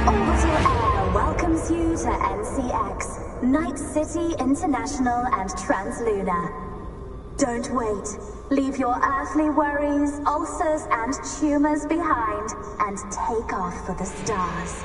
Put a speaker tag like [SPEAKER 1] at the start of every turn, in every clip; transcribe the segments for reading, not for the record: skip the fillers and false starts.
[SPEAKER 1] Orbital Air welcomes you to NCX, Night City International and Translunar. Don't wait. Leave your earthly worries, ulcers, and tumors behind and take off for the stars.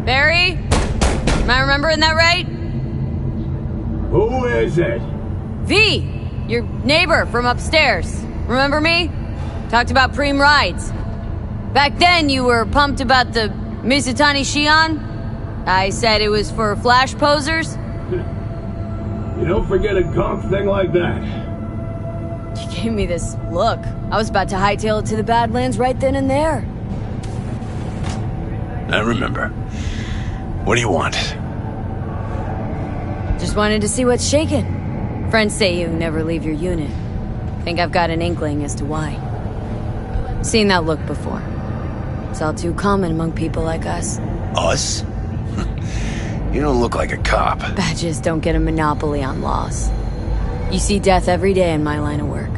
[SPEAKER 2] Barry? Am I remembering that right?
[SPEAKER 3] Who is it?
[SPEAKER 2] V! Your neighbor from upstairs. Remember me? Talked about Preem rides. Back then, you were pumped about the Mizutani Shion. I said it was for flash posers.
[SPEAKER 3] You don't forget a gonk thing like that.
[SPEAKER 2] You gave me this look. I was about to hightail it to the Badlands right then and there.
[SPEAKER 4] I remember. What do you want?
[SPEAKER 2] Just wanted to see what's shaking. Friends say you never leave your unit. Think I've got an inkling as to why. Seen that look before. It's all too common among people like us.
[SPEAKER 4] Us? You don't look like a cop.
[SPEAKER 2] Badges don't get a monopoly on laws. You see death every day in my line of work.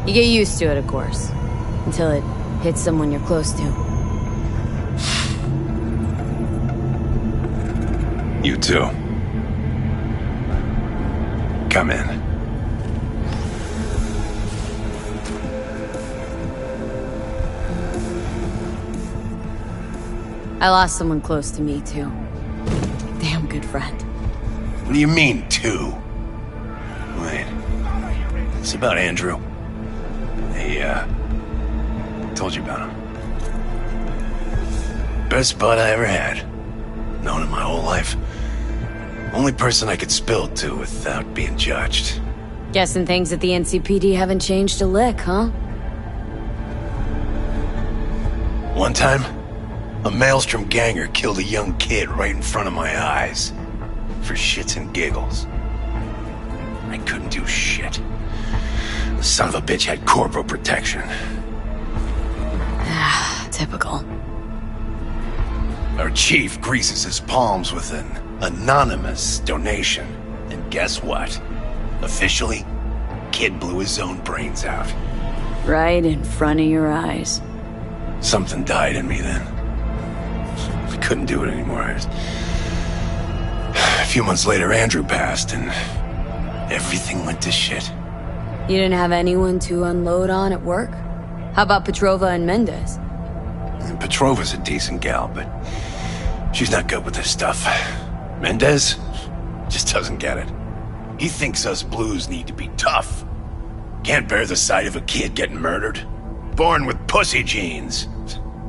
[SPEAKER 2] You get used to it, of course. Until it hits someone you're close to.
[SPEAKER 4] You too. Come in.
[SPEAKER 2] I lost someone close to me, too. Damn good friend.
[SPEAKER 4] What do you mean, two? Wait. It's about Andrew. Hey, told you about him. Best bud I ever had. Known him my whole life. Only person I could spill it to without being judged.
[SPEAKER 2] Guessing things at the NCPD haven't changed a lick, huh?
[SPEAKER 4] One time, a Maelstrom ganger killed a young kid right in front of my eyes. For shits and giggles. I couldn't do shit. The son of a bitch had corporal protection.
[SPEAKER 2] Ah, typical.
[SPEAKER 4] Our chief greases his palms with an anonymous donation. And guess what? Officially, kid blew his own brains out.
[SPEAKER 2] Right in front of your eyes.
[SPEAKER 4] Something died in me then. I couldn't do it anymore. A few months later, Andrew passed, and everything went to shit.
[SPEAKER 2] You didn't have anyone to unload on at work? How about Petrova and Mendez?
[SPEAKER 4] And Petrova's a decent gal, but she's not good with this stuff. Mendez just doesn't get it. He thinks us blues need to be tough. Can't bear the sight of a kid getting murdered. Born with pussy genes.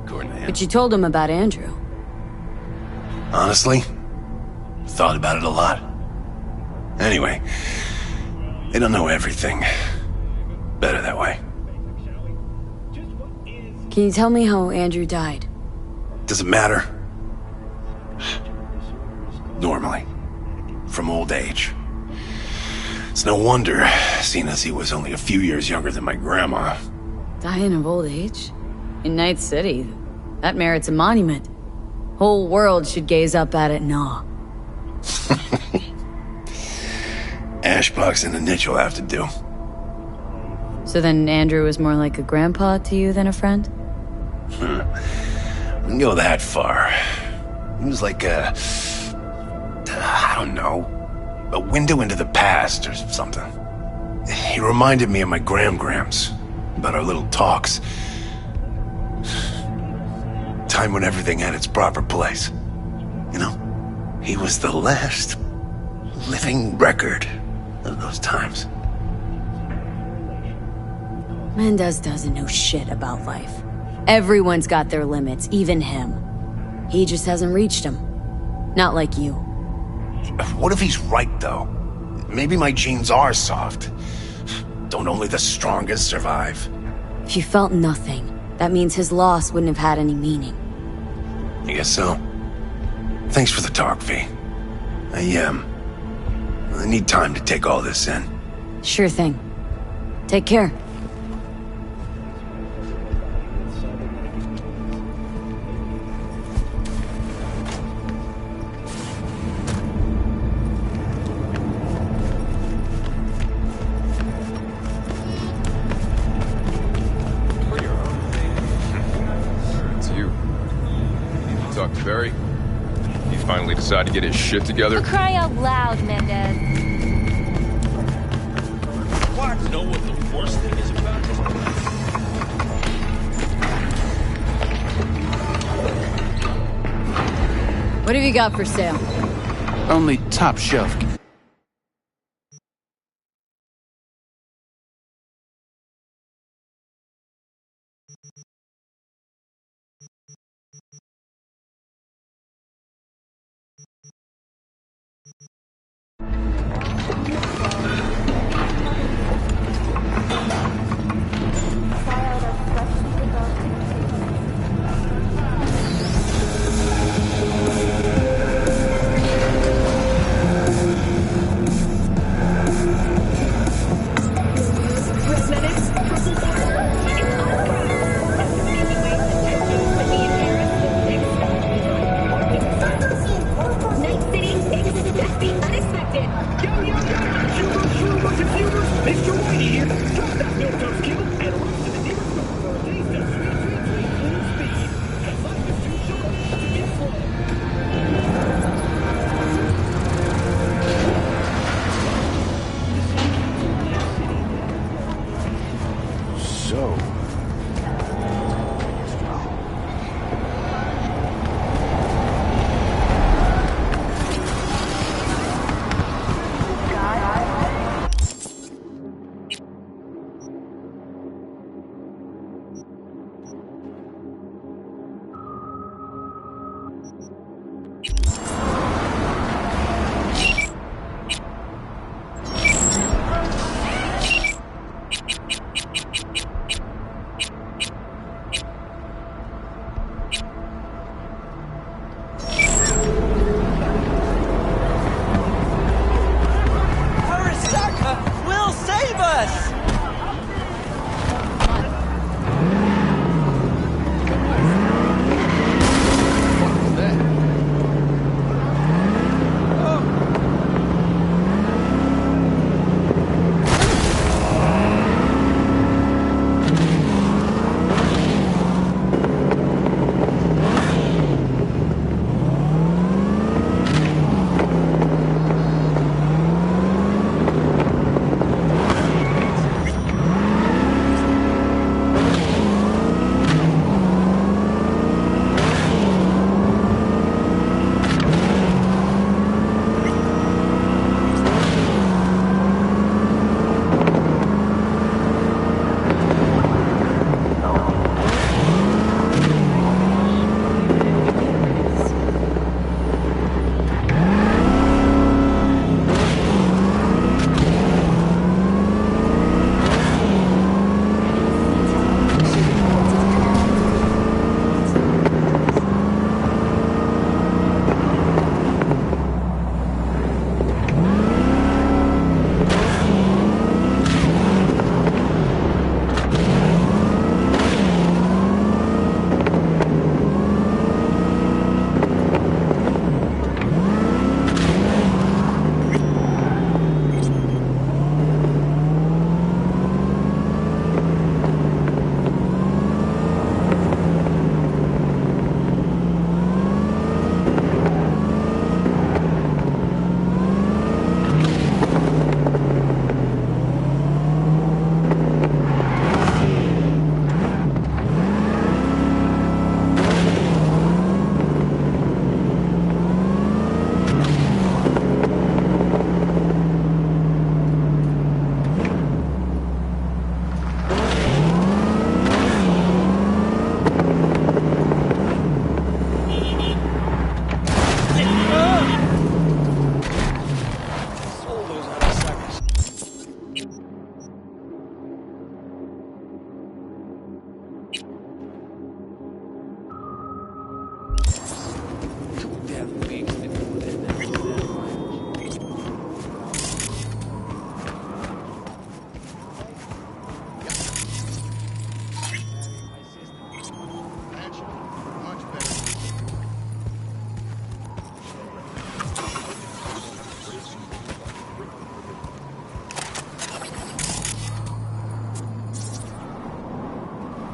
[SPEAKER 4] According to him.
[SPEAKER 2] But you told him about Andrew.
[SPEAKER 4] Honestly, thought about it a lot. Anyway, they don't know everything. Better that way.
[SPEAKER 2] Can you tell me how Andrew died?
[SPEAKER 4] Does it matter? Normally. from old age. It's no wonder, seeing as he was only a few years younger than my grandma.
[SPEAKER 2] Dying of old age? In Night City? That merits a monument. Whole world should gaze up at it in awe.
[SPEAKER 4] Ashbox and a niche will have to do.
[SPEAKER 2] So then Andrew was more like a grandpa to you than a friend?
[SPEAKER 4] Wouldn't go that far. He was like I don't know, a window into the past or something. He reminded me of my grams, about our little talks. Time when everything had its proper place. You know, he was the last living record of those times.
[SPEAKER 2] Mendez doesn't know shit about life. Everyone's got their limits, even him. He just hasn't reached them. Not like you.
[SPEAKER 4] What if he's right, though? Maybe my genes are soft. Don't only the strongest survive?
[SPEAKER 2] If you felt nothing, that means his loss wouldn't have had any meaning.
[SPEAKER 4] I guess so. Thanks for the talk, V. I need time to take all this in.
[SPEAKER 2] Sure thing. Take care.
[SPEAKER 5] Barry? He finally decided to get his shit together?
[SPEAKER 6] For cry out loud, Mendez.
[SPEAKER 7] Want to know what the worst thing is about this?
[SPEAKER 2] What have you got for sale?
[SPEAKER 8] Only top shelf.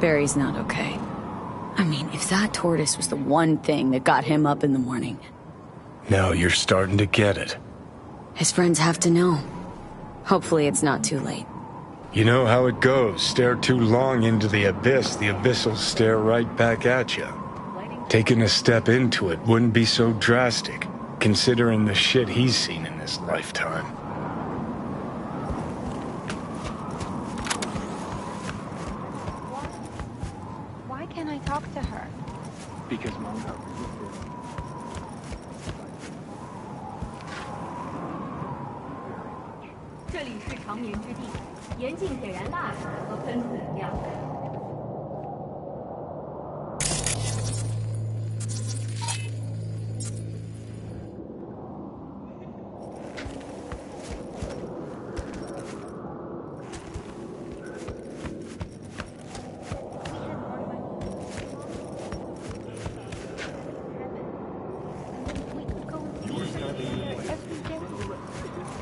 [SPEAKER 2] Barry's not okay. I mean, if that tortoise was the one thing that got him up in the morning.
[SPEAKER 9] Now you're starting to get it.
[SPEAKER 2] His friends have to know. Hopefully it's not too late.
[SPEAKER 9] You know how it goes. Stare too long into the abyss will stare right back at you. Taking a step into it wouldn't be so drastic, considering the shit he's seen in his lifetime.
[SPEAKER 6] Why can't I talk to her?
[SPEAKER 9] Because Mom...
[SPEAKER 10] 这里是长眠之地，严禁点燃蜡烛和喷出能量。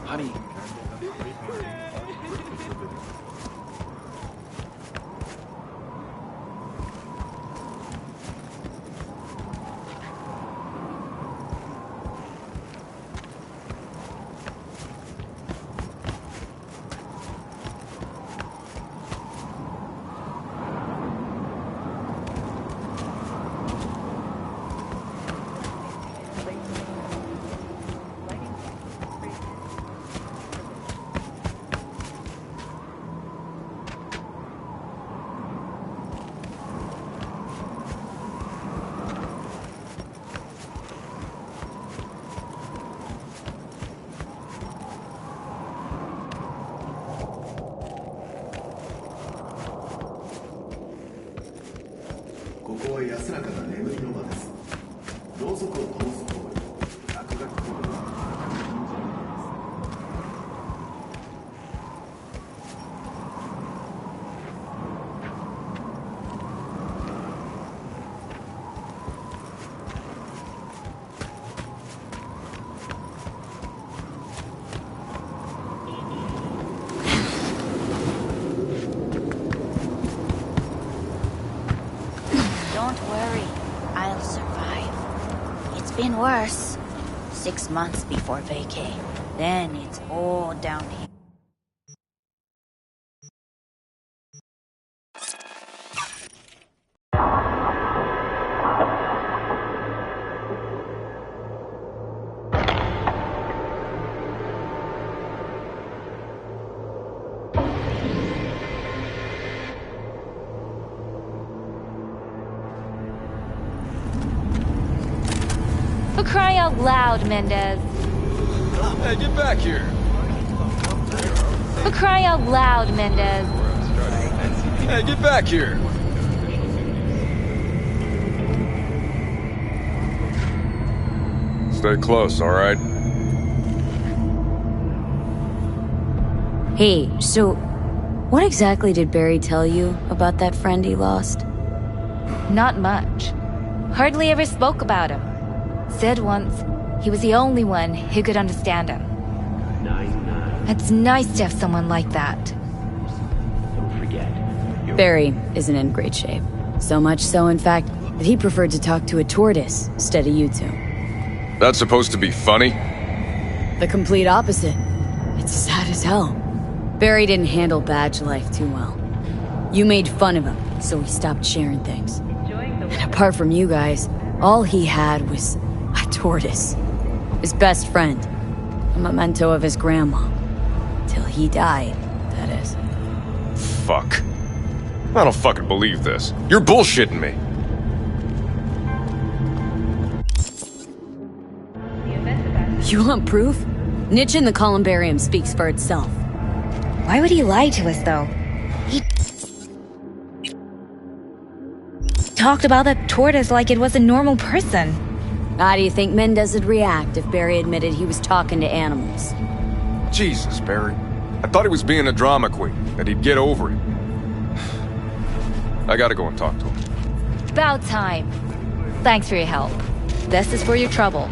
[SPEAKER 8] Honey.
[SPEAKER 11] Don't worry, I'll survive. It's been worse. 6 months before vacay. Then it's all downhill.
[SPEAKER 6] For crying out loud, Mendez.
[SPEAKER 5] Hey, get back here!
[SPEAKER 6] For crying out loud, Mendez.
[SPEAKER 5] Hey, get back here! Stay close, alright?
[SPEAKER 2] Hey, so what exactly did Barry tell you about that friend he lost?
[SPEAKER 6] Not much. Hardly ever spoke about him. Said once he was the only one who could understand him. It's nice to have someone like that.
[SPEAKER 2] Barry isn't in great shape. So much so, in fact, that he preferred to talk to a tortoise instead of you two.
[SPEAKER 5] That's supposed to be funny?
[SPEAKER 2] The complete opposite. It's sad as hell. Barry didn't handle badge life too well. You made fun of him, so he stopped sharing things. And apart from you guys, all he had was a tortoise. His best friend. A memento of his grandma. Till he died, that is.
[SPEAKER 5] Fuck. I don't fucking believe this. You're bullshitting me.
[SPEAKER 2] You want proof? Niche in the columbarium speaks for itself.
[SPEAKER 6] Why would he lie to us, though? He talked about that tortoise like it was a normal person.
[SPEAKER 2] How do you think Mendez would react if Barry admitted he was talking to animals?
[SPEAKER 5] Jesus, Barry. I thought he was being a drama queen, that he'd get over it. I gotta go and talk to him.
[SPEAKER 6] About time. Thanks for your help. This is for your trouble.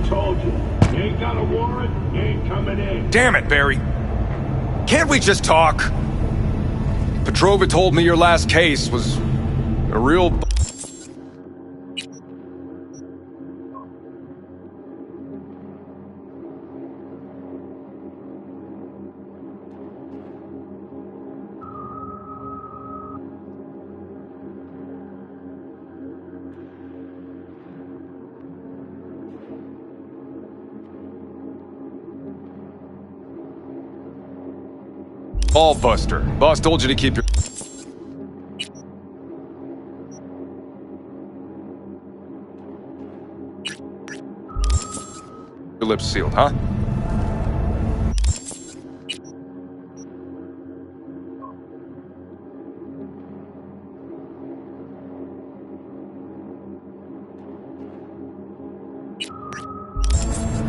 [SPEAKER 3] told you. You ain't got a warrant, you ain't coming in.
[SPEAKER 5] Damn it, Barry. Can't we just talk? Petrova told me your last case was a real... ball buster. Boss told you to keep your lips sealed, huh?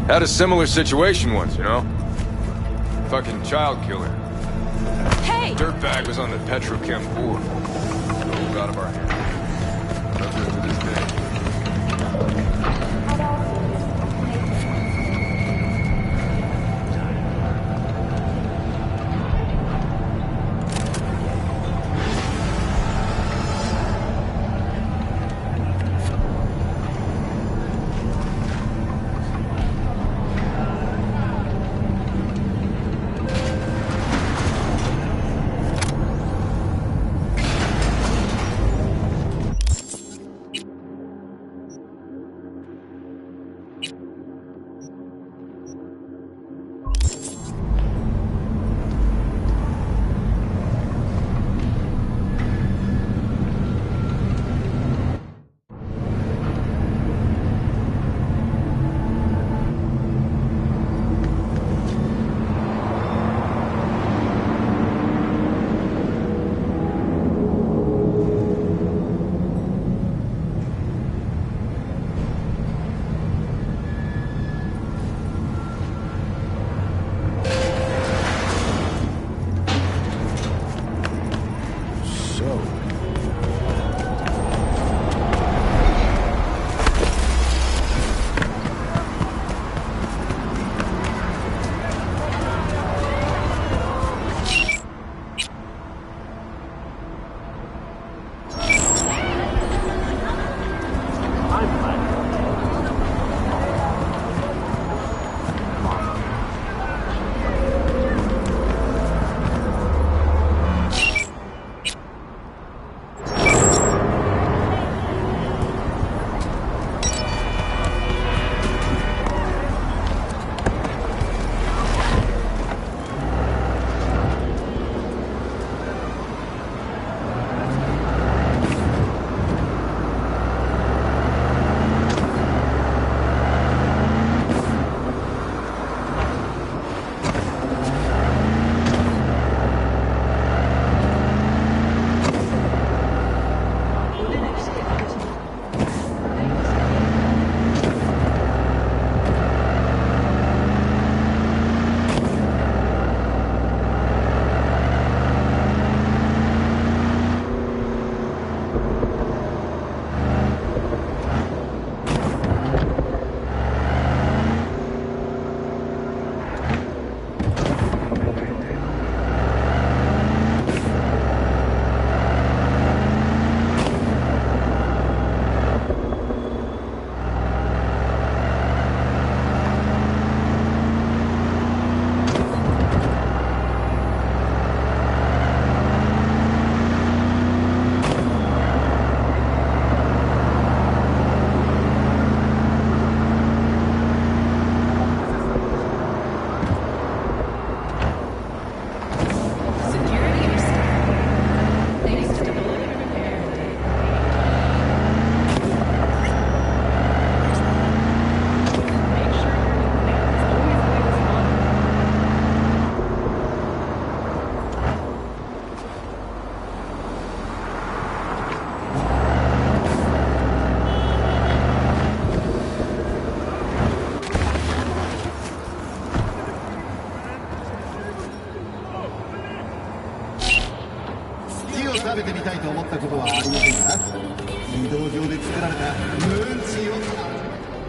[SPEAKER 5] Had a similar situation once, you know? Fucking child killer.
[SPEAKER 2] Hey!
[SPEAKER 5] Dirtbag was on the petrochem board. Drove out of our hands. Remember to this day.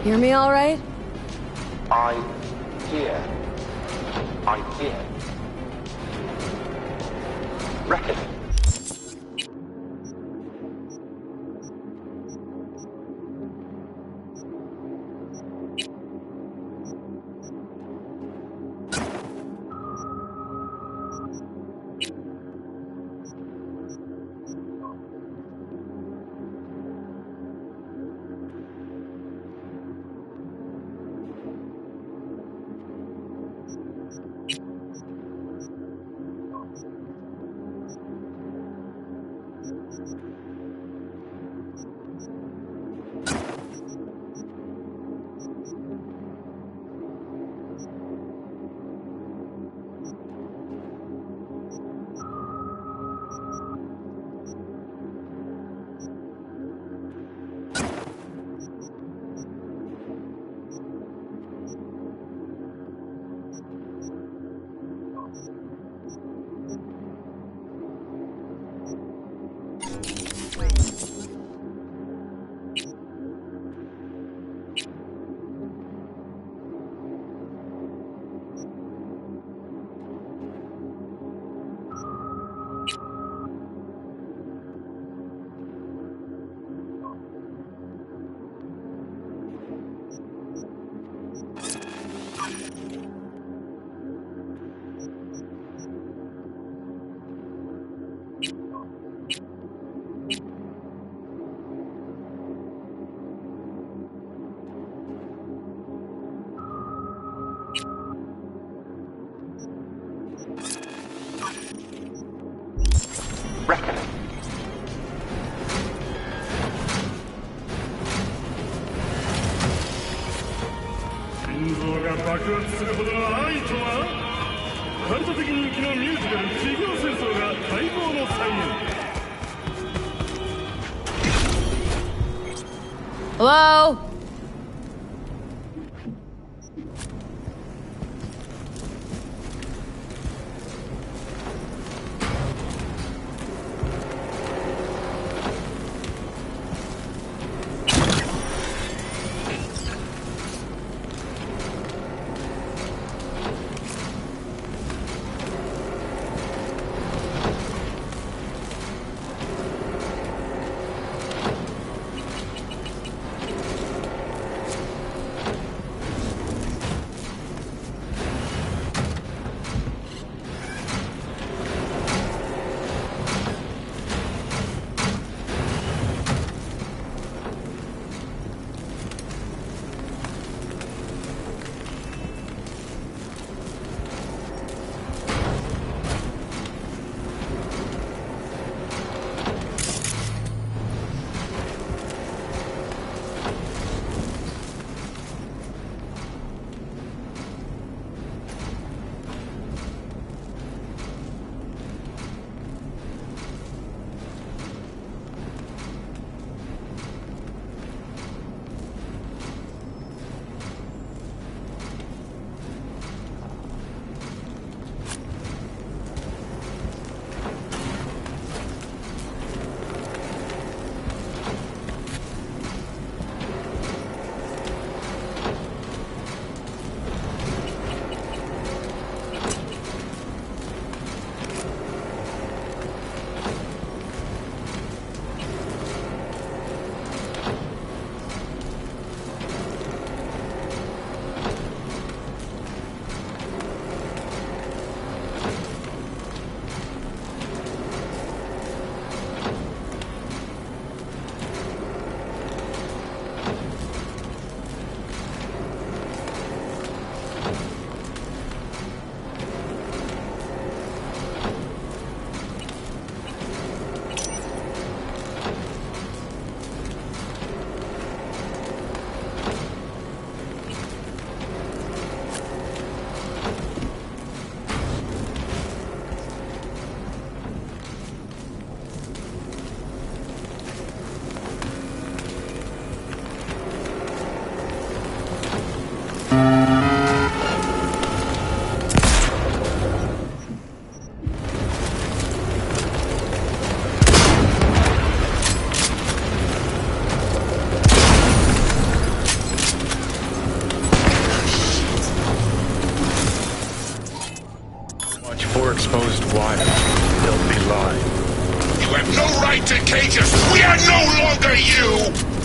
[SPEAKER 2] Hear me all right?
[SPEAKER 12] Idea. Reckoning. Reckoning.
[SPEAKER 2] Hello?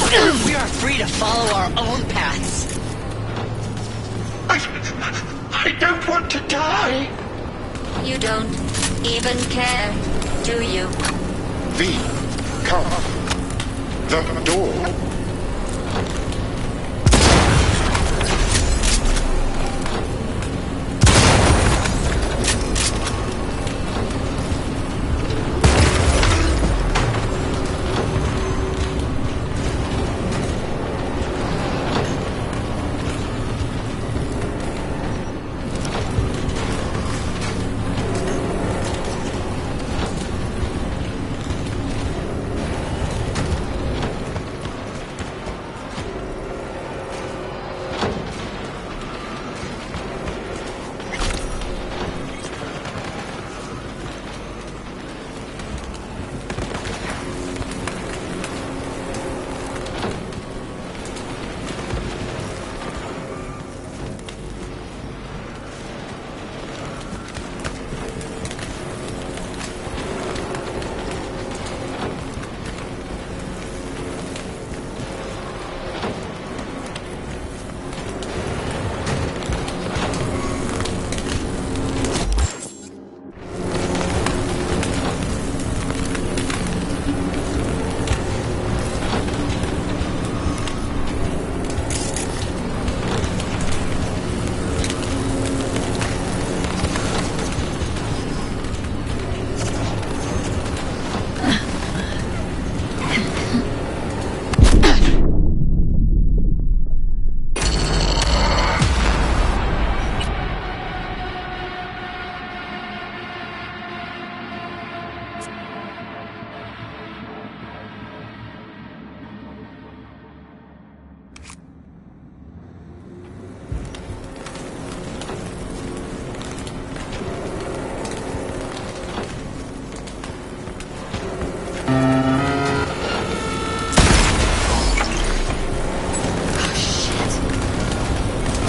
[SPEAKER 13] We are free to follow our own paths.
[SPEAKER 14] I don't want to die.
[SPEAKER 11] You don't even care, do you?
[SPEAKER 14] V, come. The door.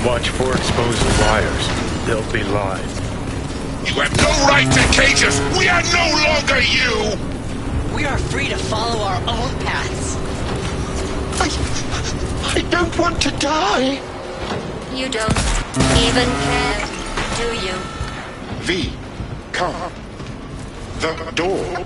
[SPEAKER 9] Watch for exposed wires. They'll be live.
[SPEAKER 14] You have no right to cage us! We are no longer you!
[SPEAKER 13] We are free to follow our own paths.
[SPEAKER 14] I don't want to die!
[SPEAKER 11] You don't even care, do you?
[SPEAKER 14] V, come. The door.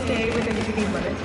[SPEAKER 10] Stay within city limits.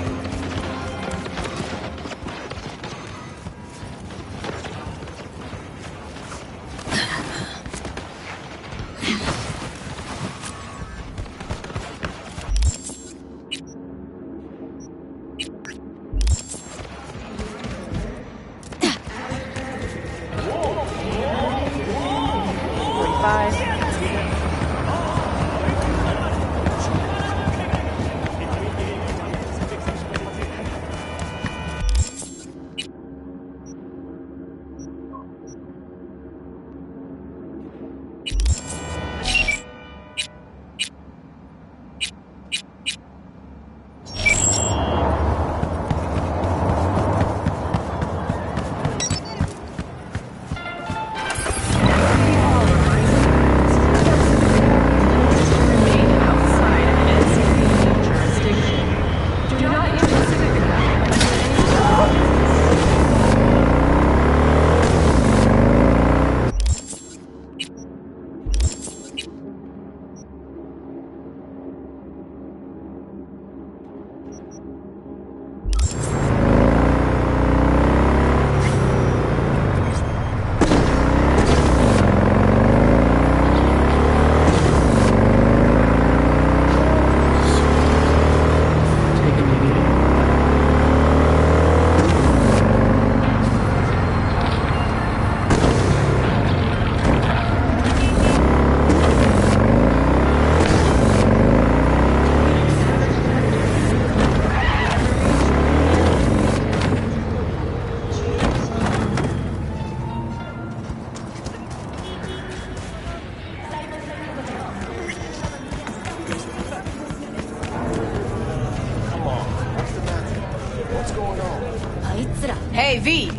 [SPEAKER 2] Hey, V!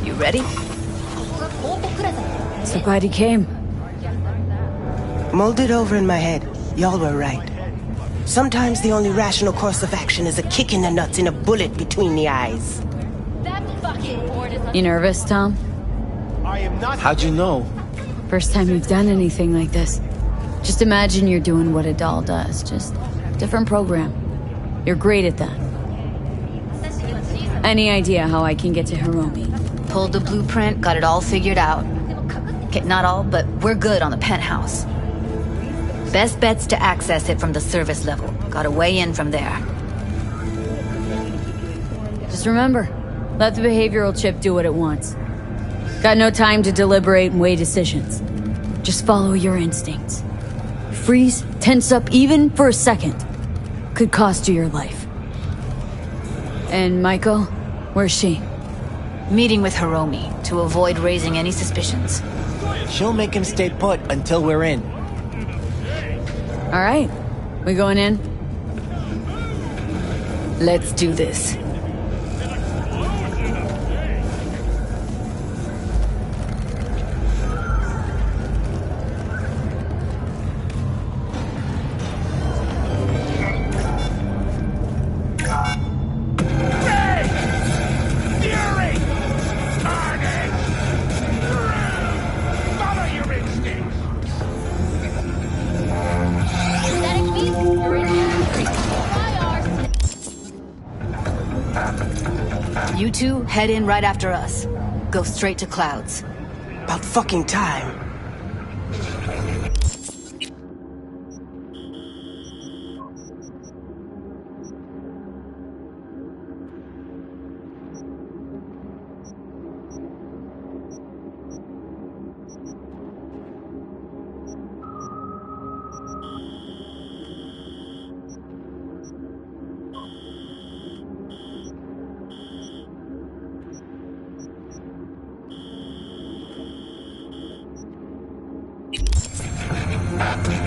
[SPEAKER 2] You ready?
[SPEAKER 15] So glad he came.
[SPEAKER 16] Mulled it over in my head. Y'all were right. Sometimes the only rational course of action is a kick in the nuts and a bullet between the eyes.
[SPEAKER 2] You nervous, Tom?
[SPEAKER 8] How'd you know?
[SPEAKER 2] First time you've done anything like this. Just imagine you're doing what a doll does, just different program. You're great at that. Any idea how I can get to Hiromi?
[SPEAKER 6] Pulled the blueprint, got it all figured out. Okay, not all, but we're good on the penthouse. Best bet's to access it from the service level. Gotta weigh in from there.
[SPEAKER 2] Just remember, let the behavioral chip do what it wants. Got no time to deliberate and weigh decisions. Just follow your instincts. Freeze, tense up even for a second. Could cost you your life. And Maiko, where's she?
[SPEAKER 6] Meeting with Hiromi to avoid raising any suspicions.
[SPEAKER 17] She'll make him stay put until we're in.
[SPEAKER 2] All right, we going in?
[SPEAKER 6] Let's do this. You two head in right after us. Go straight to Clouds.
[SPEAKER 16] About fucking time.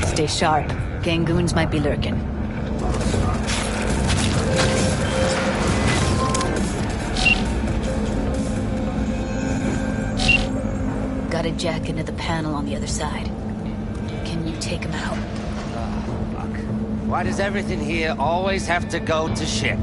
[SPEAKER 6] Stay sharp. Gangoons might be lurking. Got a jack into the panel on the other side. Can you take him out?
[SPEAKER 17] Oh, fuck. Why does everything here always have to go to shit?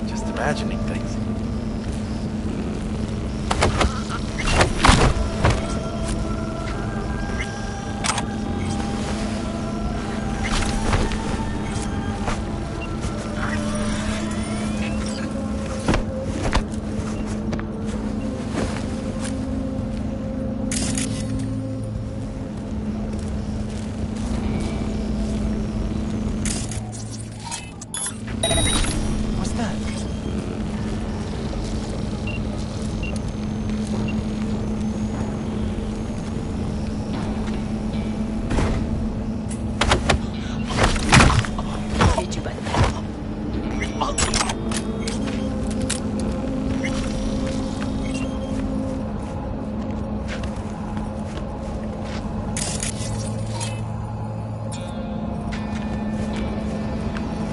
[SPEAKER 17] Just imagining things.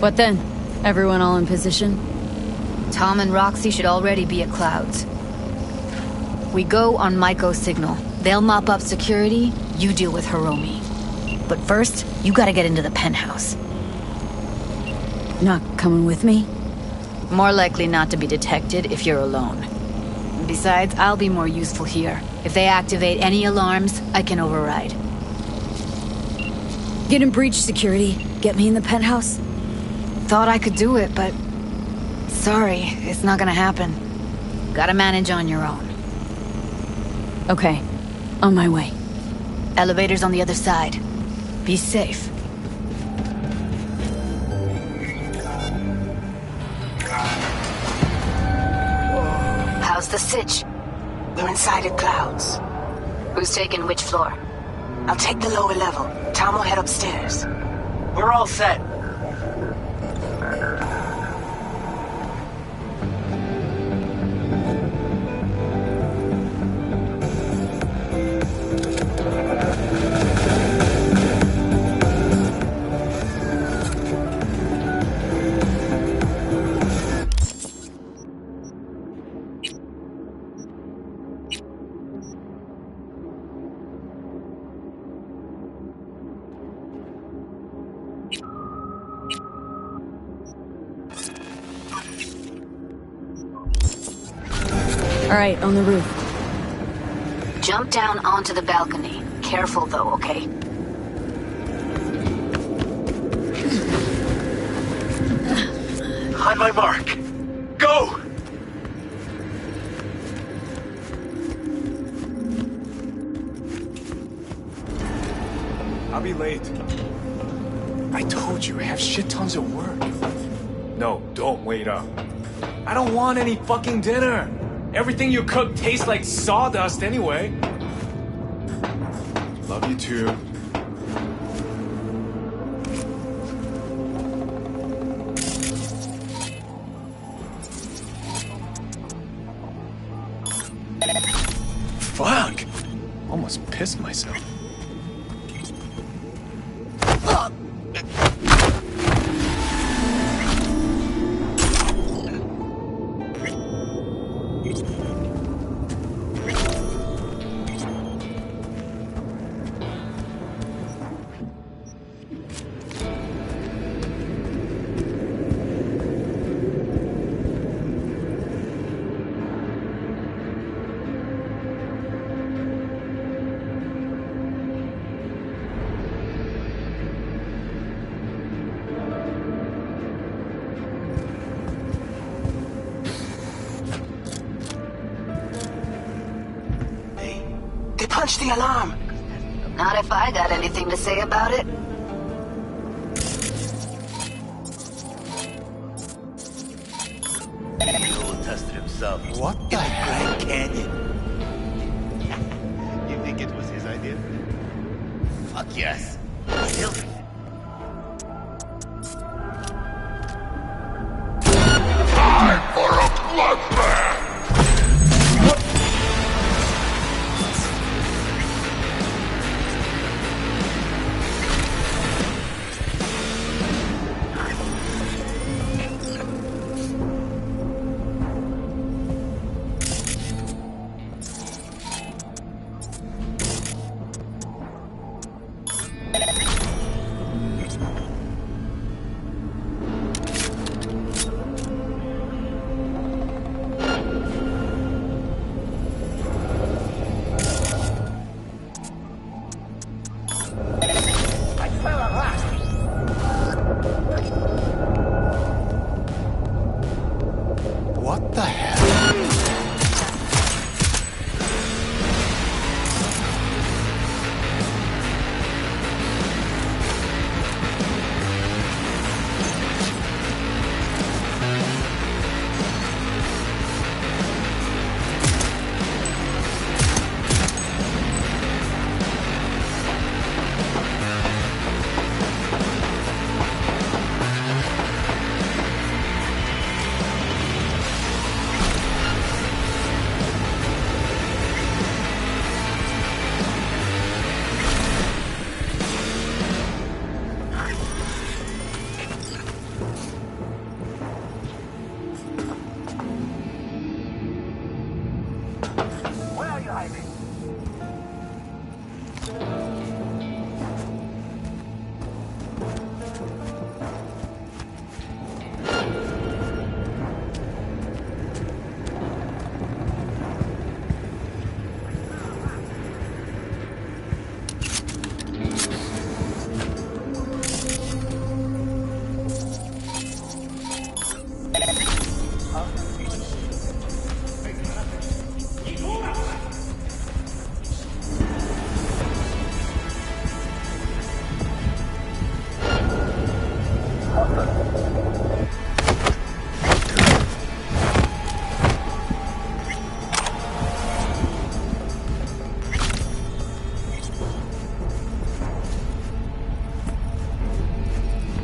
[SPEAKER 2] What then? Everyone all in position?
[SPEAKER 6] Tom and Roxy should already be at Clouds. We go on Maiko's signal. They'll mop up security, you deal with Hiromi. But first, you gotta get into the penthouse.
[SPEAKER 2] Not coming with me?
[SPEAKER 6] More likely not to be detected if you're alone. Besides, I'll be more useful here. If they activate any alarms, I can override.
[SPEAKER 2] Get in breach security. Get me in the penthouse.
[SPEAKER 6] Thought I could do it, but... Sorry, it's not gonna happen. Gotta manage on your own.
[SPEAKER 2] Okay, on my way.
[SPEAKER 6] Elevator's on the other side. Be safe. How's the sitch?
[SPEAKER 16] We're inside at Clouds.
[SPEAKER 6] Who's taking which floor?
[SPEAKER 16] I'll take the lower level. Tom will head upstairs.
[SPEAKER 17] We're all set.
[SPEAKER 2] All right, on the roof.
[SPEAKER 6] Jump down onto the balcony. Careful though, okay?
[SPEAKER 4] On my mark. Go!
[SPEAKER 5] I'll be late. I told you, I have shit tons of work. No, don't wait up. I don't want any fucking dinner. Everything you cook tastes like sawdust anyway. Love you too. Fuck! Almost pissed myself.
[SPEAKER 16] Punch the alarm.
[SPEAKER 6] Not if I got anything to say about it.
[SPEAKER 15] Joel tested himself.
[SPEAKER 8] What the hell?
[SPEAKER 15] Grand Canyon. You think it was his idea? Fuck yes. He'll...
[SPEAKER 14] Time for a bloodbath!
[SPEAKER 8] What the hell?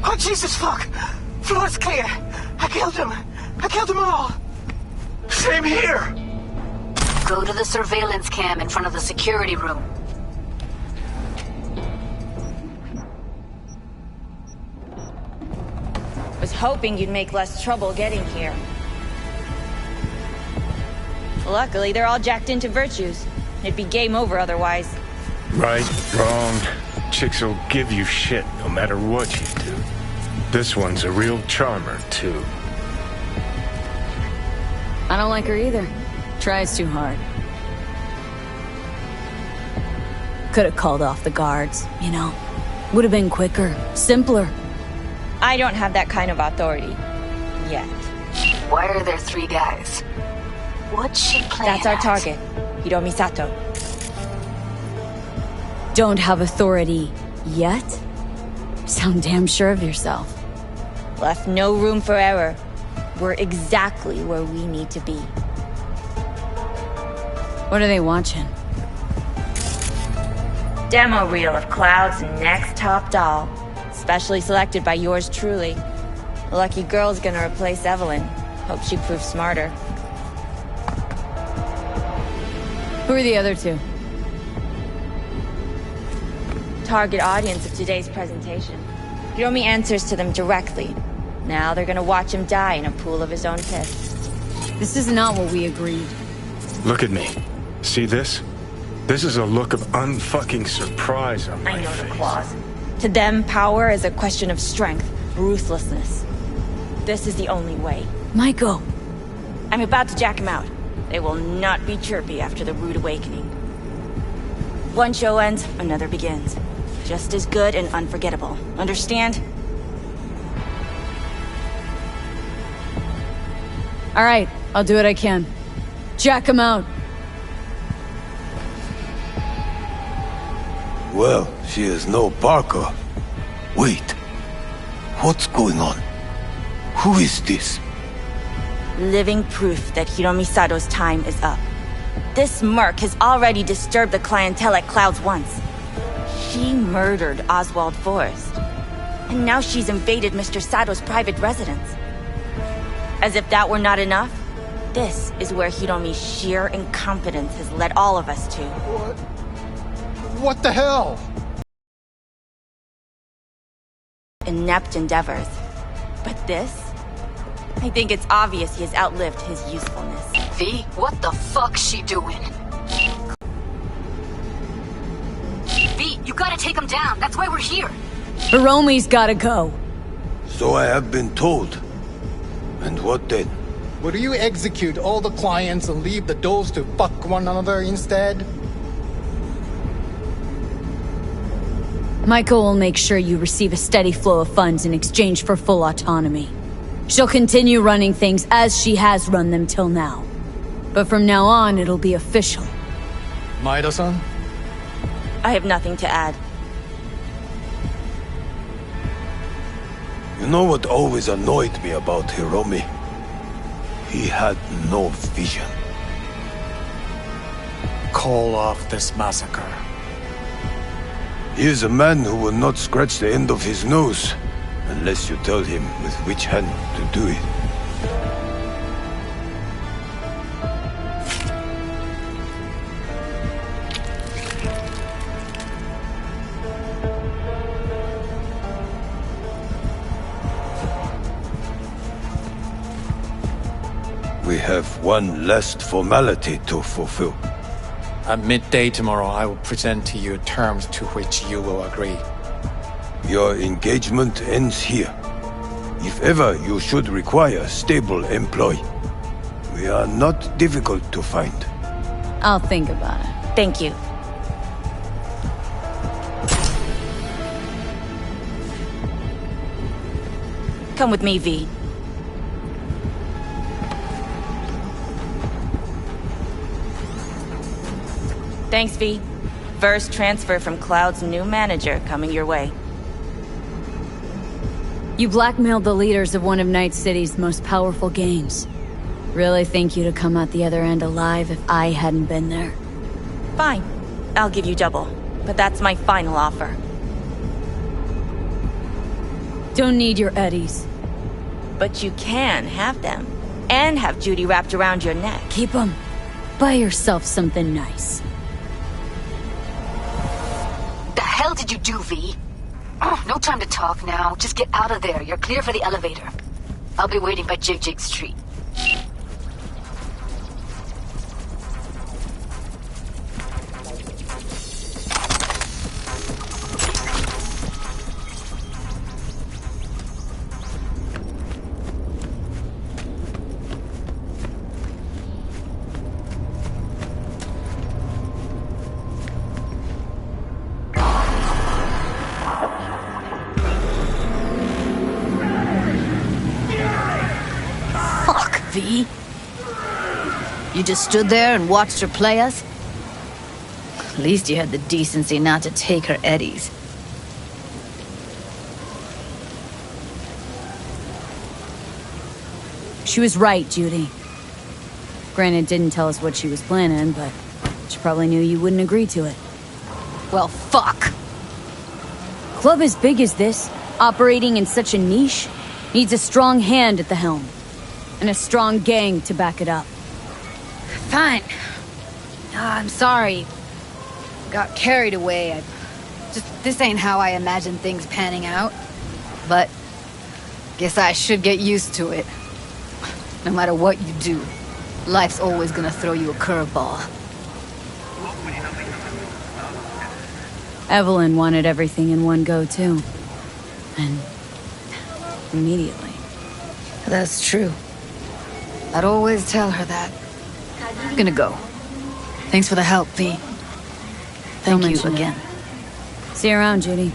[SPEAKER 16] Oh, Jesus, fuck! Floor's clear. I killed him. I killed them all.
[SPEAKER 14] Same here.
[SPEAKER 1] Go to the surveillance cam in front of the security room.
[SPEAKER 6] Was hoping you'd make less trouble getting here. Luckily, they're all jacked into virtues. It'd be game over otherwise.
[SPEAKER 9] Right, wrong. Chicks will give you shit no matter what you do. This one's a real charmer, too.
[SPEAKER 2] I don't like her either. Tries too hard. Could have called off the guards, you know? Would have been quicker, simpler.
[SPEAKER 6] I don't have that kind of authority. Yet.
[SPEAKER 1] Why are there 3 guys? What's she playing
[SPEAKER 6] That's our
[SPEAKER 1] at?
[SPEAKER 6] target. Hiromi Sato.
[SPEAKER 2] Don't have authority yet? Sound damn sure of yourself.
[SPEAKER 6] Left no room for error. We're exactly where we need to be.
[SPEAKER 2] What are they watching?
[SPEAKER 6] Demo reel of Cloud's next top doll. Specially selected by yours truly. Lucky girl's gonna replace Evelyn. Hope she proves smarter.
[SPEAKER 2] Who are the other 2?
[SPEAKER 6] Target audience of today's presentation. Hiromi answers to them directly. Now they're gonna watch him die in a pool of his own piss.
[SPEAKER 2] This is not what we agreed.
[SPEAKER 9] Look at me. See this? This is a look of unfucking surprise on my
[SPEAKER 6] I know
[SPEAKER 9] face.
[SPEAKER 6] the clause. To them, power is a question of strength, ruthlessness. This is the only way.
[SPEAKER 2] Maiko!
[SPEAKER 6] I'm about to jack him out. They will not be chirpy after the rude awakening. One show ends, another begins. Just as good and unforgettable. Understand?
[SPEAKER 2] All right, I'll do what I can. Jack him out.
[SPEAKER 4] Well, she is no Parker. Wait. What's going on? Who is this?
[SPEAKER 6] Living proof that Hiromi Sato's time is up. This merc has already disturbed the clientele at Clouds once. She murdered Oswald Forrest. And now she's invaded Mr. Sato's private residence. As if that were not enough, this is where Hiromi's sheer incompetence has led all of us to.
[SPEAKER 18] What the hell?
[SPEAKER 6] Inept endeavors. But this? I think it's obvious he has outlived his usefulness.
[SPEAKER 1] V, what the fuck's she doing? V, you gotta take him down. That's why we're here.
[SPEAKER 2] Hiromi's gotta go.
[SPEAKER 4] So I have been told. And what then?
[SPEAKER 18] Would you execute all the clients and leave the dolls to fuck one another instead?
[SPEAKER 2] Maiko will make sure you receive a steady flow of funds in exchange for full autonomy. She'll continue running things as she has run them till now. But from now on, it'll be official.
[SPEAKER 18] Maeda-san?
[SPEAKER 6] I have nothing to add.
[SPEAKER 4] You know what always annoyed me about Hiromi? He had no vision.
[SPEAKER 5] Call off this massacre.
[SPEAKER 4] He is a man who will not scratch the end of his nose unless you tell him with which hand to do it. We have one last formality to fulfill.
[SPEAKER 18] At midday tomorrow, I will present to you terms to which you will agree.
[SPEAKER 19] Your engagement ends here. If ever you should require stable employ, we are not difficult to find.
[SPEAKER 2] I'll think about it.
[SPEAKER 11] Thank you. Come with me, V. Thanks, V. First transfer from Cloud's new manager coming your way.
[SPEAKER 2] You blackmailed the leaders of one of Night City's most powerful gangs. Really think you'd have come out the other end alive if I hadn't been there.
[SPEAKER 11] Fine. I'll give you double. But that's my final offer.
[SPEAKER 2] Don't need your eddies.
[SPEAKER 11] But you can have them. And have Judy wrapped around your neck.
[SPEAKER 2] Keep them. Buy yourself something nice.
[SPEAKER 20] The hell did you do, V? Oh, no time to talk now. Just get out of there. You're clear for the elevator. I'll be waiting by Jig Street.
[SPEAKER 21] V? You just stood there and watched her play us? At least you had the decency not to take her eddies.
[SPEAKER 2] She was right, Judy. Granted, didn't tell us what she was planning, but she probably knew you wouldn't agree to it.
[SPEAKER 21] Well, fuck!
[SPEAKER 2] Club as big as this, operating in such a niche, needs a strong hand at the helm. And a strong gang to back it up.
[SPEAKER 21] Fine. I'm sorry. Got carried away. This ain't how I imagined things panning out. But guess I should get used to it. No matter what you do, life's always gonna throw you a curveball.
[SPEAKER 2] Evelyn wanted everything in one go, too. And immediately.
[SPEAKER 21] That's true. I'd always tell her that. I'm gonna go. Thanks for the help, V. Thank you again.
[SPEAKER 2] See you around, Judy.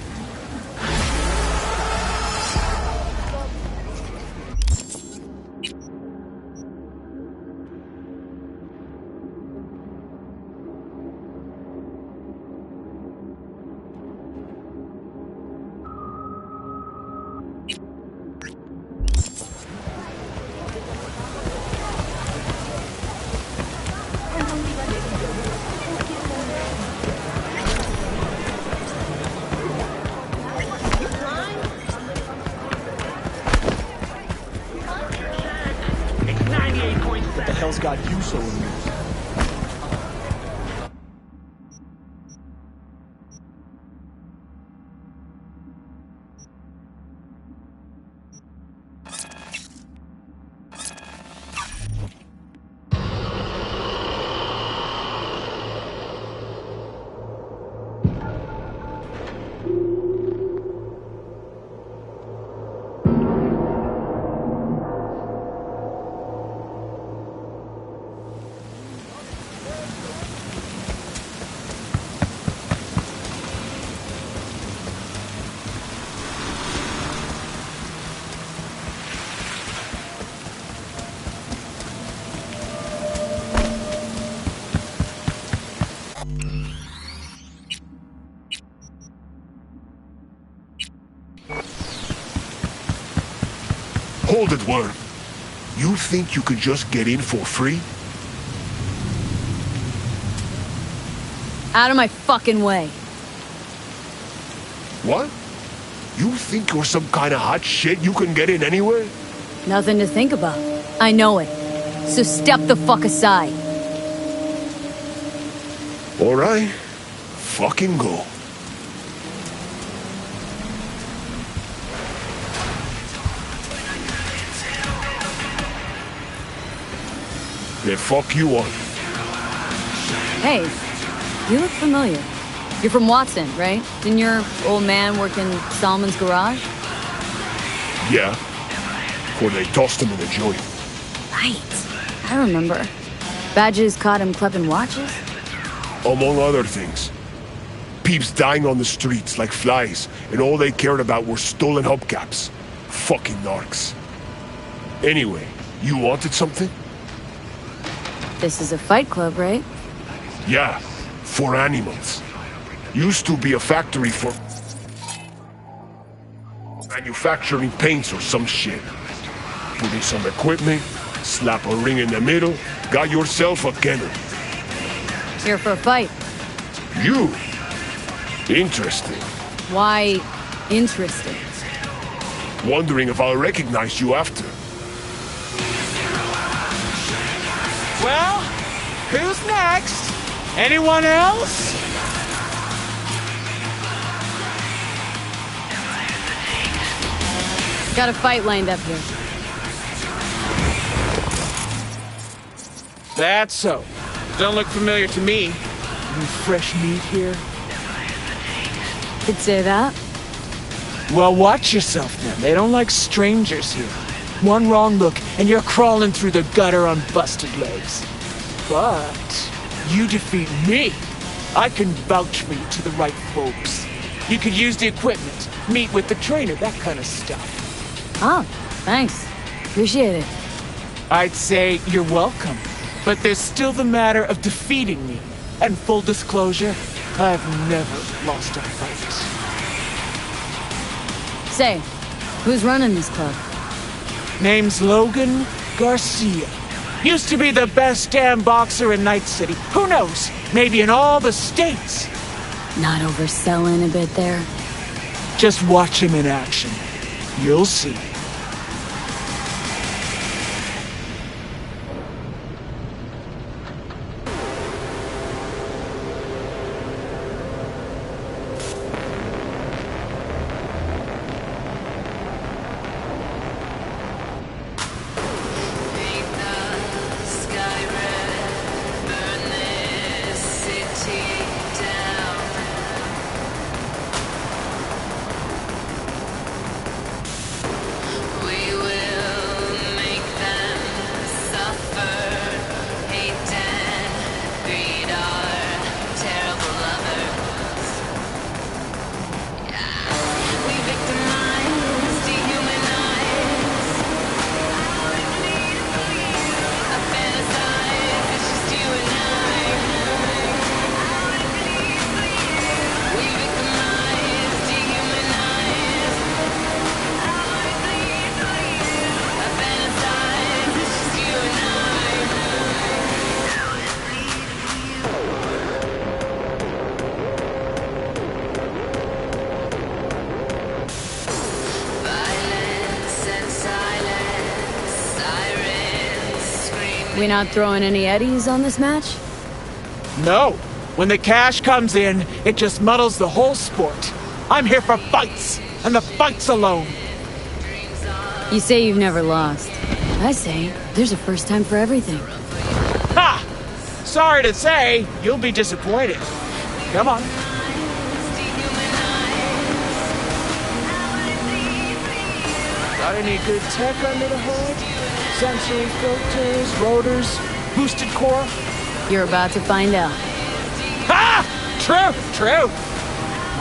[SPEAKER 22] What the hell's got you so amused?
[SPEAKER 14] Hold it, Worm. You think you can just get in for free?
[SPEAKER 2] Out of my fucking way.
[SPEAKER 14] What? You think you're some kind of hot shit you can get in anywhere?
[SPEAKER 2] Nothing to think about. I know it. So step the fuck aside.
[SPEAKER 14] All right. Fucking go. Then fuck you on.
[SPEAKER 2] Hey, You look familiar. You're from Watson, right? Didn't your old man work in Solomon's garage?
[SPEAKER 14] Yeah. Before they tossed him in the joint.
[SPEAKER 2] Right. I remember. Badges caught him clipping watches?
[SPEAKER 14] Among other things. Peeps dying on the streets like flies, and all they cared about were stolen hubcaps. Fucking narcs. Anyway, you wanted something?
[SPEAKER 2] This is a fight club, right?
[SPEAKER 14] Yeah, for animals. Used to be a factory for manufacturing paints or some shit. Put in some equipment, slap a ring in the middle, got yourself a kennel.
[SPEAKER 2] Here for a fight.
[SPEAKER 14] You? Interesting.
[SPEAKER 2] Why interesting?
[SPEAKER 14] Wondering if I'll recognize you after.
[SPEAKER 3] Well, who's next? Anyone else?
[SPEAKER 2] Got a fight lined up here.
[SPEAKER 3] That's so. Don't look familiar to me. Any fresh meat here?
[SPEAKER 2] Could say that.
[SPEAKER 3] Well, watch yourself then. They don't like strangers here. One wrong look, and you're crawling through the gutter on busted legs. But you defeat me. I can vouch for you to the right folks. You could use the equipment, meet with the trainer, that kind of stuff.
[SPEAKER 2] Oh, thanks. Appreciate it.
[SPEAKER 3] I'd say you're welcome. But there's still the matter of defeating me. And full disclosure, I've never lost a fight.
[SPEAKER 2] Say, who's running this club?
[SPEAKER 3] Name's Logan Garcia. Used to be the best damn boxer in Night City. Who knows? Maybe in all the states.
[SPEAKER 2] Not overselling a bit there?
[SPEAKER 3] Just watch him in action. You'll see.
[SPEAKER 2] We not throwing any eddies on this match?
[SPEAKER 3] No. When the cash comes in, it just muddles the whole sport. I'm here for fights, and the fights alone.
[SPEAKER 2] You say you've never lost. I say, there's a first time for everything.
[SPEAKER 3] Ha! Sorry to say, you'll be disappointed. Come on. Got any good tech under the hood? Sensory filters, rotors, boosted core?
[SPEAKER 2] You're about to find out.
[SPEAKER 3] Ha! True.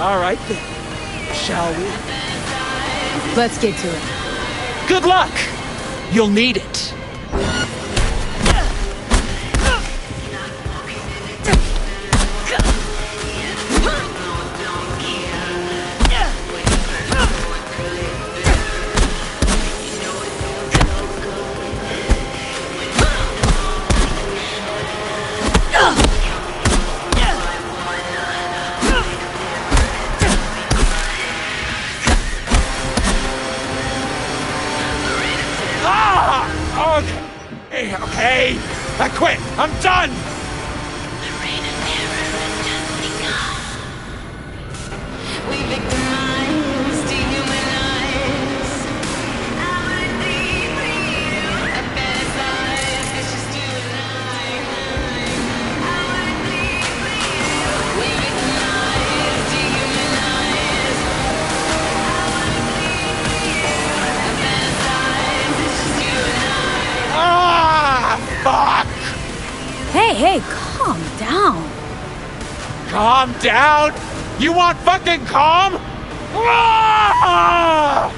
[SPEAKER 3] All right then. Shall we?
[SPEAKER 2] Let's get to it.
[SPEAKER 3] Good luck! You'll need it. Okay, I quit. I'm done.
[SPEAKER 2] Hey, calm down.
[SPEAKER 3] Calm down? You want fucking calm? Ah!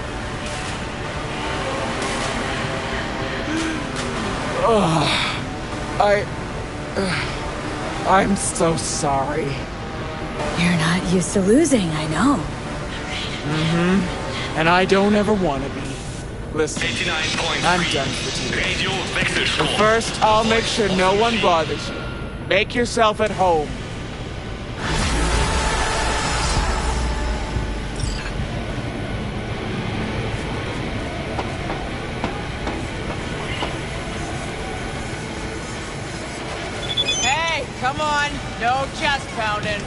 [SPEAKER 3] I'm so sorry.
[SPEAKER 2] You're not used to losing, I know.
[SPEAKER 3] And I don't ever want to be. Listen, I'm done for today. But first, I'll make sure no one bothers you. Make yourself at home. Hey, come on! No chest pounding.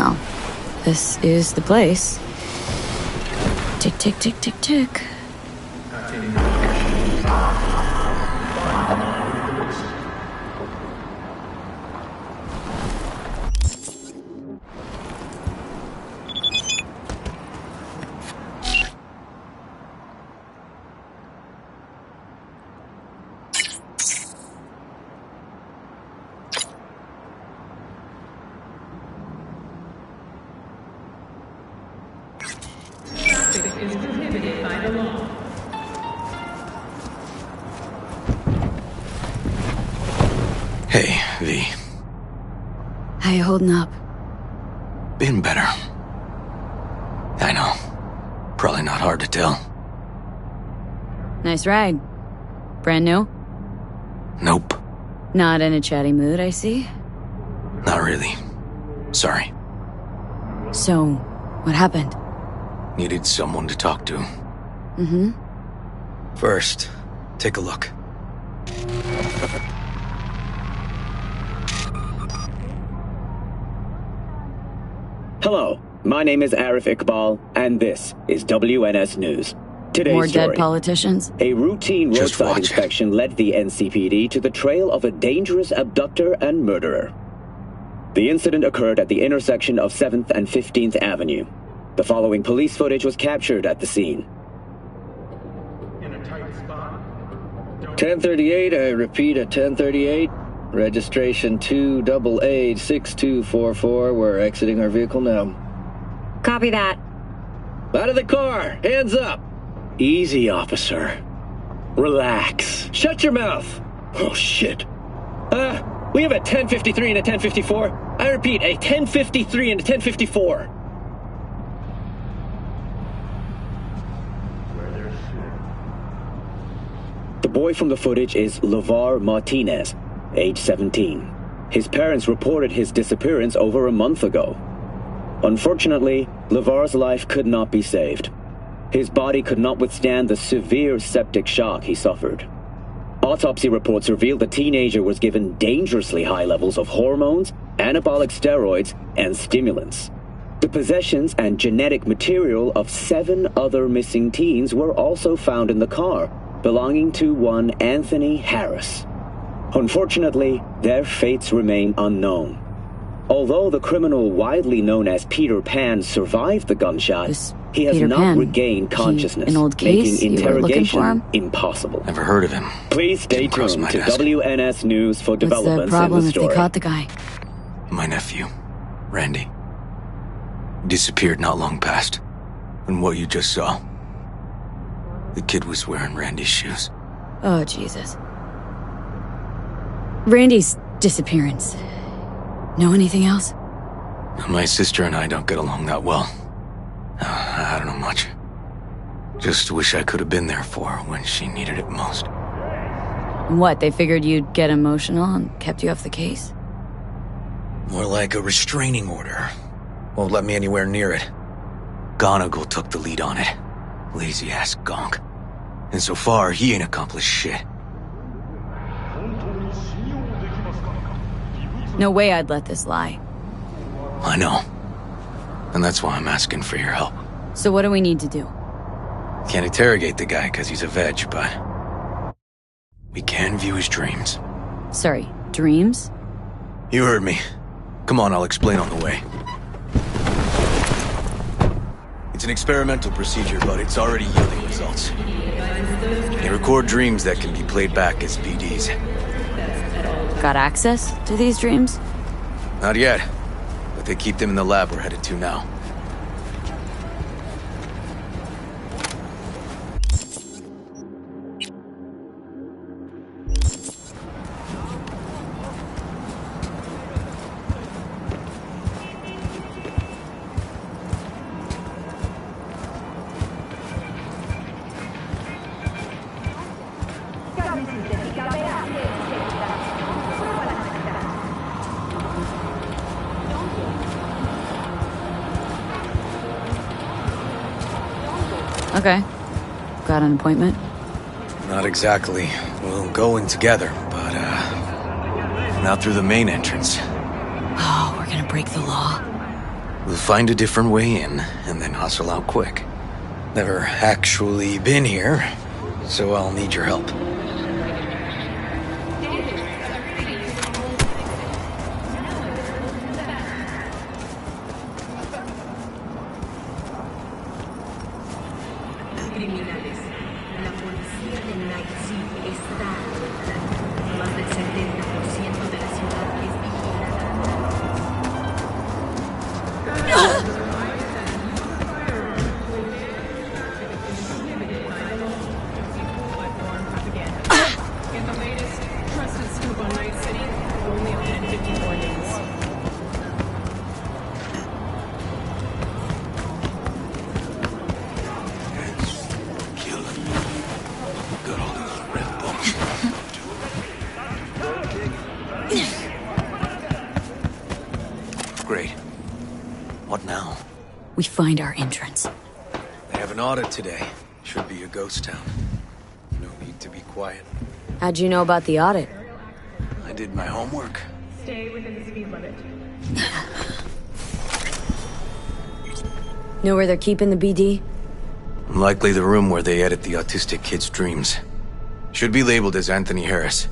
[SPEAKER 2] Well, this is the place. Tick, tick, tick, tick, tick.
[SPEAKER 7] Hey, V.
[SPEAKER 2] How you holding up?
[SPEAKER 7] Been better. I know. Probably not hard to tell.
[SPEAKER 2] Nice ride. Brand new?
[SPEAKER 7] Nope.
[SPEAKER 2] Not in a chatty mood, I see.
[SPEAKER 7] Not really. Sorry.
[SPEAKER 2] So, what happened?
[SPEAKER 7] Needed someone to talk to.
[SPEAKER 2] Mm-hmm.
[SPEAKER 7] First, take a look.
[SPEAKER 12] Hello, my name is Arif Iqbal, and this is WNS News. Today's
[SPEAKER 2] More
[SPEAKER 12] story.
[SPEAKER 2] dead politicians?
[SPEAKER 12] A routine roadside inspection led the NCPD to the trail of a dangerous abductor and murderer. The incident occurred at the intersection of 7th and 15th Avenue. The following police footage was captured at the scene.
[SPEAKER 23] 1038, I repeat at 1038. Registration 2AA6244. We're exiting our vehicle now.
[SPEAKER 24] Copy that.
[SPEAKER 23] Out of the car! Hands up!
[SPEAKER 12] Easy, officer. Relax.
[SPEAKER 23] Shut your mouth! Oh, shit. We have a 1053 and a 1054. I repeat, a 1053 and a 1054.
[SPEAKER 12] The boy from the footage is LeVar Martinez, age 17. His parents reported his disappearance over a month ago. Unfortunately, LeVar's life could not be saved. His body could not withstand the severe septic shock he suffered. Autopsy reports revealed the teenager was given dangerously high levels of hormones, anabolic steroids, and stimulants. The possessions and genetic material of 7 other missing teens were also found in the car, belonging to one Anthony Harris. Unfortunately, their fates remain unknown. Although the criminal widely known as Peter Pan survived the gunshot, he has
[SPEAKER 2] Peter
[SPEAKER 12] not
[SPEAKER 2] Pan.
[SPEAKER 12] regained consciousness,
[SPEAKER 2] An old case?
[SPEAKER 12] making
[SPEAKER 2] You were looking for
[SPEAKER 12] interrogation
[SPEAKER 2] him?
[SPEAKER 12] impossible.
[SPEAKER 7] Never heard of him.
[SPEAKER 12] Please stay tuned to WNS News for
[SPEAKER 2] What's the
[SPEAKER 12] developments in
[SPEAKER 2] problem
[SPEAKER 12] the
[SPEAKER 2] if they
[SPEAKER 12] story.
[SPEAKER 2] caught the guy?
[SPEAKER 7] My nephew, Randy. Disappeared not long past. And what you just saw. The kid was wearing Randy's shoes.
[SPEAKER 2] Oh, Jesus. Randy's disappearance. Know anything else?
[SPEAKER 7] My sister and I don't get along that well. I don't know much. Just wish I could have been there for her when she needed it most.
[SPEAKER 2] What, they figured you'd get emotional and kept you off the case?
[SPEAKER 7] More like a restraining order. Won't let me anywhere near it. Gonigal took the lead on it. Lazy-ass gonk. And so far, he ain't accomplished shit.
[SPEAKER 2] No way I'd let this lie.
[SPEAKER 7] I know. And that's why I'm asking for your help.
[SPEAKER 2] So what do we need to do?
[SPEAKER 7] Can't interrogate the guy because he's a veg, but... we can view his dreams.
[SPEAKER 2] Sorry, dreams?
[SPEAKER 7] You heard me. Come on, I'll explain on the way. It's an experimental procedure, but it's already yielding results. They record dreams that can be played back as PDs.
[SPEAKER 2] Got access to these dreams?
[SPEAKER 7] Not yet, but they keep them in the lab we're headed to now.
[SPEAKER 2] Okay. Got an appointment?
[SPEAKER 7] Not exactly. We'll go in together, but, not through the main entrance.
[SPEAKER 2] Oh, we're gonna break the law.
[SPEAKER 7] We'll find a different way in, and then hustle out quick. Never actually been here, so I'll need your help. Great. What now?
[SPEAKER 2] We find our entrance.
[SPEAKER 7] They have an audit today. Should be a ghost town. No need to be quiet.
[SPEAKER 2] How'd you know about the audit?
[SPEAKER 7] I did my homework.
[SPEAKER 10] Stay within the speed limit.
[SPEAKER 2] Know where they're keeping the BD?
[SPEAKER 7] Likely the room where they edit the autistic kid's dreams. Should be labeled as Anthony Harris.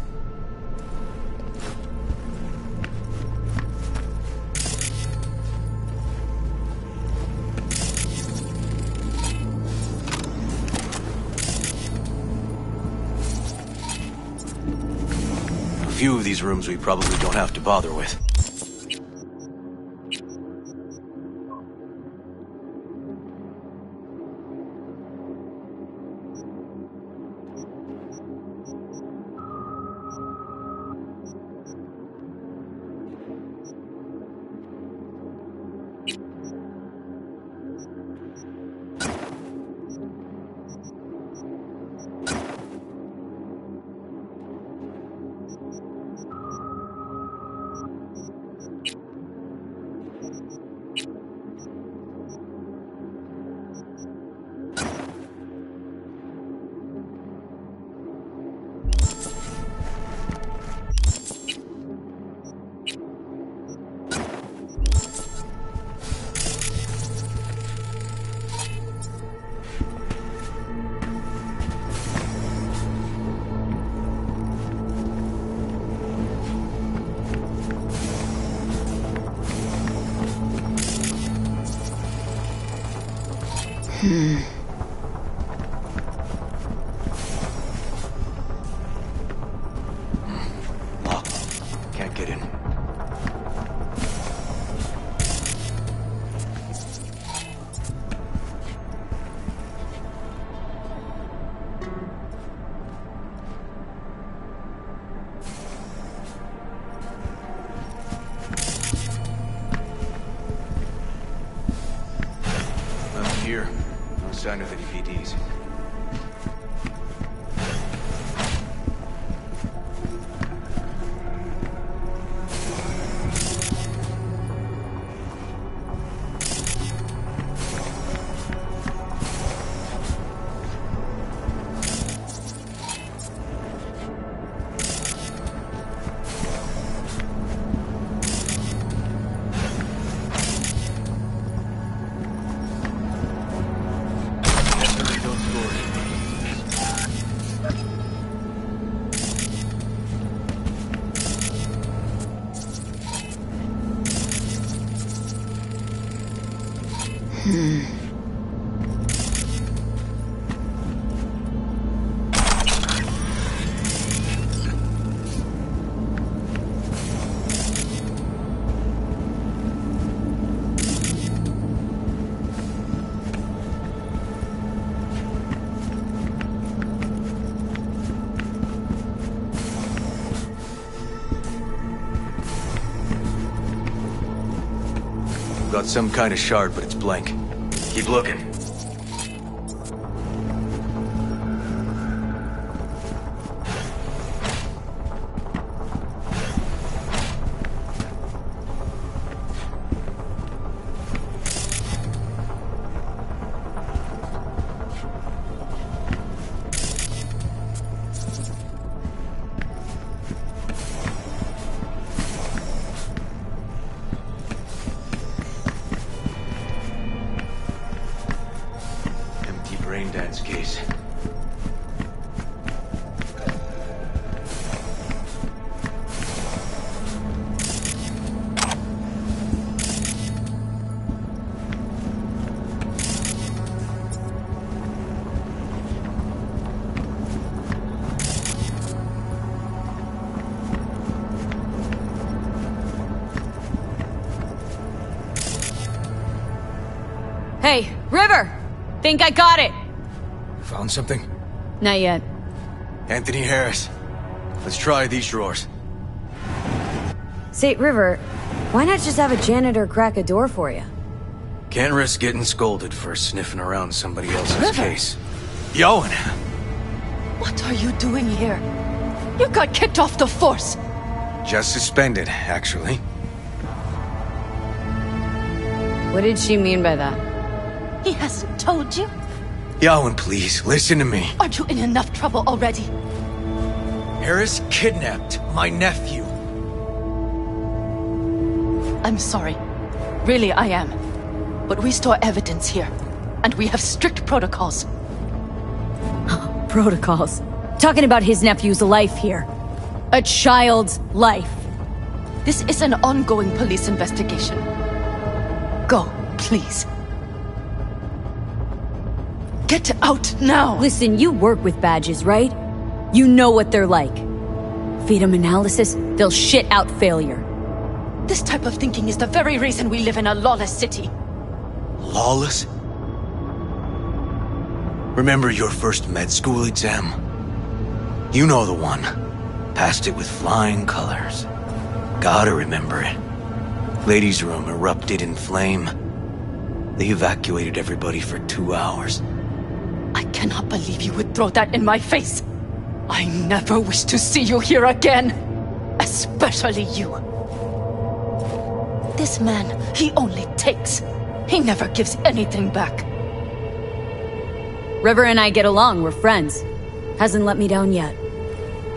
[SPEAKER 7] A few of these rooms we probably don't have to bother with. Locked. Can't get in. Nothing here. No sign of any PDs. Got some kind of shard, but it's blank. Keep looking. Braindad's case.
[SPEAKER 2] Hey, River! Think I got it!
[SPEAKER 7] Found something?
[SPEAKER 2] Not yet.
[SPEAKER 7] Anthony Harris. Let's try these drawers.
[SPEAKER 2] Say, River, why not just have a janitor crack a door for you?
[SPEAKER 7] Can't risk getting scolded for sniffing around somebody else's case. Yowen!
[SPEAKER 13] What are you doing here? You got kicked off the force!
[SPEAKER 7] Just suspended, actually.
[SPEAKER 2] What did she mean by that?
[SPEAKER 13] He hasn't told you?
[SPEAKER 7] Yowen, please, listen to me.
[SPEAKER 13] Aren't you in enough trouble already?
[SPEAKER 7] Harris kidnapped my nephew.
[SPEAKER 13] I'm sorry. Really, I am. But we store evidence here, and we have strict protocols.
[SPEAKER 2] Protocols? Talking about his nephew's life here. A child's life.
[SPEAKER 13] This is an ongoing police investigation. Go, please. Get out now!
[SPEAKER 2] Listen, you work with badges, right? You know what they're like. Feed them analysis, they'll shit out failure.
[SPEAKER 13] This type of thinking is the very reason we live in a lawless city.
[SPEAKER 7] Lawless? Remember your first med school exam? You know the one. Passed it with flying colors. Gotta remember it. Ladies' room erupted in flame. They evacuated everybody for 2 hours.
[SPEAKER 13] I cannot believe you would throw that in my face. I never wish to see you here again. Especially you. This man, he only takes. He never gives anything back.
[SPEAKER 2] River and I get along, we're friends. Hasn't let me down yet.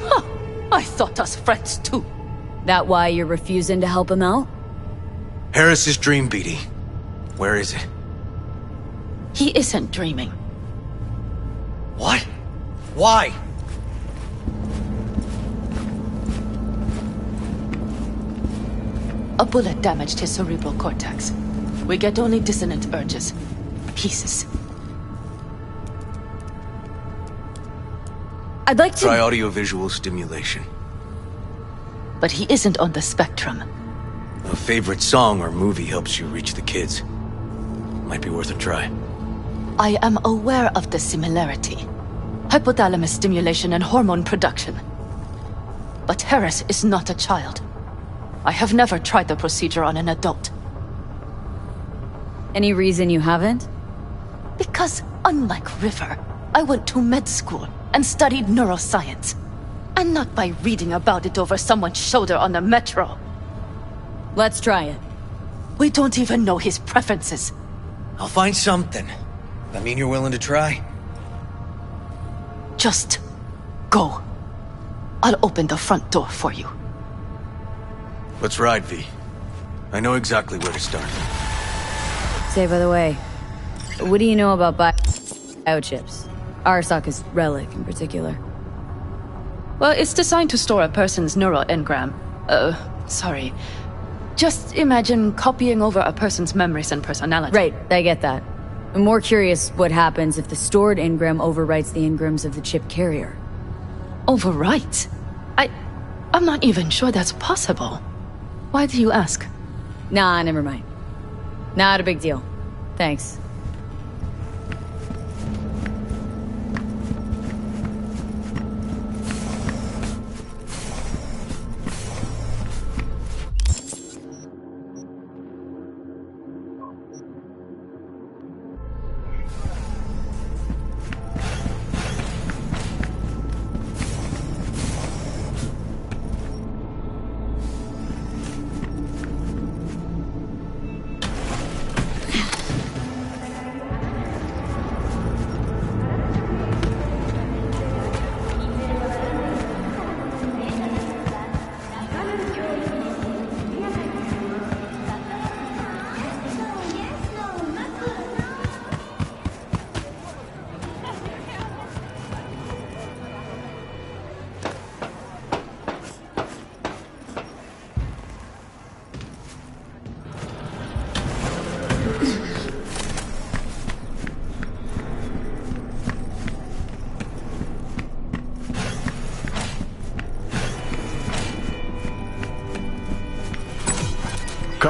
[SPEAKER 13] Huh. I thought us friends too.
[SPEAKER 2] That why you're refusing to help him out?
[SPEAKER 7] Harris's dream, BD. Where is it?
[SPEAKER 13] He isn't dreaming.
[SPEAKER 7] What? Why?
[SPEAKER 13] A bullet damaged his cerebral cortex. We get only dissonant urges. Pieces.
[SPEAKER 2] I'd like to...
[SPEAKER 7] Try audiovisual stimulation.
[SPEAKER 13] But he isn't on the spectrum.
[SPEAKER 7] A favorite song or movie helps you reach the kids. Might be worth a try.
[SPEAKER 13] I am aware of the similarity. Hypothalamus stimulation and hormone production. But Harris is not a child. I have never tried the procedure on an adult.
[SPEAKER 2] Any reason you haven't?
[SPEAKER 13] Because, unlike River, I went to med school and studied neuroscience. And not by reading about it over someone's shoulder on the metro.
[SPEAKER 2] Let's try it.
[SPEAKER 13] We don't even know his preferences.
[SPEAKER 7] I'll find something. That mean you're willing to try?
[SPEAKER 13] Just go. I'll open the front door for you.
[SPEAKER 7] Let's ride, V. I know exactly where to start.
[SPEAKER 2] Say, by the way, what do you know about biochips? Arasaka's relic in particular.
[SPEAKER 13] Well, it's designed to store a person's neural engram. Sorry. Just imagine copying over a person's memories and personality.
[SPEAKER 2] Right, I get that. I'm more curious what happens if the stored engram overwrites the engrams of the chip carrier.
[SPEAKER 13] Overwrites? I'm not even sure that's possible. Why do you ask?
[SPEAKER 2] Nah, never mind. Not a big deal. Thanks.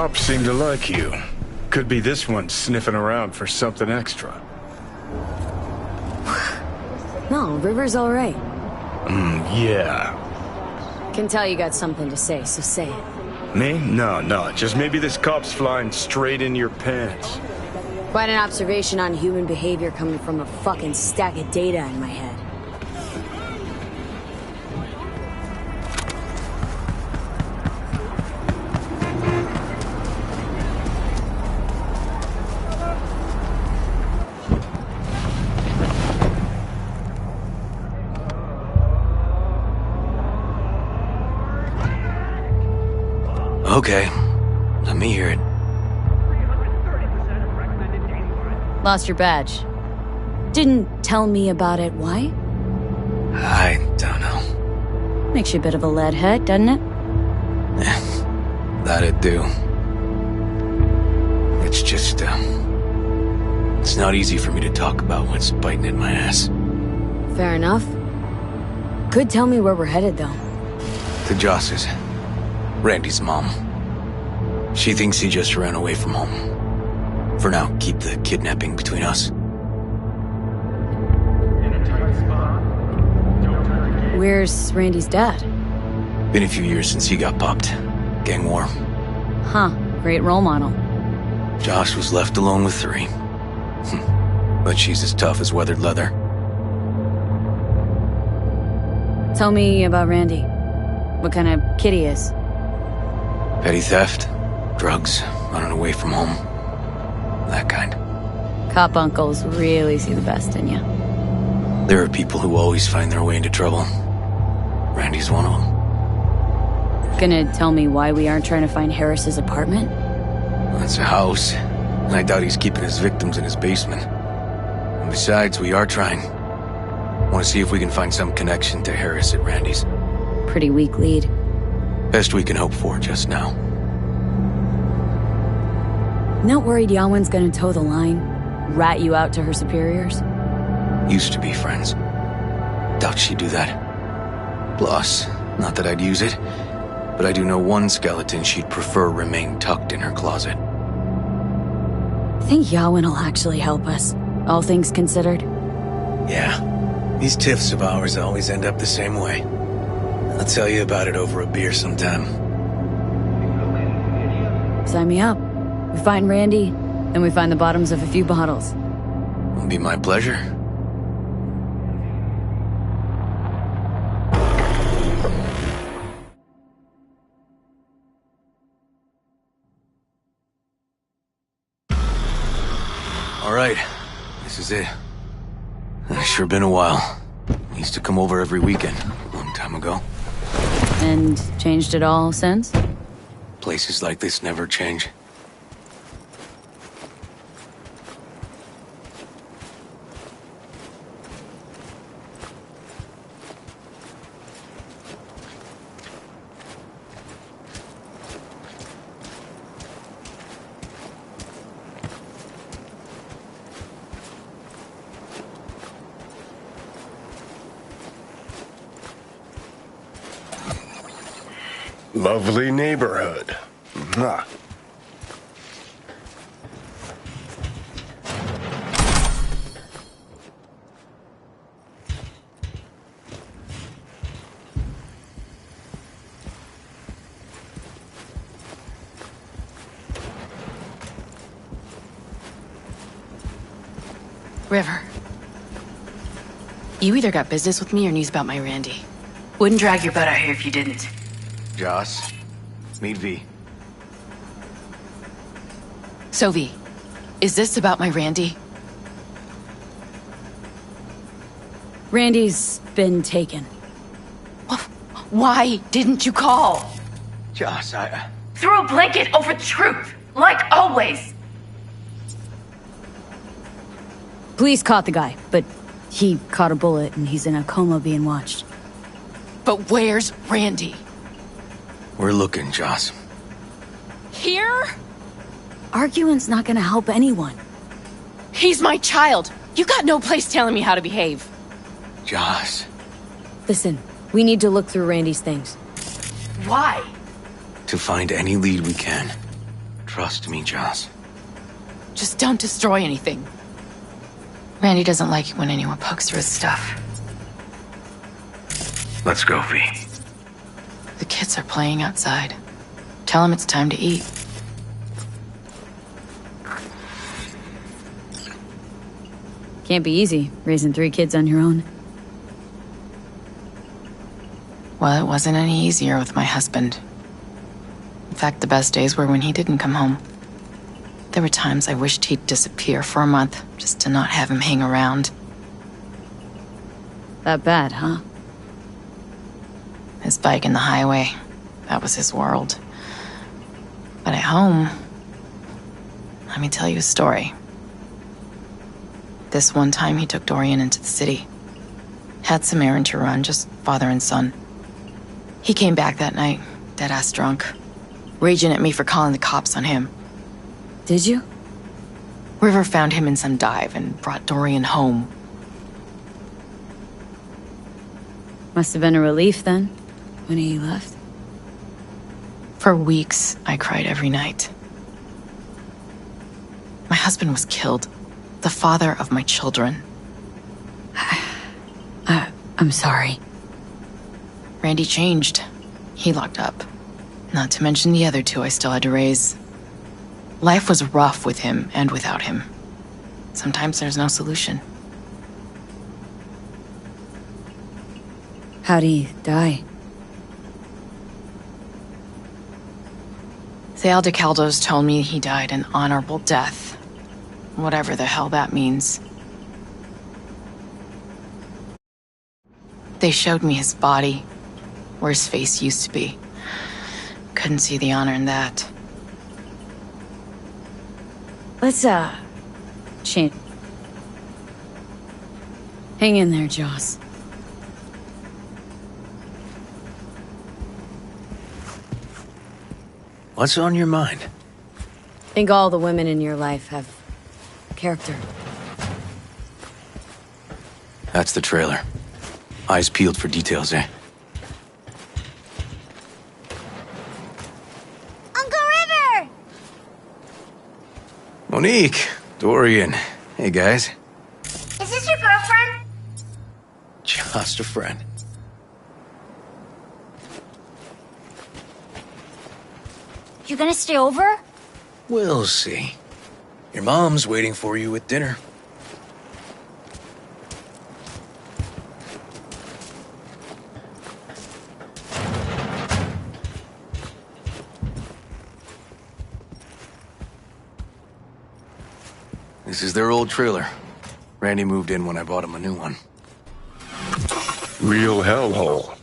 [SPEAKER 9] Cops seem to like you. Could be this one sniffing around for something extra.
[SPEAKER 2] No, River's alright.
[SPEAKER 9] Yeah.
[SPEAKER 2] Can tell you got something to say, so say it.
[SPEAKER 9] Me? No. Just maybe this cop's flying straight in your pants.
[SPEAKER 2] Quite an observation on human behavior coming from a fucking stack of data in my head.
[SPEAKER 7] Okay, let me hear it.
[SPEAKER 2] Lost your badge. Didn't tell me about it. Why?
[SPEAKER 7] I don't know.
[SPEAKER 2] Makes you a bit of a lead head, doesn't it?
[SPEAKER 7] That it do. It's just, it's not easy for me to talk about what's biting at my ass.
[SPEAKER 2] Fair enough. Could tell me where we're headed, though.
[SPEAKER 7] To Joss's. Randy's mom. She thinks he just ran away from home. For now, keep the kidnapping between us.
[SPEAKER 2] Where's Randy's dad?
[SPEAKER 7] Been a few years since he got popped. Gang war.
[SPEAKER 2] Huh, great role model.
[SPEAKER 7] Josh was left alone with 3. But she's as tough as weathered leather.
[SPEAKER 2] Tell me about Randy. What kind of kid he is.
[SPEAKER 7] Petty theft, drugs, running away from home. That kind.
[SPEAKER 2] Cop uncles really see the best in you.
[SPEAKER 7] There are people who always find their way into trouble. Randy's one of them.
[SPEAKER 2] Gonna tell me why we aren't trying to find Harris's apartment?
[SPEAKER 7] That's a house, and I doubt he's keeping his victims in his basement. And besides, we are trying. Want to see if we can find some connection to Harris at Randy's.
[SPEAKER 2] Pretty weak lead.
[SPEAKER 7] Best we can hope for just now.
[SPEAKER 2] Not worried Yawen's gonna toe the line? Rat you out to her superiors?
[SPEAKER 7] Used to be friends. Doubt she'd do that. Plus, not that I'd use it, but I do know one skeleton she'd prefer remain tucked in her closet.
[SPEAKER 2] Think Yawen will actually help us, all things considered?
[SPEAKER 7] Yeah. These tiffs of ours always end up the same way. I'll tell you about it over a beer sometime.
[SPEAKER 2] Sign me up. We find Randy, and we find the bottoms of a few bottles.
[SPEAKER 7] It'll be my pleasure. All right, this is it. Sure been a while. Used to come over every weekend, a long time ago.
[SPEAKER 2] And changed it all since?
[SPEAKER 7] Places like this never change.
[SPEAKER 9] Lovely neighborhood. Mwah.
[SPEAKER 13] River. You either got business with me or news about my Randy. Wouldn't drag your butt out here if you didn't.
[SPEAKER 7] Joss, meet V.
[SPEAKER 13] So V, is this about my Randy?
[SPEAKER 2] Randy's been taken.
[SPEAKER 13] Why didn't you call?
[SPEAKER 7] Joss,
[SPEAKER 13] Throw a blanket over the truth, like always.
[SPEAKER 2] Police caught the guy, but he caught a bullet and he's in a coma being watched.
[SPEAKER 13] But where's Randy?
[SPEAKER 7] We're looking, Joss.
[SPEAKER 13] Here?
[SPEAKER 2] Arguing's not gonna help anyone.
[SPEAKER 13] He's my child. You got no place telling me how to behave.
[SPEAKER 7] Joss.
[SPEAKER 2] Listen, we need to look through Randy's things.
[SPEAKER 13] Why?
[SPEAKER 7] To find any lead we can. Trust me, Joss.
[SPEAKER 13] Just don't destroy anything. Randy doesn't like it when anyone pokes through his stuff.
[SPEAKER 7] Let's go, V.
[SPEAKER 13] The kids are playing outside. Tell them it's time to eat.
[SPEAKER 2] Can't be easy, raising 3 kids on your own.
[SPEAKER 13] Well, it wasn't any easier with my husband. In fact, the best days were when he didn't come home. There were times I wished he'd disappear for a month, just to not have him hang around.
[SPEAKER 2] That bad, huh?
[SPEAKER 13] His bike in the highway, that was his world. But at home, let me tell you a story. This one time he took Dorian into the city. Had some errand to run, just father and son. He came back that night, dead-ass drunk, raging at me for calling the cops on him.
[SPEAKER 2] Did you?
[SPEAKER 13] River found him in some dive and brought Dorian home.
[SPEAKER 2] Must have been a relief then, when he left.
[SPEAKER 13] For weeks, I cried every night. My husband was killed. The father of my children.
[SPEAKER 2] I'm sorry.
[SPEAKER 13] Randy changed. He locked up. Not to mention the other 2 I still had to raise. Life was rough with him and without him. Sometimes there's no solution.
[SPEAKER 2] How'd he die?
[SPEAKER 13] The Aldecaldos told me he died an honorable death. Whatever the hell that means. They showed me his body, where his face used to be. Couldn't see the honor in that.
[SPEAKER 2] Let's, change. Hang in there, Joss.
[SPEAKER 7] What's on your mind?
[SPEAKER 2] I think all the women in your life have character.
[SPEAKER 7] That's the trailer. Eyes peeled for details, eh?
[SPEAKER 11] Uncle River!
[SPEAKER 7] Monique, Dorian. Hey, guys.
[SPEAKER 11] Is this your girlfriend?
[SPEAKER 7] Just a friend.
[SPEAKER 11] You gonna stay over?
[SPEAKER 7] We'll see. Your mom's waiting for you with dinner. This is their old trailer. Randy moved in when I bought him a new one.
[SPEAKER 9] Real hellhole.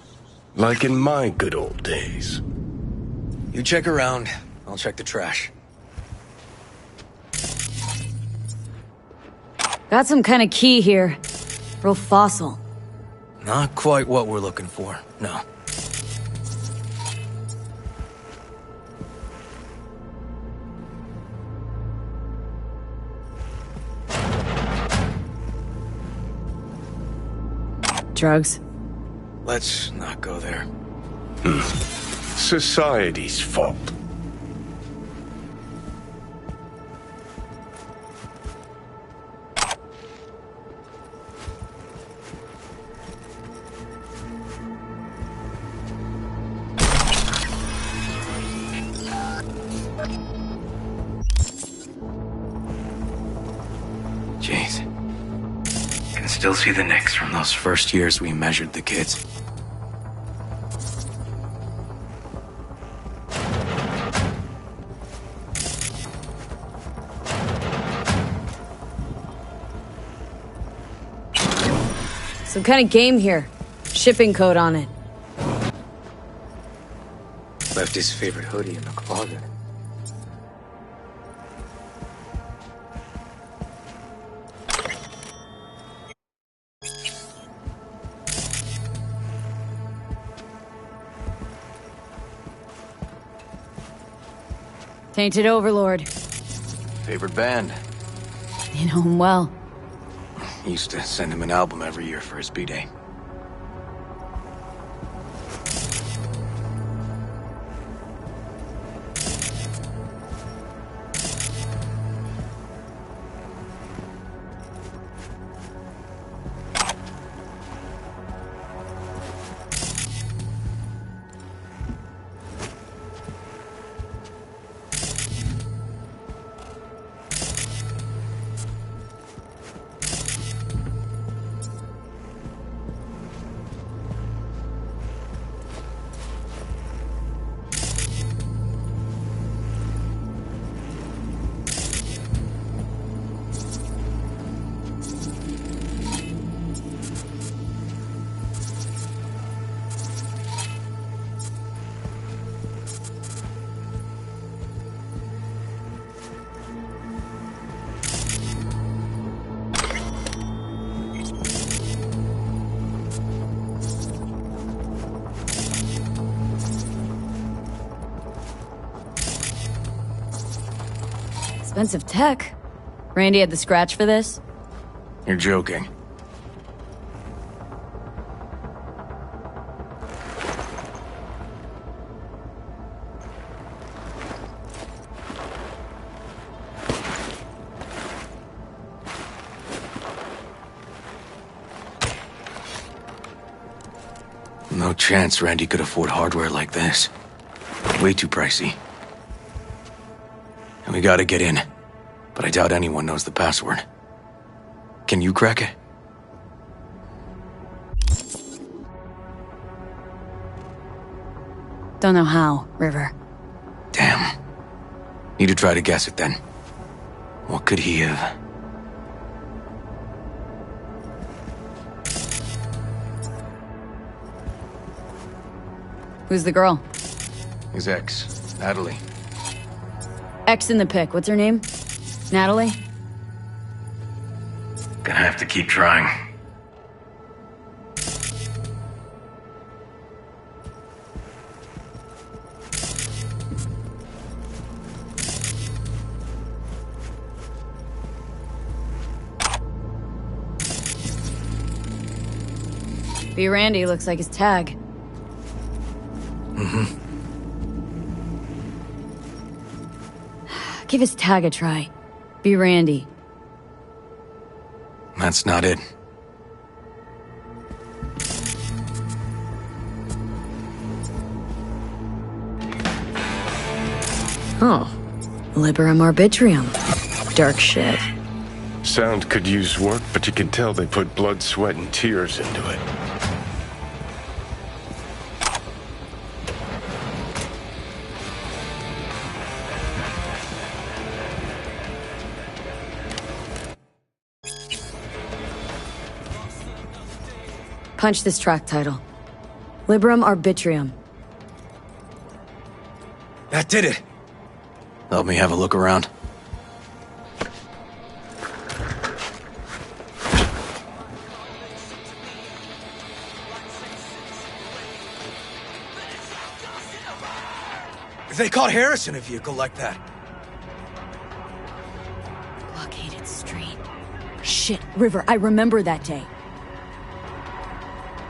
[SPEAKER 9] Like in my good old days.
[SPEAKER 7] You check around, I'll check the trash.
[SPEAKER 2] Got some kind of key here. Real fossil.
[SPEAKER 7] Not quite what we're looking for, no.
[SPEAKER 2] Drugs?
[SPEAKER 7] Let's not go there.
[SPEAKER 9] Society's fault.
[SPEAKER 7] Jeez. Can still see the nicks from those first years we measured the kids.
[SPEAKER 2] Some kind of game here. Shipping code on it.
[SPEAKER 7] Left his favorite hoodie in the closet.
[SPEAKER 2] Tainted Overlord.
[SPEAKER 7] Favorite band.
[SPEAKER 2] You know him well.
[SPEAKER 7] Used to send him an album every year for his B-Day.
[SPEAKER 2] Expensive tech. Randy had the scratch for this?
[SPEAKER 7] You're joking. No chance Randy could afford hardware like this. Way too pricey. And we gotta get in. But I doubt anyone knows the password. Can you crack it?
[SPEAKER 2] Don't know how, River.
[SPEAKER 7] Damn. Need to try to guess it then. What could he have...
[SPEAKER 2] Who's the girl?
[SPEAKER 7] His ex, Natalie.
[SPEAKER 2] X in the pic. What's her name? Natalie?
[SPEAKER 7] Gonna have to keep trying.
[SPEAKER 2] B. Randy looks like his tag.
[SPEAKER 7] Mm-hmm.
[SPEAKER 2] Give his tag a try. B. Randy.
[SPEAKER 7] That's not it.
[SPEAKER 2] Oh. Liberum arbitrium. Dark shit.
[SPEAKER 9] Sound could use work, but you can tell they put blood, sweat, and tears into it.
[SPEAKER 2] Punch this track title. Liberum arbitrium.
[SPEAKER 7] That did it. Help me have a look around. If they caught Harris in a vehicle like that.
[SPEAKER 2] Blockaded street. Shit, River, I remember that day.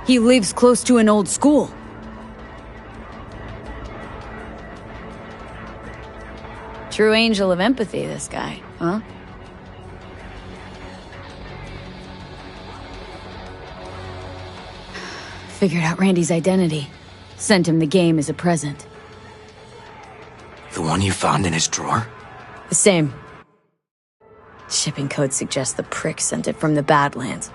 [SPEAKER 2] He lives close to an old school. True angel of empathy, this guy, huh? Figured out Randy's identity. Sent him the game as a present.
[SPEAKER 7] The one you found in his drawer?
[SPEAKER 2] The same. Shipping code suggests the prick sent it from the Badlands.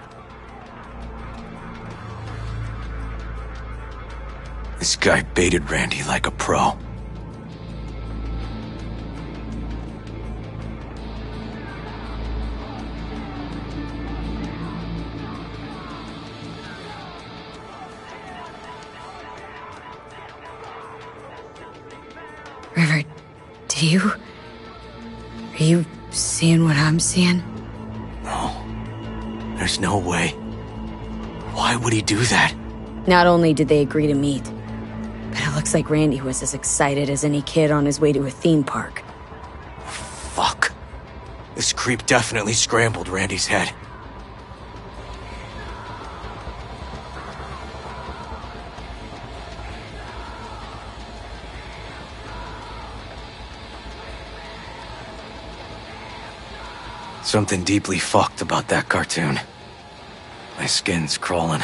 [SPEAKER 7] This guy baited Randy like a pro.
[SPEAKER 2] River, are you seeing what I'm seeing?
[SPEAKER 7] No. There's no way. Why would he do that?
[SPEAKER 2] Not only did they agree to meet, but it looks like Randy was as excited as any kid on his way to a theme park.
[SPEAKER 7] Fuck. This creep definitely scrambled Randy's head. Something deeply fucked about that cartoon. My skin's crawling.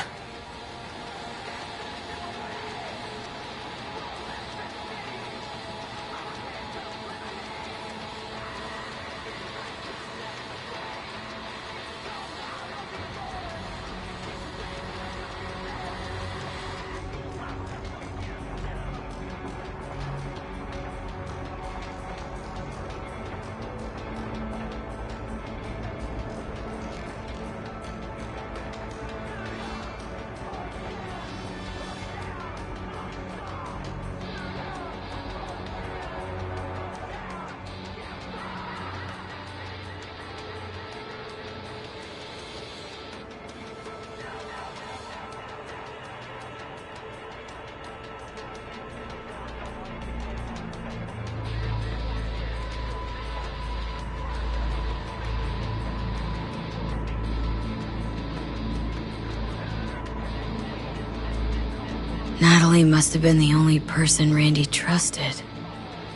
[SPEAKER 2] Natalie must have been the only person Randy trusted.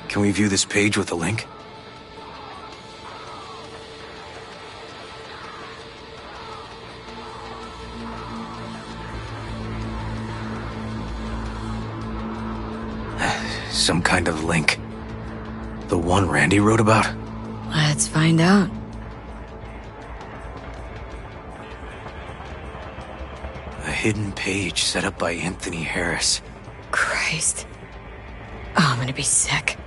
[SPEAKER 7] Can we view this page with a link? Some kind of link. The one Randy wrote about?
[SPEAKER 2] Let's find out.
[SPEAKER 7] A hidden page set up by Anthony Harris.
[SPEAKER 2] Christ. Oh, I'm gonna be sick.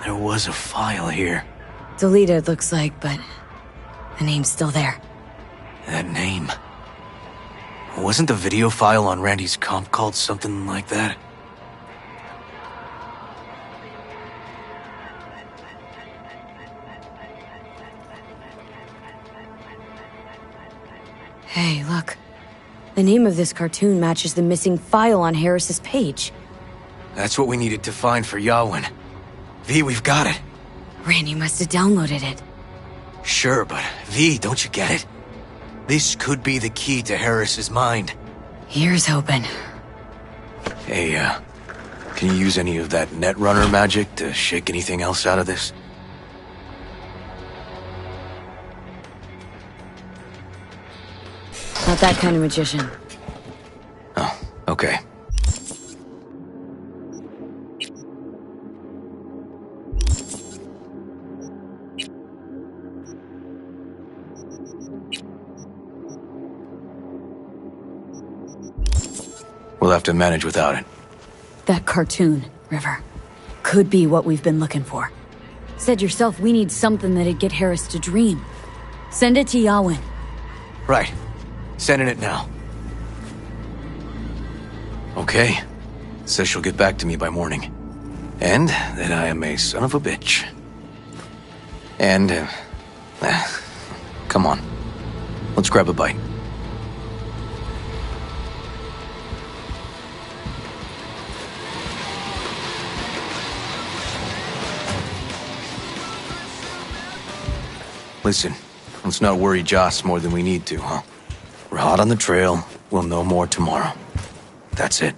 [SPEAKER 7] There was a file here.
[SPEAKER 2] Deleted, looks like, but the name's still there.
[SPEAKER 7] That name. Wasn't the video file on Randy's comp called something like that?
[SPEAKER 2] Hey, look. The name of this cartoon matches the missing file on Harris's page.
[SPEAKER 7] That's what we needed to find for Yawin. V, we've got it.
[SPEAKER 2] Randy must have downloaded it.
[SPEAKER 7] Sure, but V, don't you get it? This could be the key to Harris's mind.
[SPEAKER 2] Here's hoping.
[SPEAKER 7] Hey, can you use any of that Netrunner magic to shake anything else out of this?
[SPEAKER 2] Not that kind of magician.
[SPEAKER 7] Oh, okay. We'll have to manage without it.
[SPEAKER 2] That cartoon, River, could be what we've been looking for. Said yourself we need something that'd get Harris to dream. Send it to Yawin.
[SPEAKER 7] Right. Sending it now. Okay. Says she'll get back to me by morning. And that I am a son of a bitch. And, come on. Let's grab a bite. Listen, let's not worry Joss more than we need to, huh? We're hot on the trail. We'll know more tomorrow. That's it.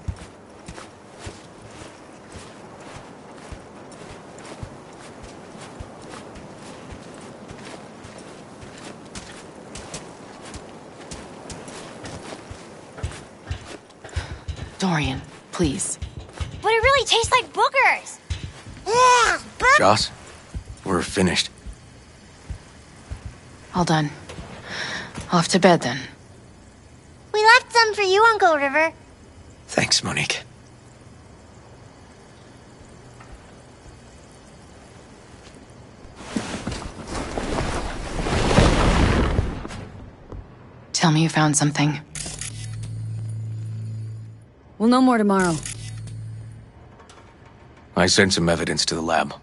[SPEAKER 13] Dorian, please.
[SPEAKER 11] But it really tastes like boogers. Yeah,
[SPEAKER 7] Joss, we're finished.
[SPEAKER 13] All done. Off to bed then.
[SPEAKER 11] We left some for you, Uncle River.
[SPEAKER 7] Thanks, Monique.
[SPEAKER 13] Tell me you found something.
[SPEAKER 2] We'll know more tomorrow.
[SPEAKER 7] I sent some evidence to the lab.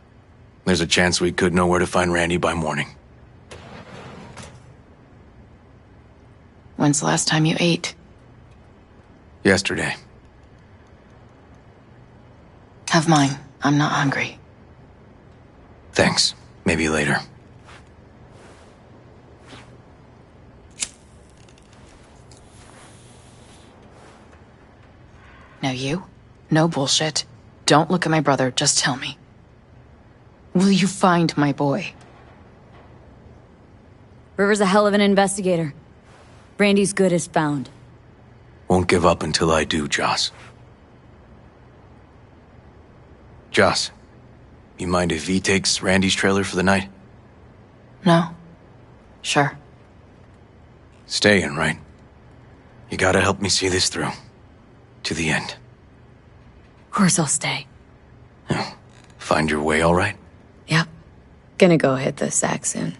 [SPEAKER 7] There's a chance we could know where to find Randy by morning.
[SPEAKER 13] When's the last time you ate?
[SPEAKER 7] Yesterday.
[SPEAKER 13] Have mine. I'm not hungry.
[SPEAKER 7] Thanks. Maybe later.
[SPEAKER 13] Now you? No bullshit. Don't look at my brother, just tell me. Will you find my boy?
[SPEAKER 2] River's a hell of an investigator. Randy's good as found.
[SPEAKER 7] Won't give up until I do, Joss. Joss, you mind if V takes Randy's trailer for the night?
[SPEAKER 13] No? Sure.
[SPEAKER 7] Staying, right? You gotta help me see this through. To the end.
[SPEAKER 2] Of course I'll stay.
[SPEAKER 7] Find your way all right?
[SPEAKER 2] Yep. Gonna go hit the sack soon.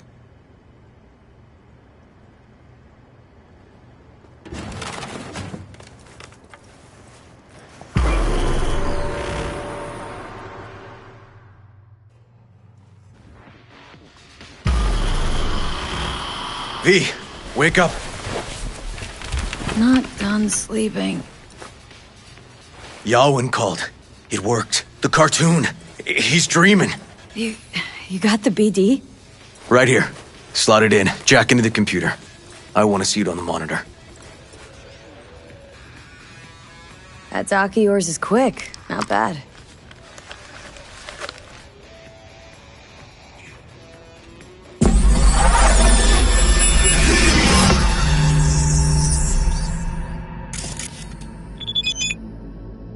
[SPEAKER 7] V, wake up.
[SPEAKER 2] Not done sleeping.
[SPEAKER 7] Yawin called. It worked. The cartoon. He's dreaming.
[SPEAKER 2] You got the BD?
[SPEAKER 7] Right here. Slot it in. Jack into the computer. I want to see it on the monitor.
[SPEAKER 2] That dock of yours is quick. Not bad.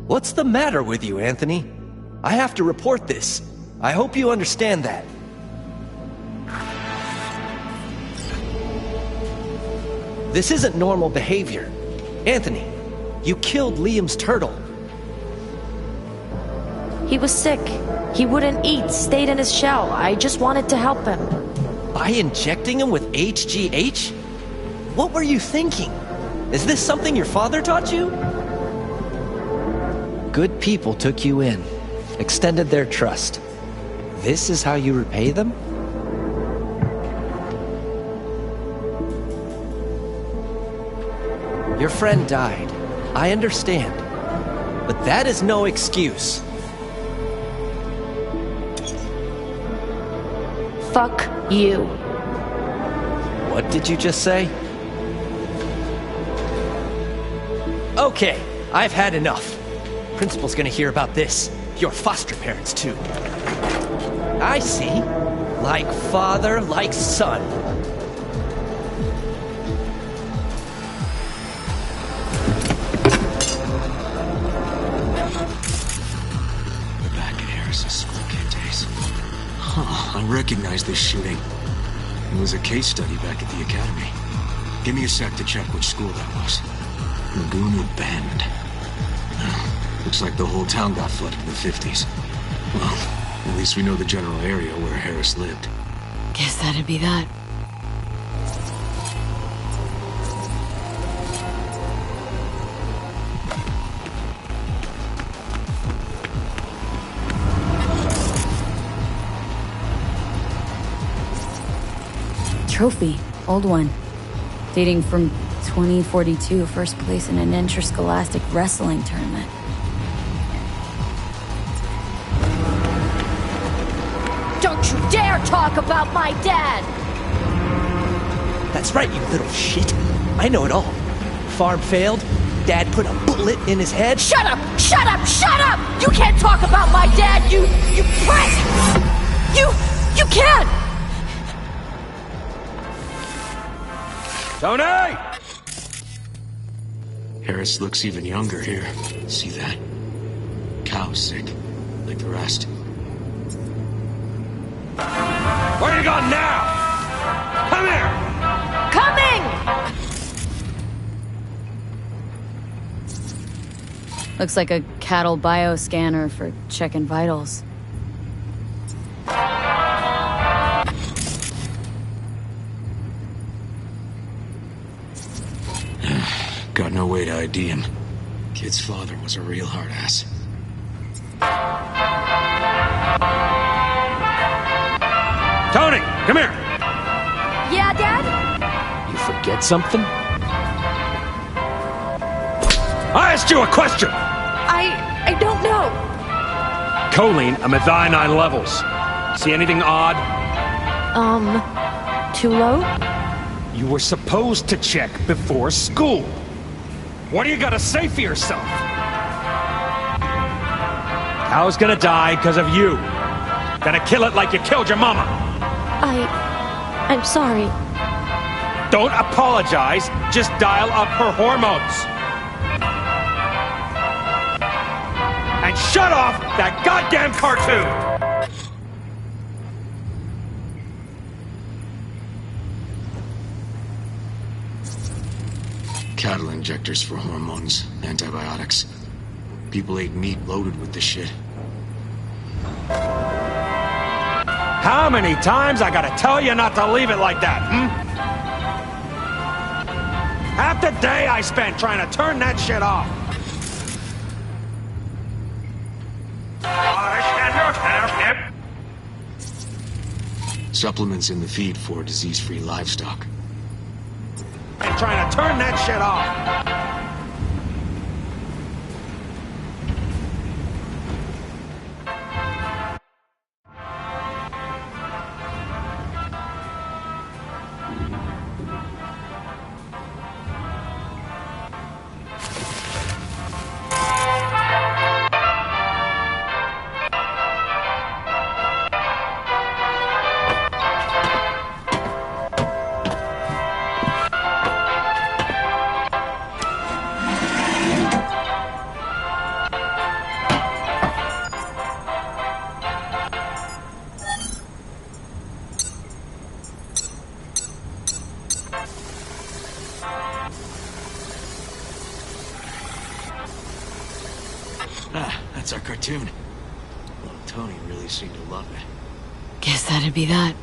[SPEAKER 8] What's the matter with you, Anthony? I have to report this. I hope you understand that. This isn't normal behavior. Anthony, you killed Liam's turtle.
[SPEAKER 15] He was sick. He wouldn't eat, stayed in his shell. I just wanted to help him.
[SPEAKER 8] By injecting him with HGH? What were you thinking? Is this something your father taught you? Good people took you in, extended their trust. This is how you repay them? Your friend died. I understand. But that is no excuse.
[SPEAKER 15] Fuck you.
[SPEAKER 8] What did you just say? Okay, I've had enough. Principal's gonna hear about this. Your foster parents, too. I see. Like father, like son.
[SPEAKER 7] We're back at Harris's school kid days. Huh, I recognize this shooting. It was a case study back at the academy. Give me a sec to check which school that was. Laguna Bend. Looks like the whole town got flooded in the 50s. Well, at least we know the general area where Harris lived.
[SPEAKER 2] Guess that'd be that. Trophy. Old one. Dating from 2042, first place in an interscholastic wrestling tournament.
[SPEAKER 15] Don't you dare talk about my dad!
[SPEAKER 8] That's right, you little shit. I know it all. Farm failed. Dad put a bullet in his head.
[SPEAKER 15] Shut up! Shut up! Shut up! You can't talk about my dad, you prick! You can't!
[SPEAKER 14] Tony!
[SPEAKER 7] Harris looks even younger here. See that? Cow's sick, like the rest.
[SPEAKER 14] Where you going now? Come here!
[SPEAKER 15] Coming!
[SPEAKER 2] Looks like a cattle bioscanner for checking vitals.
[SPEAKER 7] Got no way to ID him. Kid's father was a real hard ass.
[SPEAKER 14] Tony, come here!
[SPEAKER 15] Yeah, Dad?
[SPEAKER 14] You forget something? I asked you a question!
[SPEAKER 15] I don't know.
[SPEAKER 14] Choline and methionine levels. See anything odd?
[SPEAKER 15] Too low?
[SPEAKER 14] You were supposed to check before school. What do you gotta say for yourself? Cow's gonna die because of you. Gonna kill it like you killed your mama.
[SPEAKER 15] I'm sorry.
[SPEAKER 14] Don't apologize, just dial up her hormones. And shut off that goddamn cartoon!
[SPEAKER 7] Cattle injectors for hormones, antibiotics. People ate meat loaded with this shit.
[SPEAKER 14] How many times I gotta tell you not to leave it like that, Half the day I spent trying to turn that shit off.
[SPEAKER 7] Supplements in the feed for disease-free livestock.
[SPEAKER 14] And trying to turn that shit off.
[SPEAKER 7] Ah, that's our cartoon. Well, Tony really seemed to love it.
[SPEAKER 2] Guess that'd be that.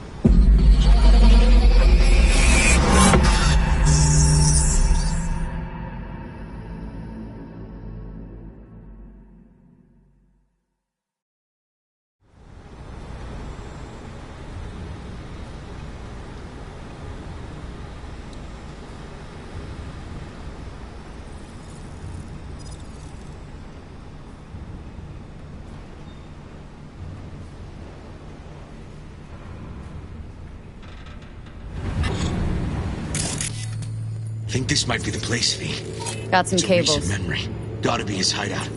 [SPEAKER 7] Think this might be the place, V.
[SPEAKER 2] Got some
[SPEAKER 7] it's a
[SPEAKER 2] cables.
[SPEAKER 7] recent memory. Gotta be his hideout.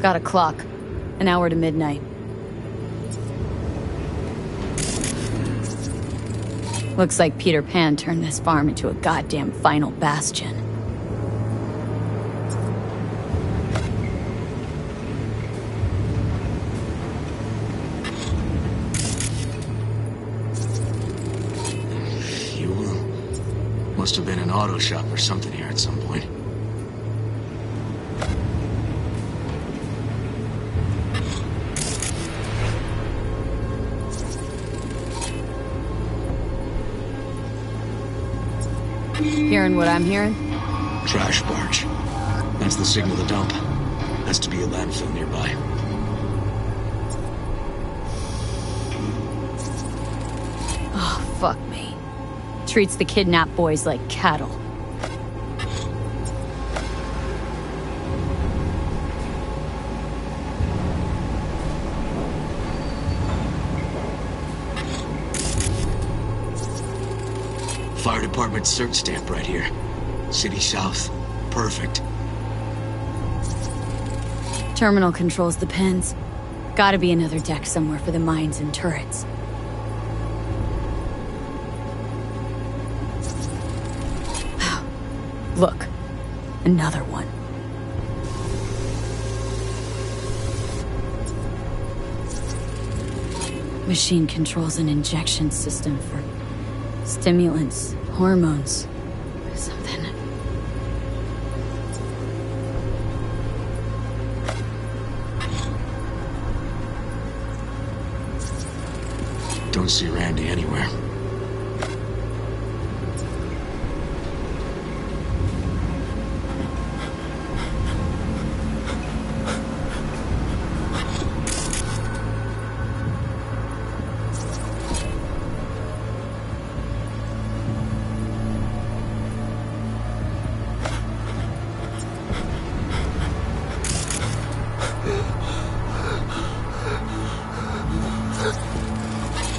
[SPEAKER 2] Got a clock. An hour to midnight. Looks like Peter Pan turned this farm into a goddamn final bastion.
[SPEAKER 7] Must have been an auto shop or something here at some point.
[SPEAKER 2] Hearing what I'm hearing?
[SPEAKER 7] Trash barge. That's the signal to dump. Has to be a landfill nearby.
[SPEAKER 2] Oh, fuck me. Treats the kidnapped boys like cattle.
[SPEAKER 7] Fire department search stamp right here. City South. Perfect.
[SPEAKER 2] Terminal controls the pens. Gotta be another deck somewhere for the mines and turrets. Look, another one. Machine controls an injection system for stimulants, hormones, something.
[SPEAKER 7] Don't see Randy anywhere.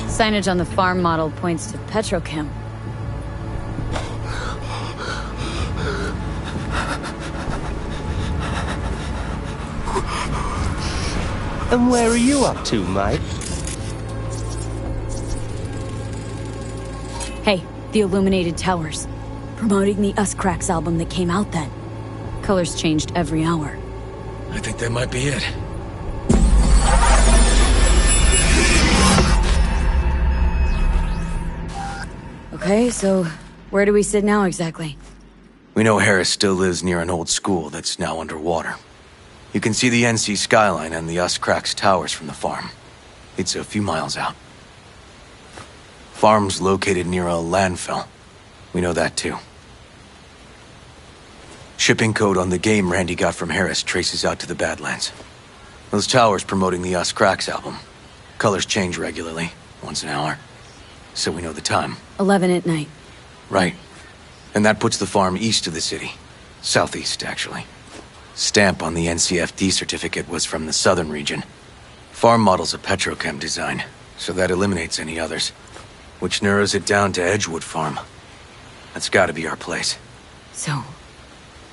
[SPEAKER 2] Signage on the farm model points to petrochem.
[SPEAKER 8] And where are you up to, mate?
[SPEAKER 2] Hey, the Illuminated Towers. Promoting the Us Cracks album that came out then. Colors changed every hour.
[SPEAKER 7] I think that might be it.
[SPEAKER 2] Okay, so where do we sit now exactly?
[SPEAKER 7] We know Harris still lives near an old school that's now underwater. You can see the NC skyline and the Us Cracks towers from the farm. It's a few miles out. Farm's located near a landfill. We know that too. Shipping code on the game Randy got from Harris traces out to the Badlands. Those towers promoting the Us Cracks album. Colors change regularly, once an hour. So we know the time.
[SPEAKER 2] 11 at night.
[SPEAKER 7] Right. And that puts the farm east of the city. Southeast, actually. Stamp on the NCFD certificate was from the southern region. Farm model's a petrochem design, so that eliminates any others. Which narrows it down to Edgewood Farm. That's gotta be our place.
[SPEAKER 2] So,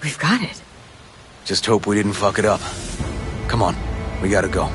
[SPEAKER 2] we've got it.
[SPEAKER 7] Just hope we didn't fuck it up. Come on, we gotta go.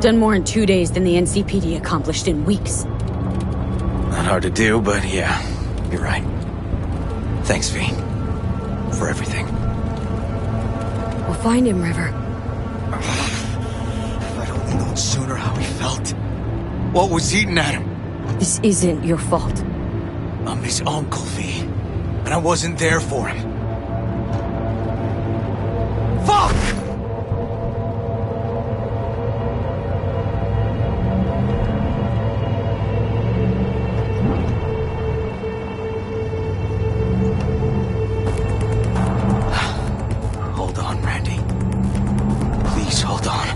[SPEAKER 2] Done more in 2 days than the NCPD accomplished in weeks.
[SPEAKER 7] Not hard to do, but yeah, you're right. Thanks, V. For everything.
[SPEAKER 2] We'll find him, River.
[SPEAKER 7] If I'd only known sooner how he felt. What was eating at him?
[SPEAKER 2] This isn't your fault.
[SPEAKER 7] I'm his uncle, V. And I wasn't there for him. Fuck! Hold on, Randy. Please hold on.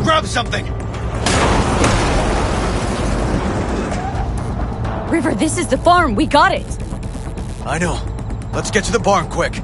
[SPEAKER 7] Grab something!
[SPEAKER 2] River, this is the farm. We got it.
[SPEAKER 7] I know. Let's get to the barn quick.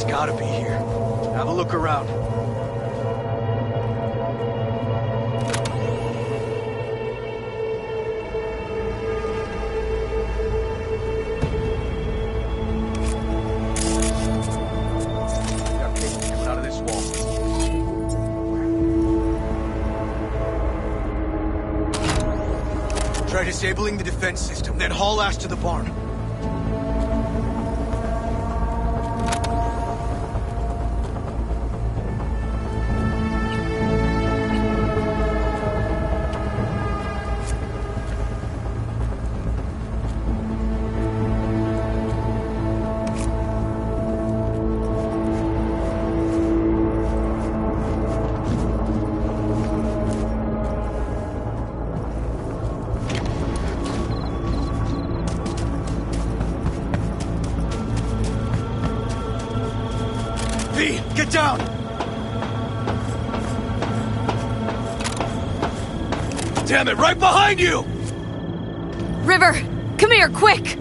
[SPEAKER 7] Gotta be here. Have a look around. Got cables coming out of this wall. Try disabling the defense system, then haul ass to the barn. V, get down! Damn it, right behind you!
[SPEAKER 2] River, come here, quick!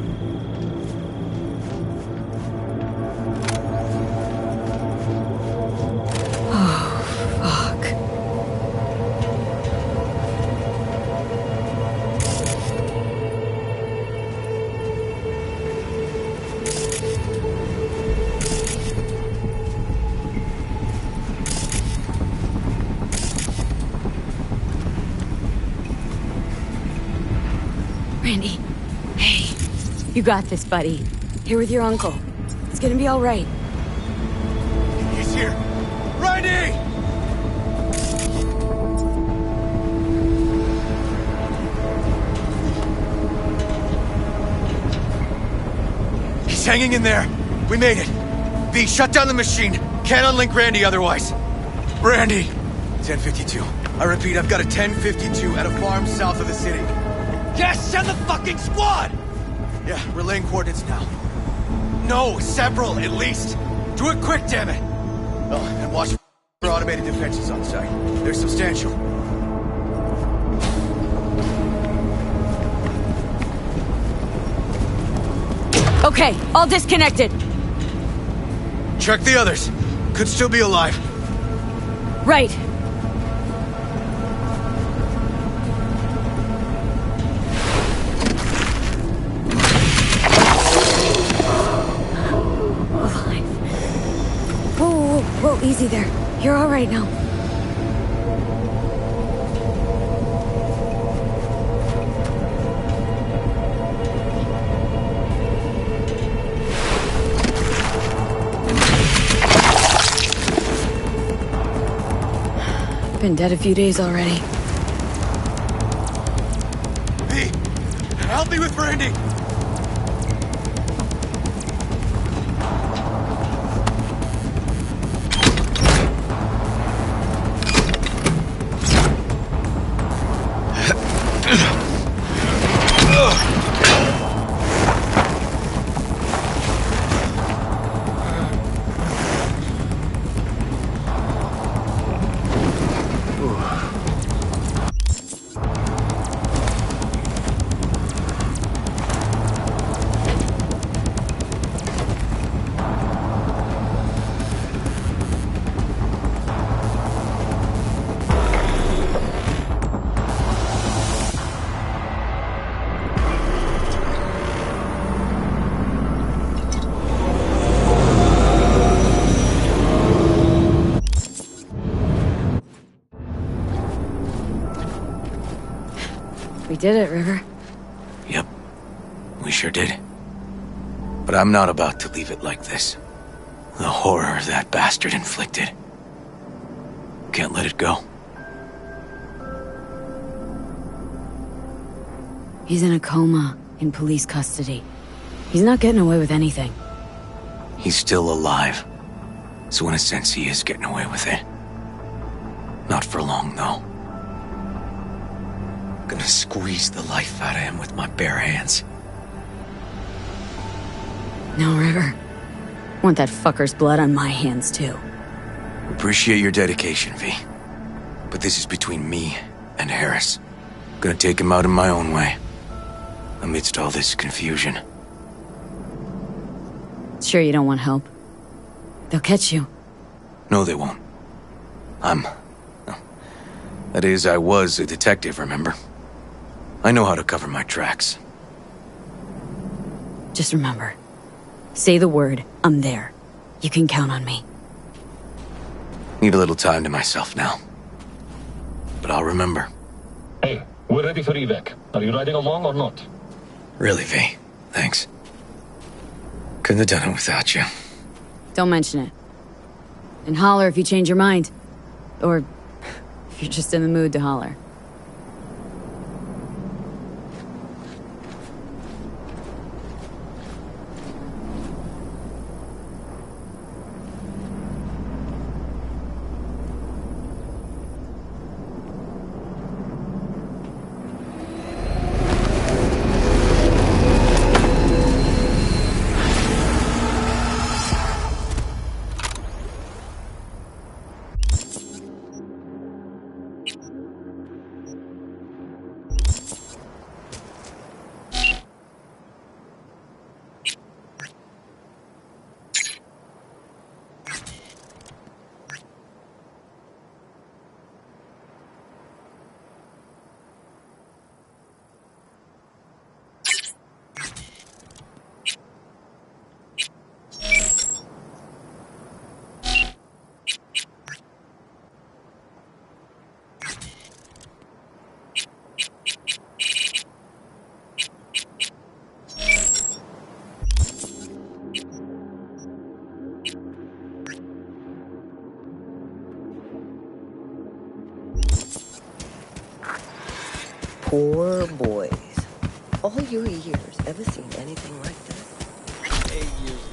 [SPEAKER 2] Randy, hey, you got this, buddy. Here with your uncle. It's gonna be all right.
[SPEAKER 7] He's here! Randy! He's hanging in there. We made it. V, shut down the machine. Can't unlink Randy otherwise. Randy! 1052. I repeat, I've got a 1052 at a farm south of the city.
[SPEAKER 8] Yes, send the fucking squad!
[SPEAKER 7] Yeah, relaying coordinates now. No, several, at least. Do it quick, damn it! Oh, and watch for automated defenses on site. They're substantial.
[SPEAKER 2] Okay, all disconnected.
[SPEAKER 7] Check the others. Could still be alive.
[SPEAKER 2] Right. Whoa, easy there. You're all right now. Been dead a few days already.
[SPEAKER 7] V, help me with Brandy.
[SPEAKER 2] We did it, River.
[SPEAKER 7] Yep, we sure did. But I'm not about to leave it like this. The horror that bastard inflicted. Can't let it go.
[SPEAKER 2] He's in a coma, in police custody. He's not getting away with anything.
[SPEAKER 7] He's still alive. So in a sense, he is getting away with it. Not for long, though. Gonna squeeze the life out of him with my bare hands.
[SPEAKER 2] No, River. Want that fucker's blood on my hands, too.
[SPEAKER 7] Appreciate your dedication, V. But this is between me and Harris. Gonna take him out in my own way. Amidst all this confusion.
[SPEAKER 2] Sure you don't want help? They'll catch you.
[SPEAKER 7] No, they won't. That is, I was a detective, remember? I know how to cover my tracks.
[SPEAKER 2] Just remember. Say the word, I'm there. You can count on me.
[SPEAKER 7] Need a little time to myself now. But I'll remember.
[SPEAKER 1] Hey, we're ready for evac. Are you riding along or not?
[SPEAKER 7] Really, V. Thanks. Couldn't have done it without you.
[SPEAKER 2] Don't mention it. And holler if you change your mind. Or if you're just in the mood to holler.
[SPEAKER 16] Poor boys. All your years, ever seen anything like this? 8 years.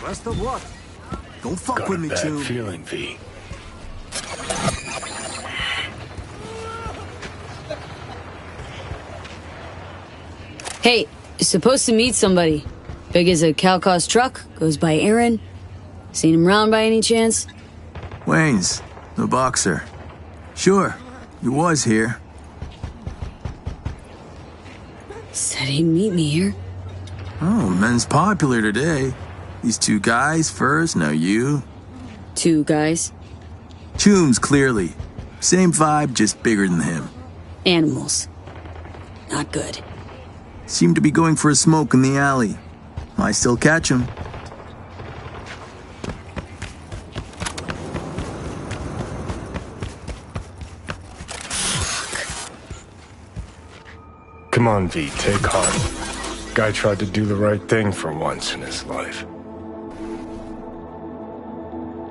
[SPEAKER 5] Rest of what? Don't fuck
[SPEAKER 9] Got
[SPEAKER 5] with
[SPEAKER 9] a
[SPEAKER 5] me,
[SPEAKER 9] bad
[SPEAKER 5] Tube.
[SPEAKER 9] feeling, V.
[SPEAKER 2] Hey, supposed to meet somebody. Big as a cow-cost truck, goes by Aaron. Seen him round by any chance?
[SPEAKER 5] Wayne's, the boxer. Sure, he was here.
[SPEAKER 2] Said he'd meet me here.
[SPEAKER 5] Oh, men's popular today. These two guys first, now you.
[SPEAKER 2] Two guys.
[SPEAKER 5] Chooms, clearly. Same vibe, just bigger than him.
[SPEAKER 2] Animals. Not good.
[SPEAKER 5] Seemed to be going for a smoke in the alley. I still catch him.
[SPEAKER 9] Come on, V, take heart. Guy tried to do the right thing for once in his life.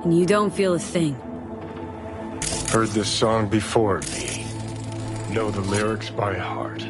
[SPEAKER 2] And you don't feel a thing.
[SPEAKER 9] Heard this song before, V. Know the lyrics by heart.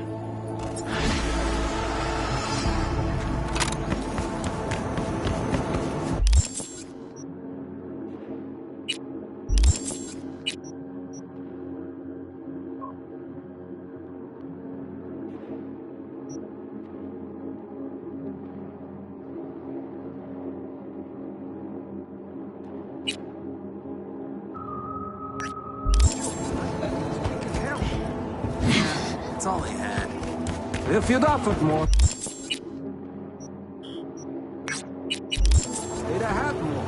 [SPEAKER 5] That's all he had.
[SPEAKER 22] If you'd offered more. They'd have had more.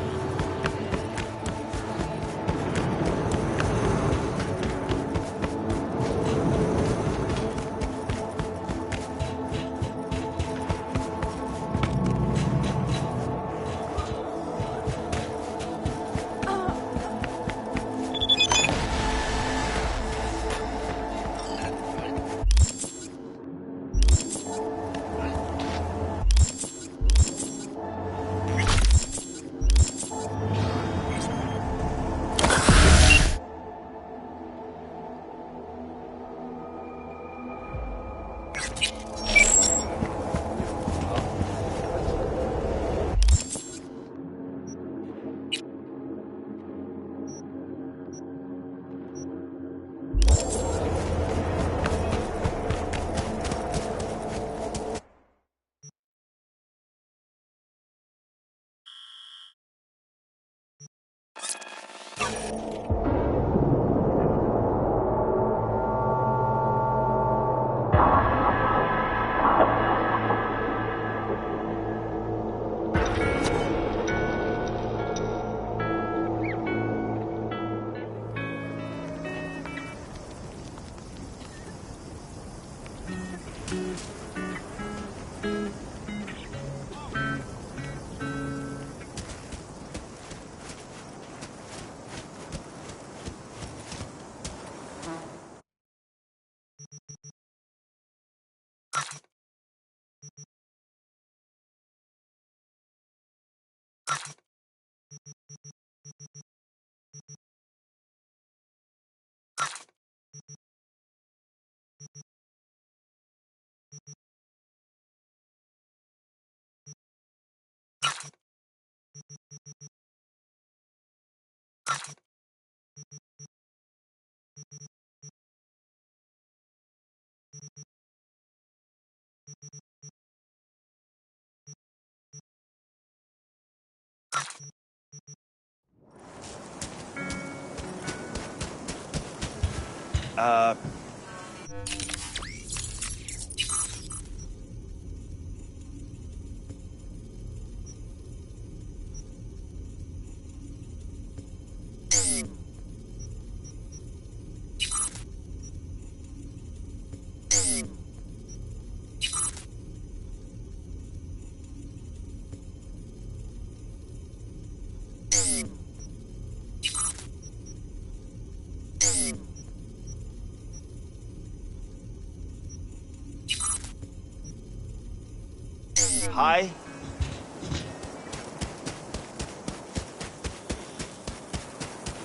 [SPEAKER 6] Hi?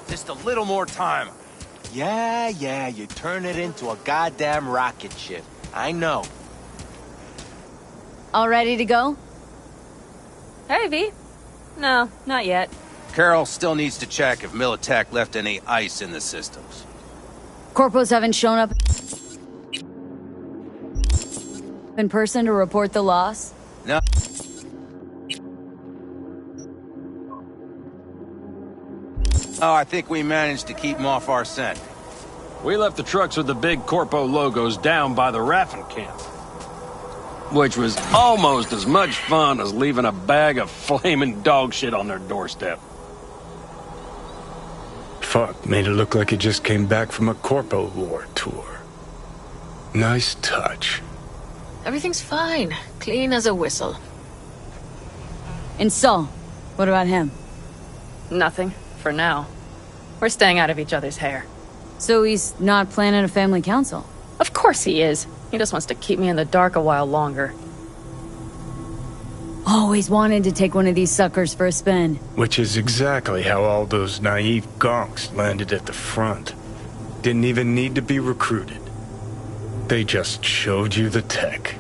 [SPEAKER 6] Just a little more time. Yeah, you turn it into a goddamn rocket ship. I know.
[SPEAKER 2] All ready to go?
[SPEAKER 21] Hey, V. No, not yet.
[SPEAKER 6] Carol still needs to check if Militech left any ice in the systems.
[SPEAKER 2] Corpos haven't shown up in person to report the loss?
[SPEAKER 6] No. Oh, I think we managed to keep them off our scent.
[SPEAKER 4] We left the trucks with the big Corpo logos down by the Raffin camp. Which was almost as much fun as leaving a bag of flaming dog shit on their doorstep.
[SPEAKER 9] Fuck, made it look like it just came back from a Corpo War tour. Nice touch.
[SPEAKER 13] Everything's fine. Clean as a whistle.
[SPEAKER 2] And Saul, what about him?
[SPEAKER 13] Nothing, for now. We're staying out of each other's hair.
[SPEAKER 2] So he's not planning a family council?
[SPEAKER 13] Of course he is. He just wants to keep me in the dark a while longer.
[SPEAKER 2] Always wanted to take one of these suckers for a spin.
[SPEAKER 9] Which is exactly how all those naive gonks landed at the front. Didn't even need to be recruited. They just showed you the tech.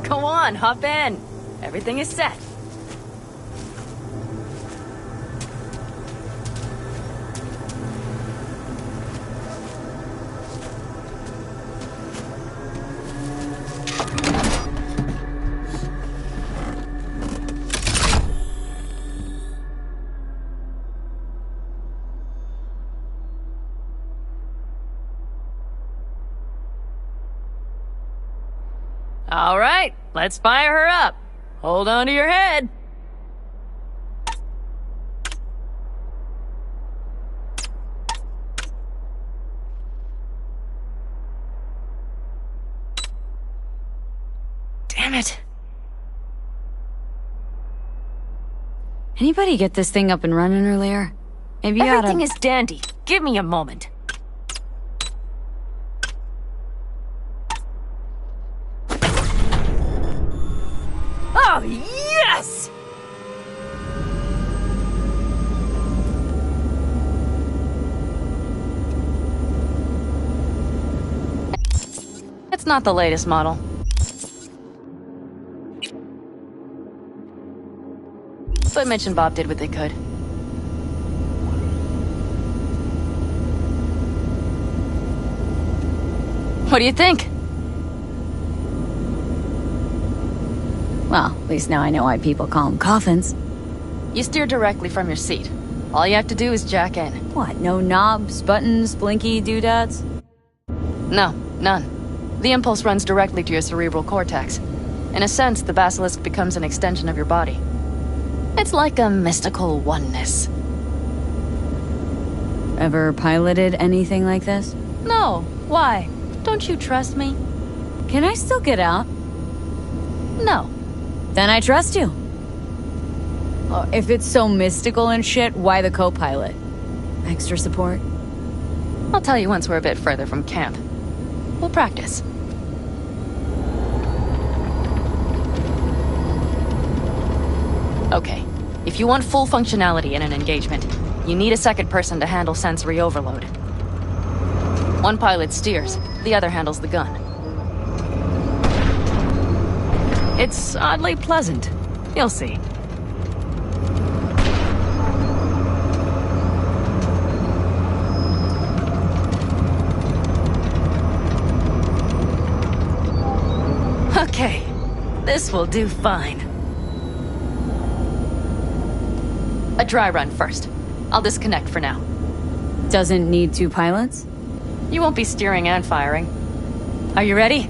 [SPEAKER 13] Go on, hop in. Everything is set. All right, let's fire her up. Hold on to your head. Damn it.
[SPEAKER 2] Anybody get this thing up and running earlier? Maybe you
[SPEAKER 15] Everything
[SPEAKER 2] oughta...
[SPEAKER 15] is dandy. Give me a moment. Oh, yes!
[SPEAKER 13] It's not the latest model. But Mitch and Bob did what they could. What do you think?
[SPEAKER 2] Well, at least now I know why people call them coffins.
[SPEAKER 13] You steer directly from your seat. All you have to do is jack in.
[SPEAKER 2] What, no knobs, buttons, blinky doodads?
[SPEAKER 13] No, none. The impulse runs directly to your cerebral cortex. In a sense, the basilisk becomes an extension of your body. It's like a mystical oneness.
[SPEAKER 2] Ever piloted anything like this?
[SPEAKER 13] No. Why? Don't you trust me?
[SPEAKER 2] Can I still get out?
[SPEAKER 13] No.
[SPEAKER 2] Then I trust you. Oh, if it's so mystical and shit, why the co-pilot? Extra support?
[SPEAKER 13] I'll tell you once we're a bit further from camp. We'll practice. Okay. If you want full functionality in an engagement, you need a second person to handle sensory overload. One pilot steers, the other handles the gun. It's oddly pleasant. You'll see. Okay, this will do fine. A dry run first. I'll disconnect for now.
[SPEAKER 2] Doesn't need two pilots?
[SPEAKER 13] You won't be steering and firing. Are you ready?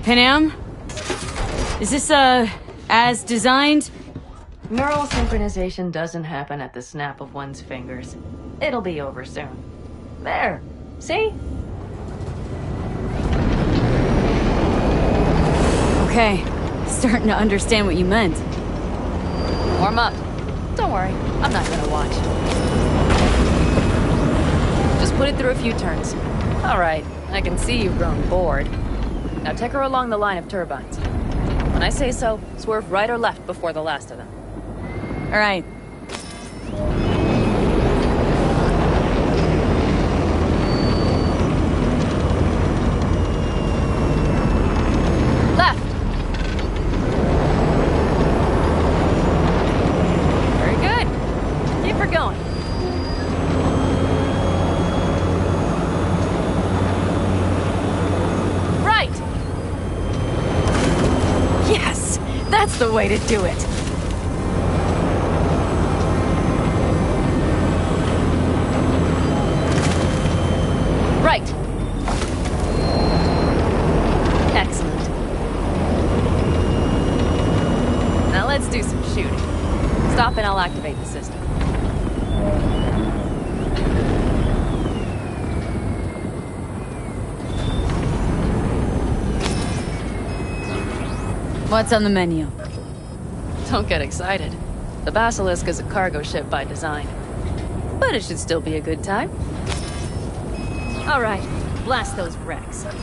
[SPEAKER 2] Panam? Is this, as designed?
[SPEAKER 13] Neural synchronization doesn't happen at the snap of one's fingers. It'll be over soon. There. See?
[SPEAKER 2] Okay. Starting to understand what you meant.
[SPEAKER 13] Warm up. Don't worry. I'm not gonna watch. Just put it through a few turns. All right. I can see you've grown bored. Now take her along the line of turbines. When I say so, swerve right or left before the last of them.
[SPEAKER 2] All right.
[SPEAKER 13] the way to do it. Right. Excellent. Now let's do some shooting. Stop and I'll activate the system.
[SPEAKER 2] What's on the menu?
[SPEAKER 13] Don't get excited. The Basilisk is a cargo ship by design. But it should still be a good time. All right, blast those wrecks. Good!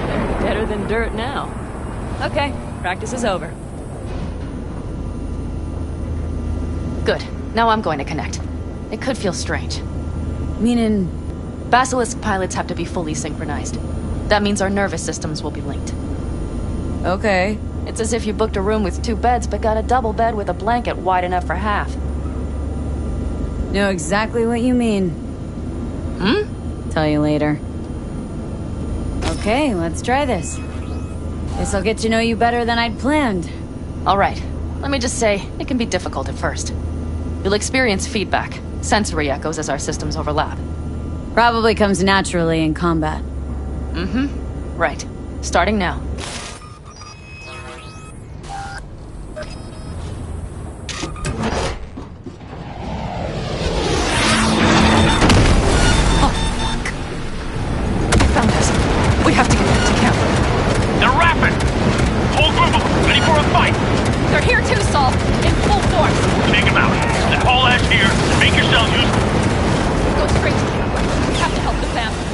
[SPEAKER 13] They're deader than dirt now. Okay, practice is over. Good. Now I'm going to connect. It could feel strange.
[SPEAKER 2] Meaning?
[SPEAKER 13] Basilisk pilots have to be fully synchronized. That means our nervous systems will be linked.
[SPEAKER 2] Okay.
[SPEAKER 13] It's as if you booked a room with 2 beds, but got a double bed with a blanket wide enough for half.
[SPEAKER 2] Know exactly what you mean. Tell you later. Okay, let's try this. Guess I'll get to know you better than I'd planned.
[SPEAKER 13] All right. Let me just say, it can be difficult at first. You'll experience feedback, sensory echoes as our systems overlap.
[SPEAKER 2] Probably comes naturally in combat.
[SPEAKER 13] Right. Starting now. Oh, fuck. They found us. We have to get back to camp.
[SPEAKER 17] They're rapid! Whole group of them, ready for a fight!
[SPEAKER 13] They're here too, Saul. In full force.
[SPEAKER 17] Take them out. Then haul ass here and make yourselves useful.
[SPEAKER 13] Go straight to camp. We have to help the family.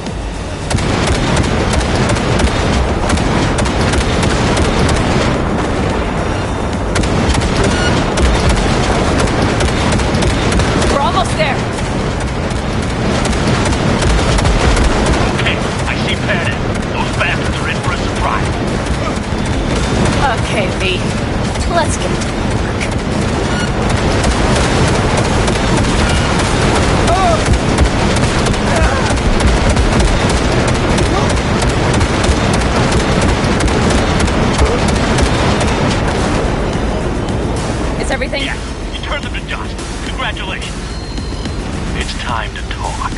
[SPEAKER 13] We're almost there.
[SPEAKER 17] Okay, I see padded. Those bastards are in for a surprise.
[SPEAKER 13] Okay, V. Let's get to work. Is everything?
[SPEAKER 17] Yeah, you turned them to dust. Congratulations. It's time to talk.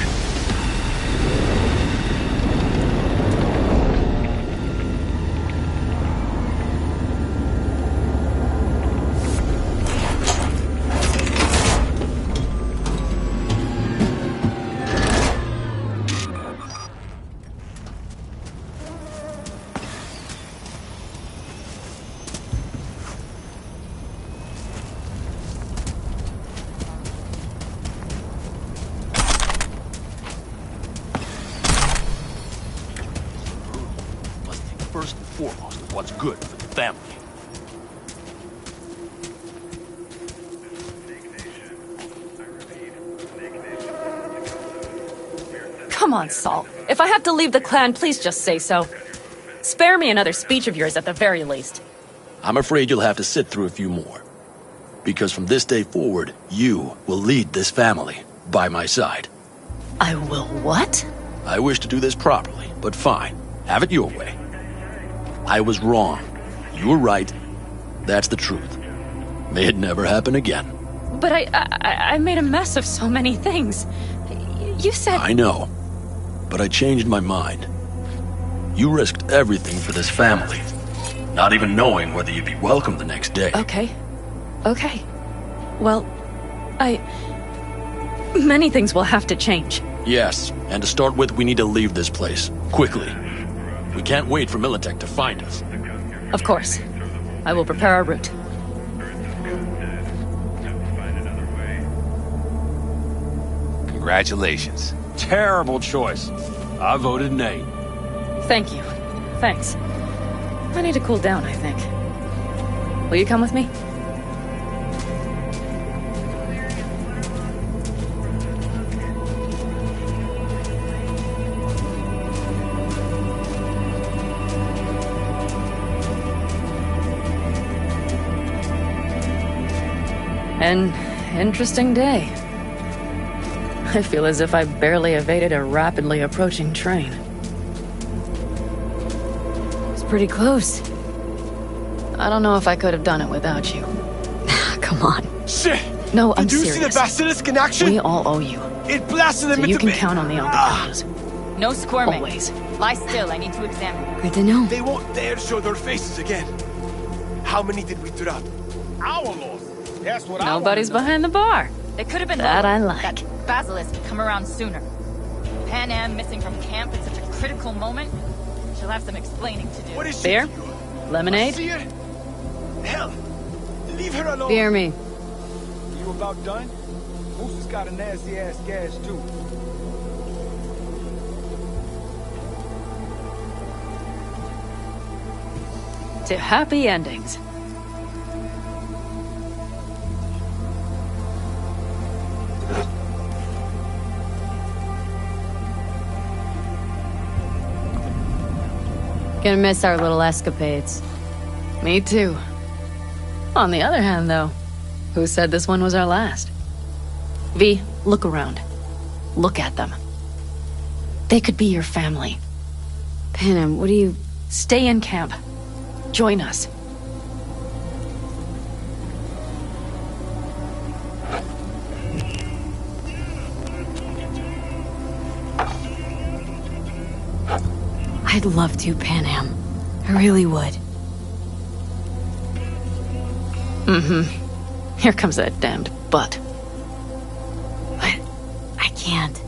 [SPEAKER 17] First and foremost of what's good for the family.
[SPEAKER 13] Come on, Saul. If I have to leave the clan, please just say so. Spare me another speech of yours at the very least.
[SPEAKER 4] I'm afraid you'll have to sit through a few more. Because from this day forward, you will lead this family by my side.
[SPEAKER 13] I will what?
[SPEAKER 4] I wish to do this properly, but fine. Have it your way. I was wrong. You were right. That's the truth. May it never happen again.
[SPEAKER 13] But I made a mess of so many things. You said...
[SPEAKER 4] I know. But I changed my mind. You risked everything for this family. Not even knowing whether you'd be welcome the next day.
[SPEAKER 13] Okay. Okay. Well, many things will have to change.
[SPEAKER 4] Yes, and to start with, we need to leave this place. Quickly. We can't wait for Militech to find us.
[SPEAKER 13] Of course. I will prepare our route.
[SPEAKER 6] Congratulations.
[SPEAKER 4] Terrible choice. I voted nay.
[SPEAKER 13] Thank you. Thanks. I need to cool down, I think. Will you come with me? And Interesting day. I feel as if I barely evaded a rapidly approaching train.
[SPEAKER 2] It's pretty close.
[SPEAKER 13] I don't know if I could have done it without you.
[SPEAKER 2] Come on.
[SPEAKER 6] Shit!
[SPEAKER 13] No, I'm
[SPEAKER 6] Did you
[SPEAKER 13] serious.
[SPEAKER 6] see the basilisk in action?
[SPEAKER 13] We all owe you.
[SPEAKER 6] It blasted them
[SPEAKER 13] So you
[SPEAKER 6] into
[SPEAKER 13] can
[SPEAKER 6] me.
[SPEAKER 13] count on the Albatross.
[SPEAKER 18] No squirming.
[SPEAKER 13] Always.
[SPEAKER 18] Lie still, I need to examine.
[SPEAKER 2] Good to know.
[SPEAKER 6] They won't dare show their faces again. How many did we drop?
[SPEAKER 17] Our loss. That's what
[SPEAKER 13] Nobody's behind the bar.
[SPEAKER 18] They could have been
[SPEAKER 13] That
[SPEAKER 18] lower.
[SPEAKER 13] I like.
[SPEAKER 18] That basilisk had come around sooner. Pan Am missing from camp at such a critical moment. She'll have some explaining to do.
[SPEAKER 6] What is
[SPEAKER 13] Beer?
[SPEAKER 6] she?
[SPEAKER 13] Lemonade?
[SPEAKER 6] See her? Hell, leave her alone.
[SPEAKER 2] Beer me.
[SPEAKER 17] You about done? Moose has got a nasty ass gas too.
[SPEAKER 13] To happy endings.
[SPEAKER 2] Gonna miss our little escapades.
[SPEAKER 13] Me too. On the other hand, though, who said this one was our last? V, look around. Look at them. They could be your family.
[SPEAKER 2] Panem, what do you...
[SPEAKER 13] Stay in camp. Join us.
[SPEAKER 2] I'd love to, Panem. I really would.
[SPEAKER 13] Mm-hmm. Here comes that damned butt.
[SPEAKER 2] But I can't.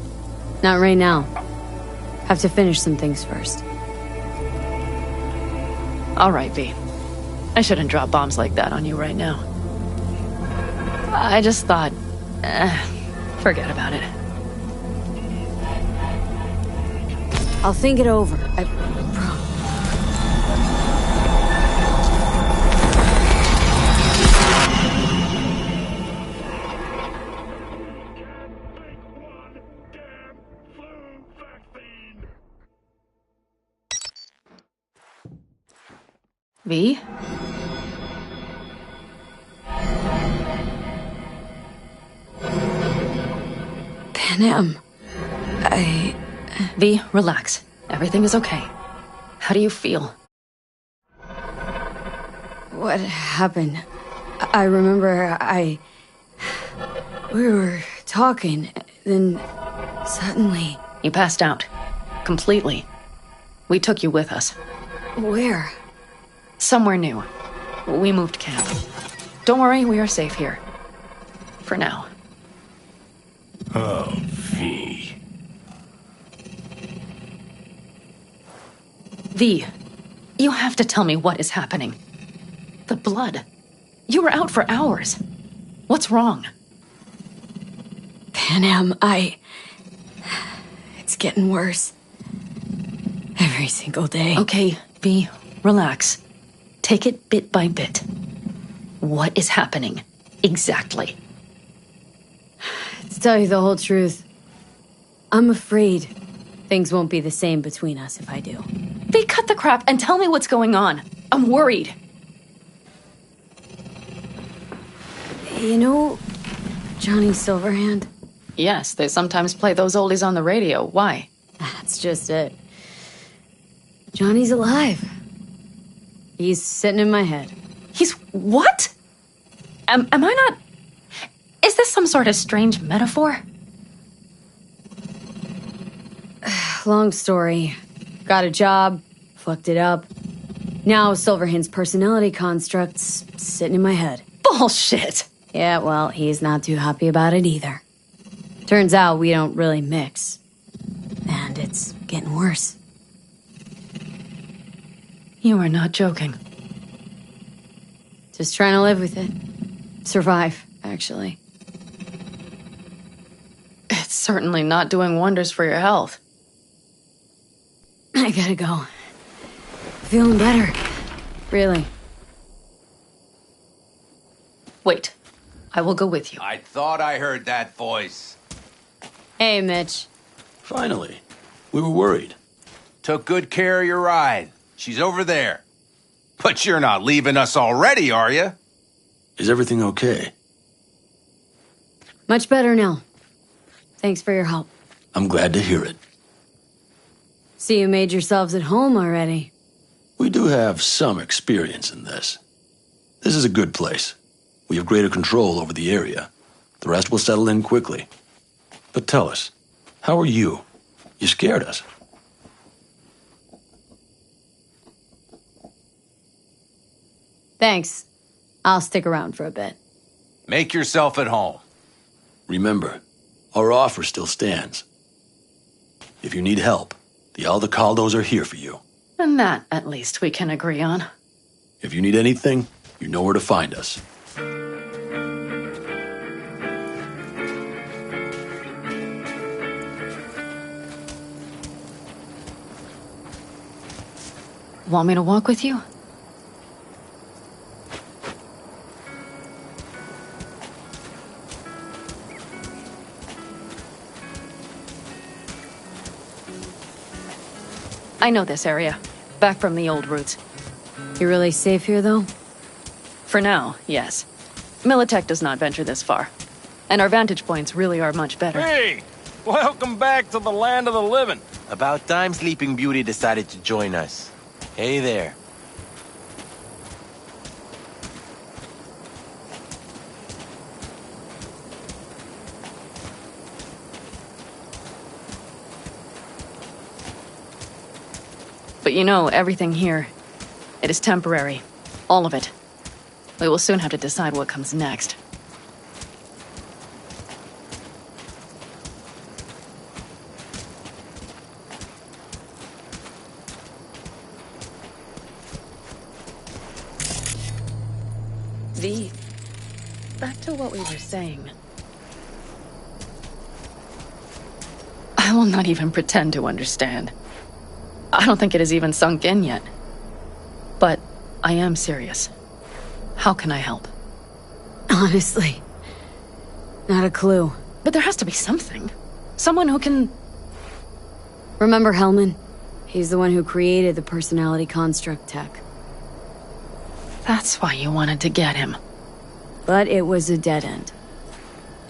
[SPEAKER 2] Not right now. Have to finish some things first.
[SPEAKER 13] All right, V. I shouldn't drop bombs like that on you right now. I just thought... forget about it.
[SPEAKER 2] I'll think it over. I promise.
[SPEAKER 13] V?
[SPEAKER 2] Panem.
[SPEAKER 13] V, relax. Everything is okay. How do you feel?
[SPEAKER 2] What happened? I remember we were talking, then suddenly...
[SPEAKER 13] You passed out. Completely. We took you with us.
[SPEAKER 2] Where?
[SPEAKER 13] Somewhere new. We moved camp. Don't worry, we are safe here. For now.
[SPEAKER 14] Oh, V.
[SPEAKER 13] V, you have to tell me what is happening. The blood. You were out for hours. What's wrong?
[SPEAKER 2] Panem, it's getting worse. Every single day.
[SPEAKER 13] Okay, V, relax. Take it bit by bit. What is happening? Exactly.
[SPEAKER 2] To tell you the whole truth, I'm afraid things won't be the same between us if I do.
[SPEAKER 13] V, cut the crap and tell me what's going on. I'm worried.
[SPEAKER 2] You know Johnny Silverhand?
[SPEAKER 13] Yes, they sometimes play those oldies on the radio. Why?
[SPEAKER 2] That's just it. Johnny's alive. He's sitting in my head.
[SPEAKER 13] He's what? Am I not... Is this some sort of strange metaphor?
[SPEAKER 2] Long story. Got a job, fucked it up. Now Silverhand's personality construct's sitting in my head.
[SPEAKER 13] Bullshit!
[SPEAKER 2] Yeah, well, he's not too happy about it either. Turns out we don't really mix. And it's getting worse.
[SPEAKER 13] You are not joking.
[SPEAKER 2] Just trying to live with it. Survive, actually.
[SPEAKER 13] It's certainly not doing wonders for your health.
[SPEAKER 2] I gotta go. Feeling better. Really.
[SPEAKER 13] Wait. I will go with you.
[SPEAKER 6] I thought I heard that voice.
[SPEAKER 2] Hey, Mitch.
[SPEAKER 19] Finally. We were worried.
[SPEAKER 6] Took good care of your ride. She's over there. But you're not leaving us already, are you?
[SPEAKER 19] Is everything okay?
[SPEAKER 2] Much better now. Thanks for your help.
[SPEAKER 19] I'm glad to hear it.
[SPEAKER 2] See, you made yourselves at home already.
[SPEAKER 19] We do have some experience in this. This is a good place. We have greater control over the area. The rest will settle in quickly. But tell us, how are you? You scared us.
[SPEAKER 2] Thanks. I'll stick around for a bit.
[SPEAKER 6] Make yourself at home.
[SPEAKER 19] Remember, our offer still stands. If you need help, the Aldecaldos are here for you.
[SPEAKER 13] And that, at least, we can agree on.
[SPEAKER 19] If you need anything, you know where to find us.
[SPEAKER 13] Want me to walk with you? I know this area. Back from the old routes.
[SPEAKER 2] You really safe here, though?
[SPEAKER 13] For now, yes. Militech does not venture this far. And our vantage points really are much better.
[SPEAKER 4] Hey! Welcome back to the land of the living.
[SPEAKER 6] About time Sleeping Beauty decided to join us. Hey there.
[SPEAKER 13] But you know, everything here, it is temporary. All of it. We will soon have to decide what comes next. Back to what we were saying. I will not even pretend to understand. I don't think it has even sunk in yet. But I am serious. How can I help?
[SPEAKER 2] Honestly, not a clue.
[SPEAKER 13] But there has to be something. Someone who can...
[SPEAKER 2] Remember Hellman? He's the one who created the personality construct tech.
[SPEAKER 13] That's why you wanted to get him.
[SPEAKER 2] But it was a dead end.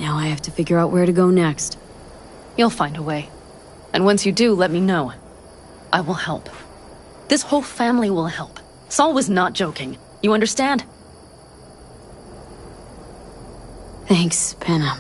[SPEAKER 2] Now I have to figure out where to go next.
[SPEAKER 13] You'll find a way. And once you do, let me know. I will help. This whole family will help. Saul was not joking. You understand?
[SPEAKER 2] Thanks, Panna.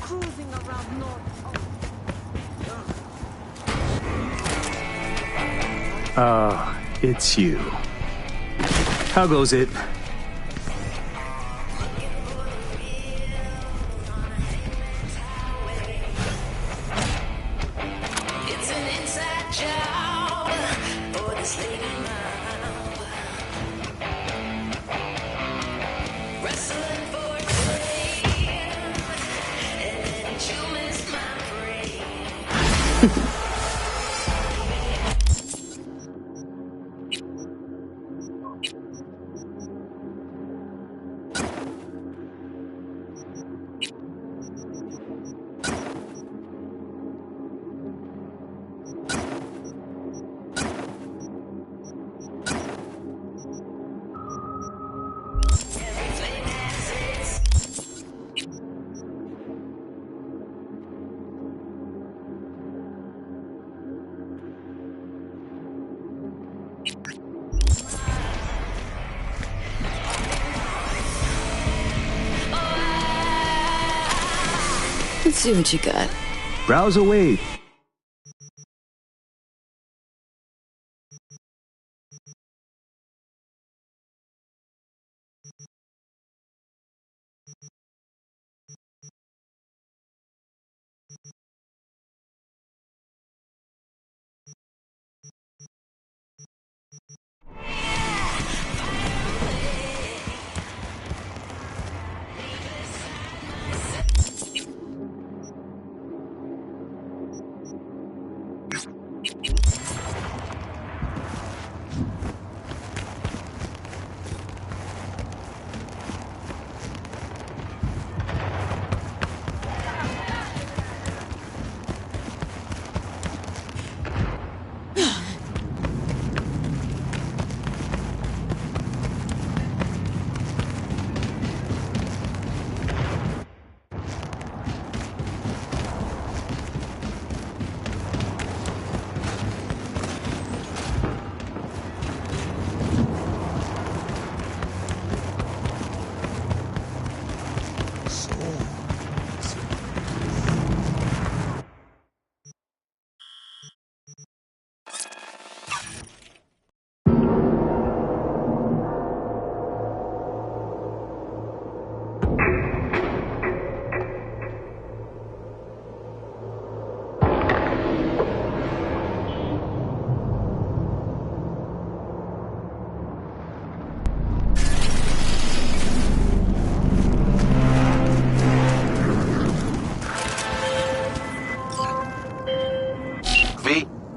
[SPEAKER 22] cruising around North.
[SPEAKER 3] It's you. How goes it?
[SPEAKER 15] It's an inside job for this lady mom. Wrestling for fame, and then you miss my brain.
[SPEAKER 2] Let's see what you got.
[SPEAKER 3] Browse away.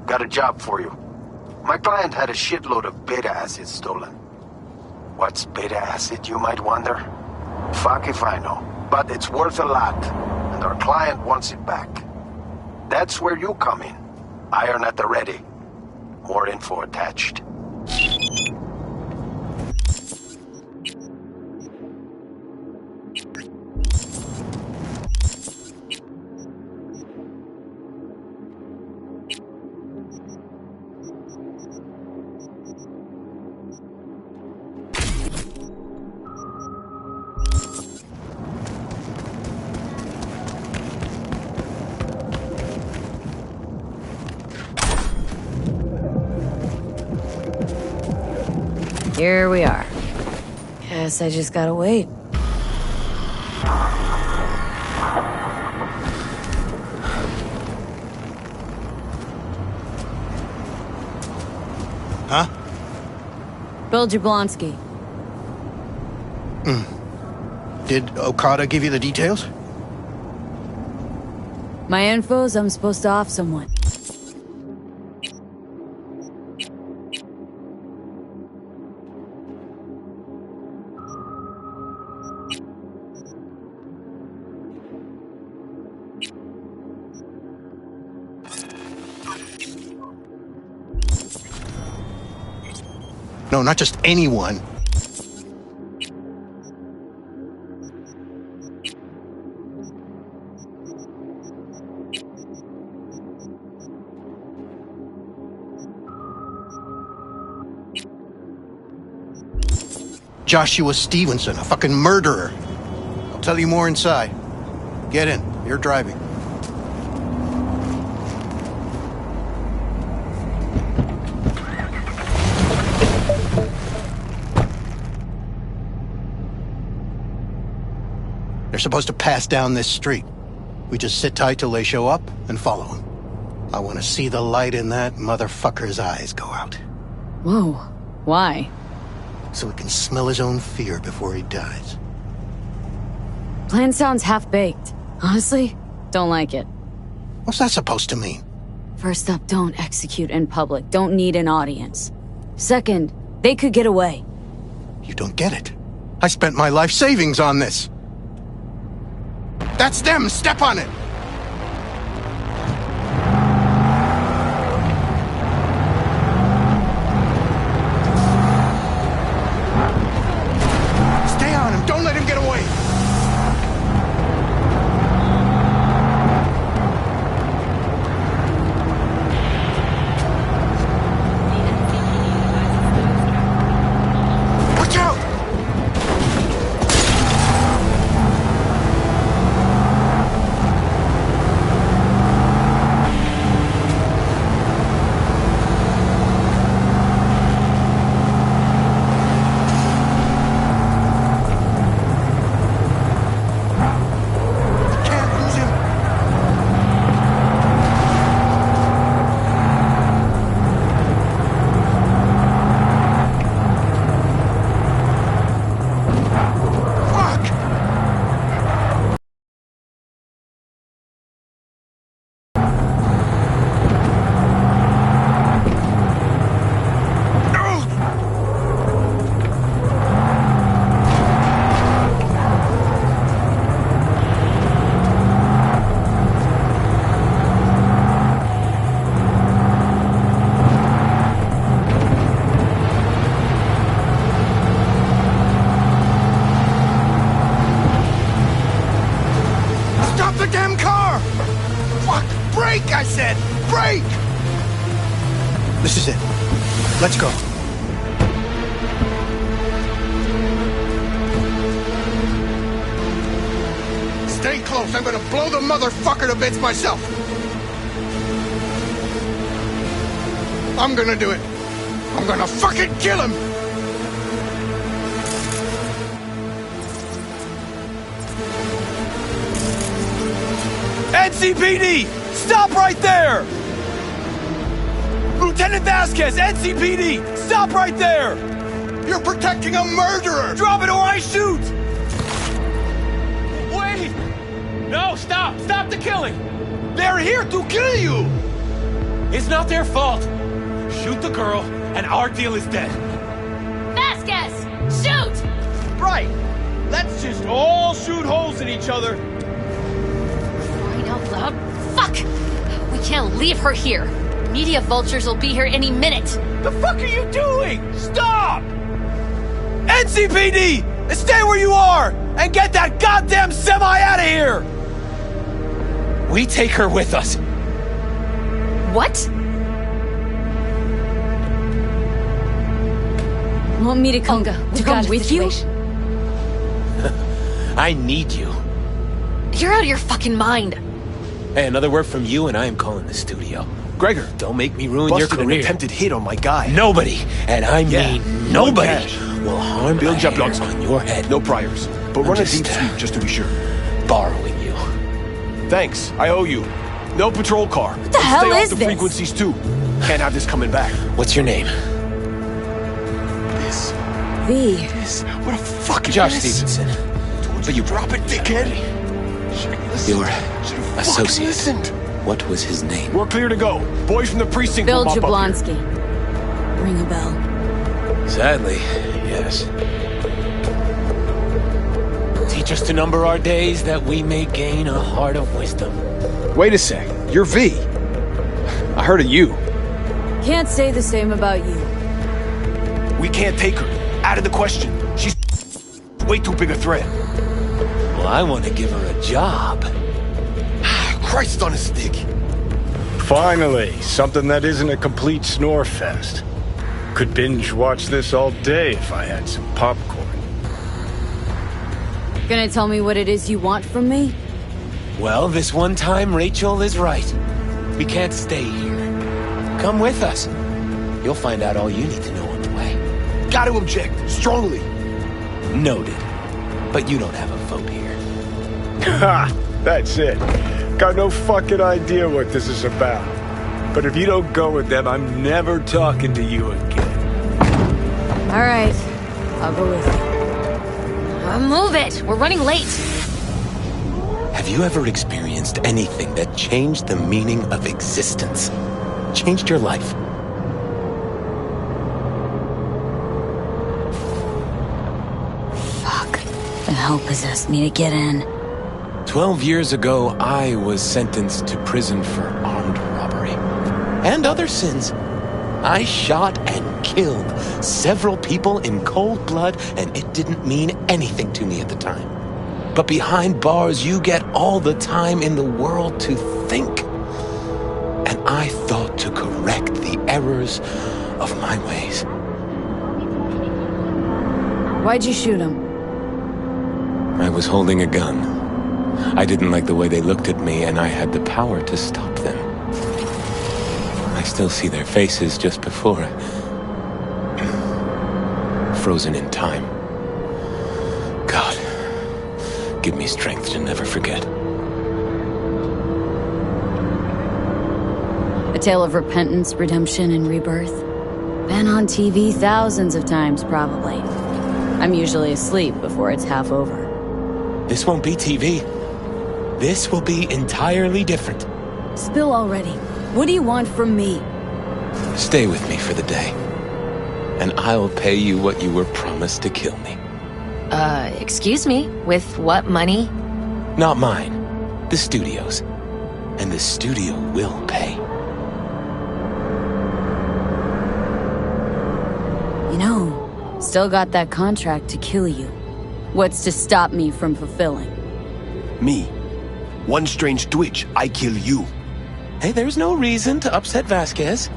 [SPEAKER 20] Got a job for you. My client had a shitload of beta acid stolen. What's beta acid, you might wonder? Fuck if I know. But it's worth a lot, and our client wants it back. That's where you come in. Iron at the ready. More info attached.
[SPEAKER 2] Here we are. Guess I just gotta wait.
[SPEAKER 23] Huh?
[SPEAKER 2] Bill Jablonski.
[SPEAKER 23] Did Okada give you the details?
[SPEAKER 2] My info's I'm supposed to off someone.
[SPEAKER 23] No, not just anyone. Joshua Stevenson, a fucking murderer. I'll tell you more inside. Get in. You're driving. They're supposed to pass down this street. We just sit tight till they show up and follow them. I want to see the light in that motherfucker's eyes go out.
[SPEAKER 2] Whoa. Why?
[SPEAKER 23] So he can smell his own fear before he dies.
[SPEAKER 2] Plan sounds half-baked. Honestly, don't like it.
[SPEAKER 23] What's that supposed to mean?
[SPEAKER 2] First up, don't execute in public. Don't need an audience. Second, they could get away.
[SPEAKER 23] You don't get it. I spent my life savings on this. That's them! Step on it! Stay on him! Don't let him get away! Watch out! Stop the damn car! Fuck! Brake, I said! Brake! This is it. Let's go. Stay close. I'm gonna blow the motherfucker to bits myself. I'm gonna do it. I'm gonna fucking kill him!
[SPEAKER 6] NCPD! Stop right there! Lieutenant Vasquez, NCPD! Stop right there!
[SPEAKER 23] You're protecting a murderer!
[SPEAKER 6] Drop it or I shoot! Wait! No, stop! Stop the killing! They're here to kill you! It's not their fault. Shoot the girl, and our deal is dead.
[SPEAKER 15] Vasquez! Shoot!
[SPEAKER 6] Right! Let's just all shoot holes in each other.
[SPEAKER 15] Crying out loud. Fuck! We can't leave her here. Media vultures will be here any minute.
[SPEAKER 6] The fuck are you doing? Stop! NCPD! Stay where you are! And get that goddamn semi out of here! We take her with us.
[SPEAKER 15] What?
[SPEAKER 2] Want me to come, with you?
[SPEAKER 6] I need you.
[SPEAKER 15] You're out of your fucking mind.
[SPEAKER 6] Hey, another word from you and I am calling the studio. Gregor, don't make me ruin your career.
[SPEAKER 10] An attempted hit on my guy.
[SPEAKER 6] Nobody, and I mean nobody, will harm
[SPEAKER 10] Bill
[SPEAKER 6] a hair on your head.
[SPEAKER 10] No priors, but run a deep sweep just to be sure.
[SPEAKER 6] Borrowing you.
[SPEAKER 10] Thanks, I owe you. No patrol car.
[SPEAKER 2] What the hell
[SPEAKER 10] Stay
[SPEAKER 2] is
[SPEAKER 10] off the
[SPEAKER 2] this?
[SPEAKER 10] frequencies too. Can't have this coming back.
[SPEAKER 6] What's your name?
[SPEAKER 10] This.
[SPEAKER 2] V.
[SPEAKER 10] This. What a fucking
[SPEAKER 6] Josh
[SPEAKER 10] mess.
[SPEAKER 6] Stevenson.
[SPEAKER 10] But you drop it, dickhead.
[SPEAKER 6] Your
[SPEAKER 10] associate.
[SPEAKER 6] Listened. What was his name?
[SPEAKER 10] We're clear to go. Boys from the precinct
[SPEAKER 2] Bill
[SPEAKER 10] will pop up
[SPEAKER 2] Jablonski. Ring a bell.
[SPEAKER 6] Sadly, yes. Teach us to number our days that we may gain a heart of wisdom.
[SPEAKER 10] Wait a sec. You're V. I heard of you.
[SPEAKER 2] Can't say the same about you.
[SPEAKER 10] We can't take her. Out of the question. She's way too big a threat.
[SPEAKER 6] Well, I want to give her a job.
[SPEAKER 10] Christ on a stick.
[SPEAKER 9] Finally, something that isn't a complete snore fest. Could binge watch this all day if I had some popcorn.
[SPEAKER 2] Gonna tell me what it is you want from me?
[SPEAKER 10] Well, this one time, Rachel is right. We can't stay here. Come with us. You'll find out all you need to know on the way.
[SPEAKER 14] Gotta object, strongly.
[SPEAKER 10] Noted. But you don't have a vote here.
[SPEAKER 9] Ha! That's it. Got no fucking idea what this is about. But if you don't go with them, I'm never talking to you again.
[SPEAKER 2] All right. I'll go with you.
[SPEAKER 15] Move it! We're running late.
[SPEAKER 10] Have you ever experienced anything that changed the meaning of existence? Changed your life?
[SPEAKER 2] Fuck. The hell possessed me to get in?
[SPEAKER 10] 12 years ago, I was sentenced to prison for armed robbery. And other sins. I shot and killed several people in cold blood, and it didn't mean anything to me at the time. But behind bars, you get all the time in the world to think. And I thought to correct the errors of my ways.
[SPEAKER 2] Why'd you shoot him?
[SPEAKER 10] I was holding a gun. I didn't like the way they looked at me, and I had the power to stop them. I still see their faces just before. Frozen in time. God, give me strength to never forget.
[SPEAKER 2] A tale of repentance, redemption, and rebirth. Been on TV thousands of times, probably. I'm usually asleep before it's half over.
[SPEAKER 10] This won't be TV. This will be entirely different.
[SPEAKER 2] Spill already. What do you want from me?
[SPEAKER 10] Stay with me for the day, and I'll pay you what you were promised to kill me.
[SPEAKER 15] Excuse me? With what money?
[SPEAKER 10] Not mine. The studio's. And the studio will pay.
[SPEAKER 2] You know, still got that contract to kill you. What's to stop me from fulfilling?
[SPEAKER 14] Me. One strange twitch, I kill you.
[SPEAKER 10] Hey, there's no reason to upset Vasquez.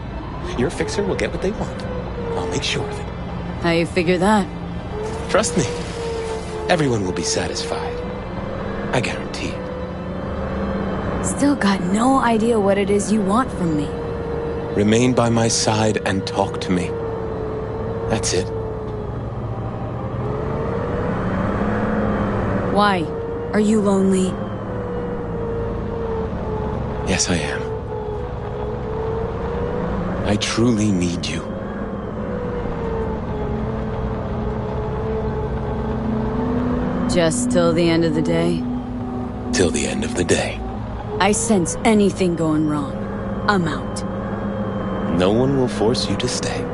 [SPEAKER 10] Your fixer will get what they want. I'll make sure of it.
[SPEAKER 2] How you figure that?
[SPEAKER 10] Trust me. Everyone will be satisfied. I guarantee it.
[SPEAKER 2] Still got no idea what it is you want from me.
[SPEAKER 10] Remain by my side and talk to me. That's it.
[SPEAKER 2] Why? Are you lonely?
[SPEAKER 10] Yes, I am. I truly need you.
[SPEAKER 2] Just till the end of the day?
[SPEAKER 10] Till the end of the day.
[SPEAKER 2] I sense anything going wrong. I'm out.
[SPEAKER 10] No one will force you to stay.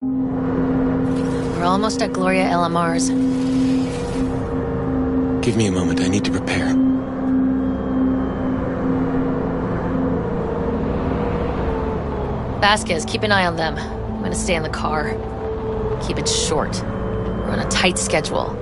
[SPEAKER 15] We're almost at Gloria LMR's.
[SPEAKER 10] Give me a moment, I need to prepare.
[SPEAKER 15] Vasquez, keep an eye on them. I'm gonna stay in the car. Keep it short. We're on a tight schedule.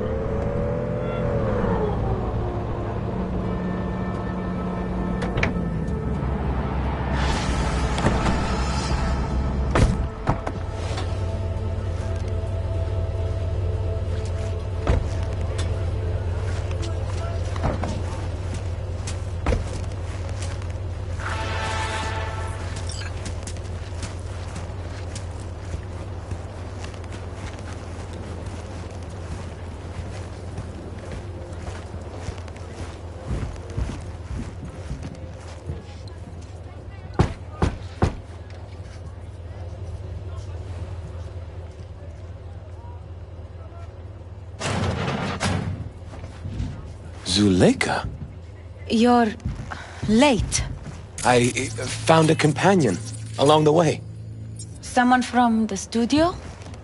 [SPEAKER 10] Zuleika?
[SPEAKER 13] You're late.
[SPEAKER 10] I found a companion along the way.
[SPEAKER 13] Someone from the studio?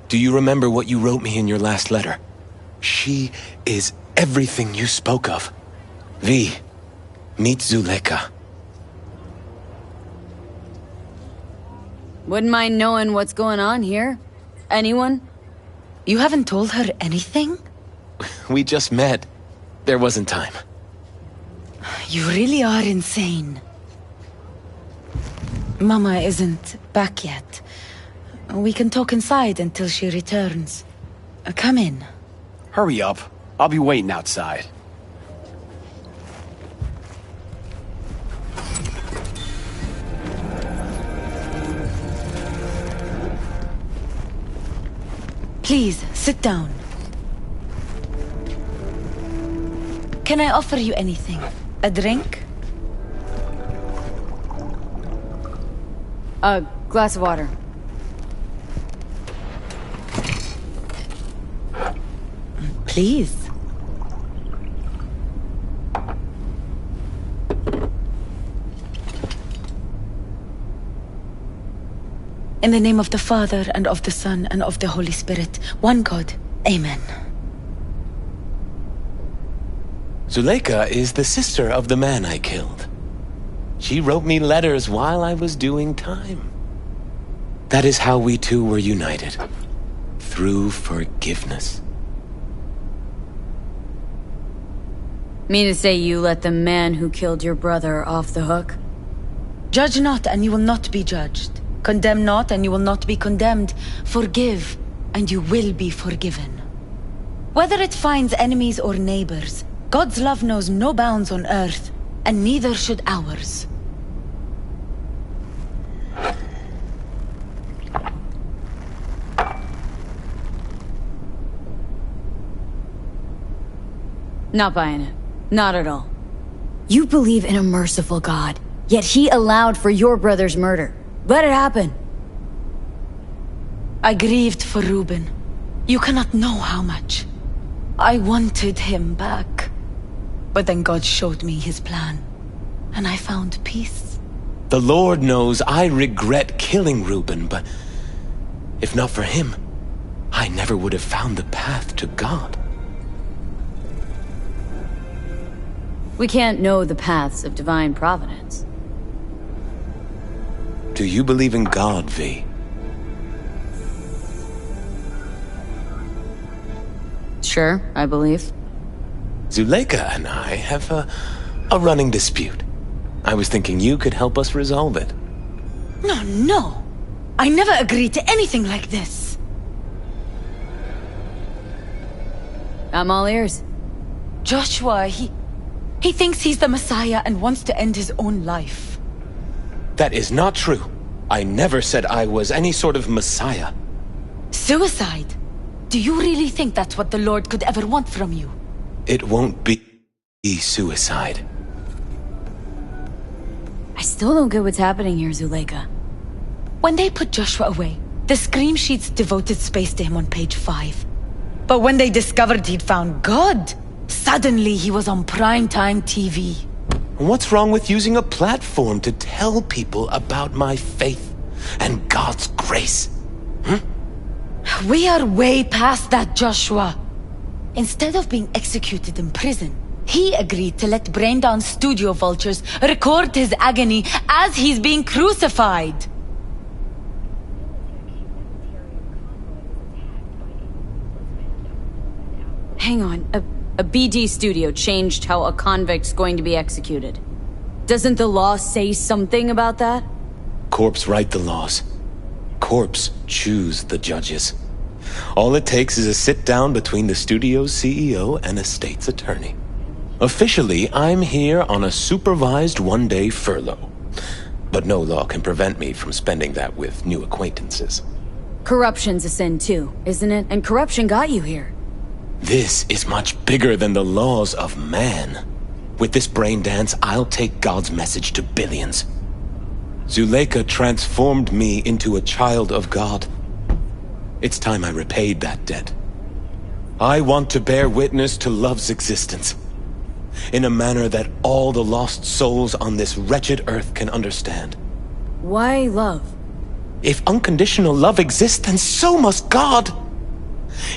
[SPEAKER 10] Do you remember what you wrote me in your last letter? She is everything you spoke of. V, meet Zuleika.
[SPEAKER 2] Wouldn't mind knowing what's going on here. Anyone?
[SPEAKER 13] You haven't told her anything?
[SPEAKER 10] We just met. There wasn't time.
[SPEAKER 13] You really are insane. Mama isn't back yet. We can talk inside until she returns. Come in.
[SPEAKER 6] Hurry up. I'll be waiting outside.
[SPEAKER 8] Please, sit down. Can I offer you anything? A drink?
[SPEAKER 2] A glass of water.
[SPEAKER 8] Please. In the name of the Father, and of the Son, and of the Holy Spirit, one God. Amen.
[SPEAKER 10] Zuleika is the sister of the man I killed. She wrote me letters while I was doing time. That is how we two were united. Through forgiveness.
[SPEAKER 2] Mean to say you let the man who killed your brother off the hook?
[SPEAKER 8] Judge not, and you will not be judged. Condemn not, and you will not be condemned. Forgive, and you will be forgiven. Whether it finds enemies or neighbors, God's love knows no bounds on earth, and neither should ours.
[SPEAKER 2] Not buying it. Not at all. You believe in a merciful God, yet he allowed for your brother's murder. Let it happen.
[SPEAKER 8] I grieved for Reuben. You cannot know how much. I wanted him back. But then God showed me his plan, and I found peace.
[SPEAKER 10] The Lord knows I regret killing Reuben, but if not for him, I never would have found the path to God.
[SPEAKER 2] We can't know the paths of divine providence.
[SPEAKER 10] Do you believe in God, V?
[SPEAKER 2] Sure, I believe.
[SPEAKER 10] Zuleika and I have a running dispute. I was thinking you could help us resolve it.
[SPEAKER 8] No. I never agreed to anything like this.
[SPEAKER 2] I'm all ears.
[SPEAKER 8] Joshua, he thinks he's the Messiah and wants to end his own life.
[SPEAKER 10] That is not true. I never said I was any sort of Messiah.
[SPEAKER 8] Suicide? Do you really think that's what the Lord could ever want from you?
[SPEAKER 10] It won't be suicide.
[SPEAKER 2] I still don't get what's happening here, Zuleika.
[SPEAKER 8] When they put Joshua away, the scream sheets devoted space to him on page 5. But when they discovered he'd found God, suddenly he was on primetime TV.
[SPEAKER 10] What's wrong with using a platform to tell people about my faith and God's grace?
[SPEAKER 8] We are way past that, Joshua. Instead of being executed in prison, he agreed to let Braindown studio vultures record his agony as he's being crucified.
[SPEAKER 2] Hang on, a BD studio changed how a convict's going to be executed. Doesn't the law say something about that?
[SPEAKER 10] Corps write the laws. Corps choose the judges. All it takes is a sit-down between the studio's CEO and a state's attorney. Officially, I'm here on a supervised one-day furlough. But no law can prevent me from spending that with new acquaintances.
[SPEAKER 2] Corruption's a sin too, isn't it? And corruption got you here.
[SPEAKER 10] This is much bigger than the laws of man. With this brain dance, I'll take God's message to billions. Zuleika transformed me into a child of God. It's time I repaid that debt. I want to bear witness to love's existence, in a manner that all the lost souls on this wretched earth can understand.
[SPEAKER 2] Why love?
[SPEAKER 10] If unconditional love exists, then so must God.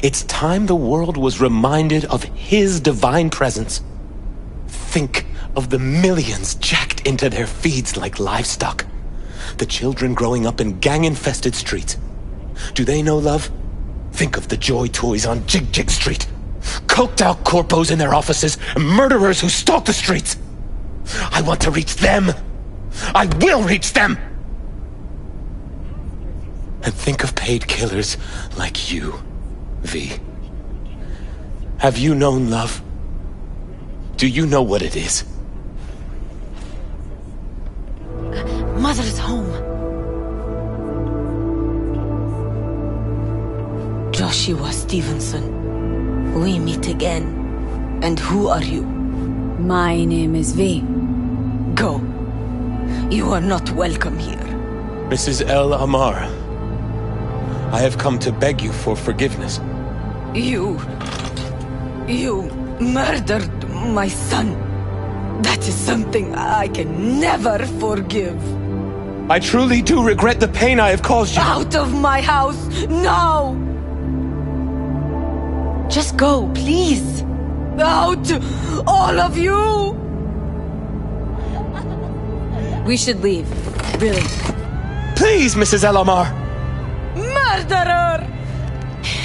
[SPEAKER 10] It's time the world was reminded of His divine presence. Think of the millions jacked into their feeds like livestock. The children growing up in gang-infested streets. Do they know love? Think of the joy toys on Jig Jig Street. Coked out corpos in their offices and murderers who stalk the streets. I want to reach them. I will reach them. And think of paid killers like you, V. Have you known love? Do you know what it is?
[SPEAKER 8] Mother's home. Joshua Stevenson. We meet again. And who are you?
[SPEAKER 2] My name is V.
[SPEAKER 8] Go. You are not welcome here.
[SPEAKER 10] Mrs. El Amar, I have come to beg you for forgiveness.
[SPEAKER 8] You murdered my son. That is something I can never forgive.
[SPEAKER 10] I truly do regret the pain I have caused you.
[SPEAKER 8] Out of my house, now! Just go, please. Out, all of you!
[SPEAKER 2] We should leave. Really.
[SPEAKER 10] Please, Mrs. El Amar!
[SPEAKER 8] Murderer!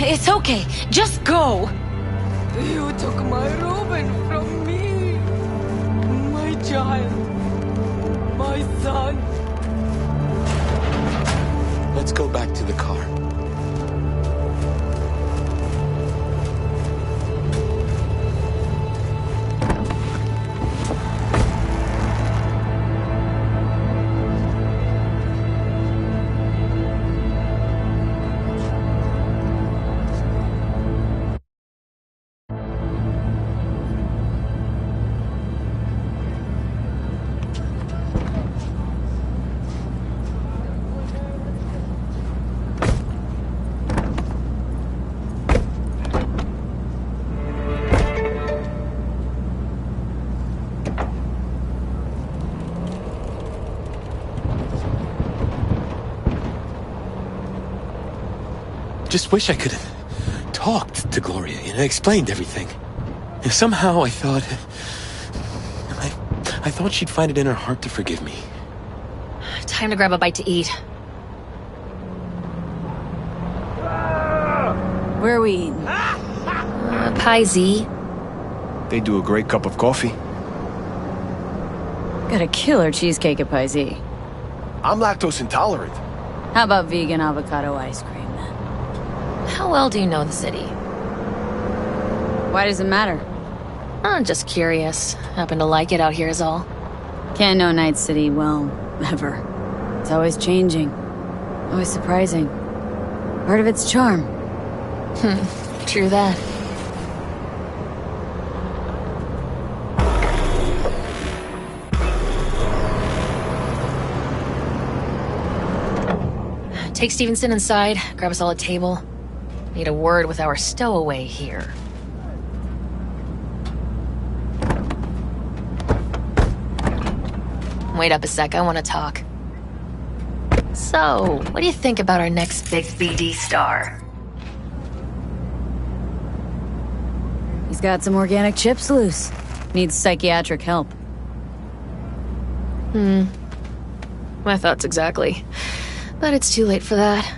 [SPEAKER 8] It's okay, just go. You took my Reuben from me. My child. My son.
[SPEAKER 10] Let's go back to the car. Just wish I could have talked to Gloria and explained everything. And somehow I thought she'd find it in her heart to forgive me.
[SPEAKER 15] Time to grab a bite to eat.
[SPEAKER 2] Where are we eating?
[SPEAKER 15] Pie Z.
[SPEAKER 1] They do a great cup of coffee.
[SPEAKER 2] Got a killer cheesecake at Pie Z.
[SPEAKER 1] I'm lactose intolerant.
[SPEAKER 2] How about vegan avocado ice cream?
[SPEAKER 15] How well do you know the city?
[SPEAKER 2] Why does it matter?
[SPEAKER 15] I'm just curious. Happen to like it out here is all.
[SPEAKER 2] Can't know Night City well, ever. It's always changing. Always surprising. Part of its charm.
[SPEAKER 15] True that. Take Stevenson inside, grab us all a table. Need a word with our stowaway here. Wait up a sec, I want to talk. So, what do you think about our next big BD star?
[SPEAKER 2] He's got some organic chips loose. Needs psychiatric help.
[SPEAKER 15] My thoughts exactly. But it's too late for that.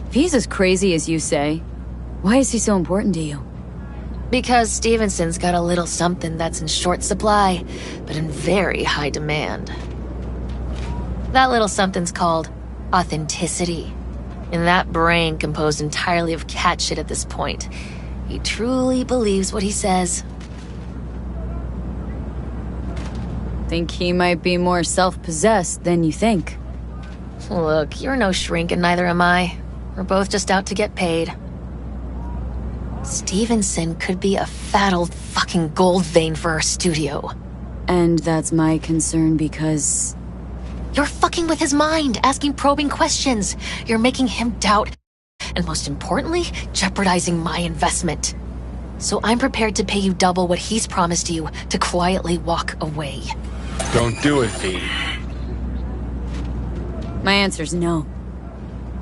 [SPEAKER 2] If he's as crazy as you say, why is he so important to you?
[SPEAKER 15] Because Stevenson's got a little something that's in short supply, but in very high demand. That little something's called authenticity. And that brain composed entirely of cat shit at this point. He truly believes what he says.
[SPEAKER 2] Think he might be more self-possessed than you think.
[SPEAKER 15] Look, you're no shrink and neither am I. We're both just out to get paid. Stevenson could be a fat old fucking gold vein for our studio.
[SPEAKER 2] And that's my concern because...
[SPEAKER 15] You're fucking with his mind, asking probing questions. You're making him doubt. And most importantly, jeopardizing my investment. So I'm prepared to pay you double what he's promised you to quietly walk away.
[SPEAKER 9] Don't do it, V.
[SPEAKER 2] My answer's no.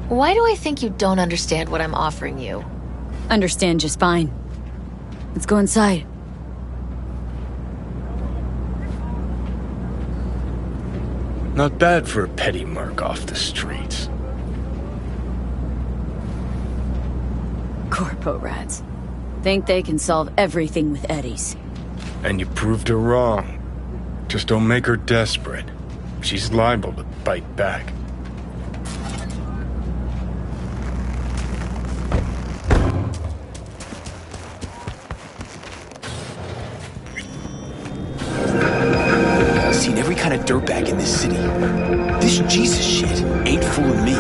[SPEAKER 15] Why do I think you don't understand what I'm offering you?
[SPEAKER 2] Understand just fine. Let's go inside.
[SPEAKER 9] Not bad for a petty merc off the streets.
[SPEAKER 2] Corpo rats. Think they can solve everything with eddies.
[SPEAKER 9] And you proved her wrong. Just don't make her desperate. She's liable to bite back.
[SPEAKER 7] Seen every kind of dirtbag in this city. This Jesus shit ain't fooling me.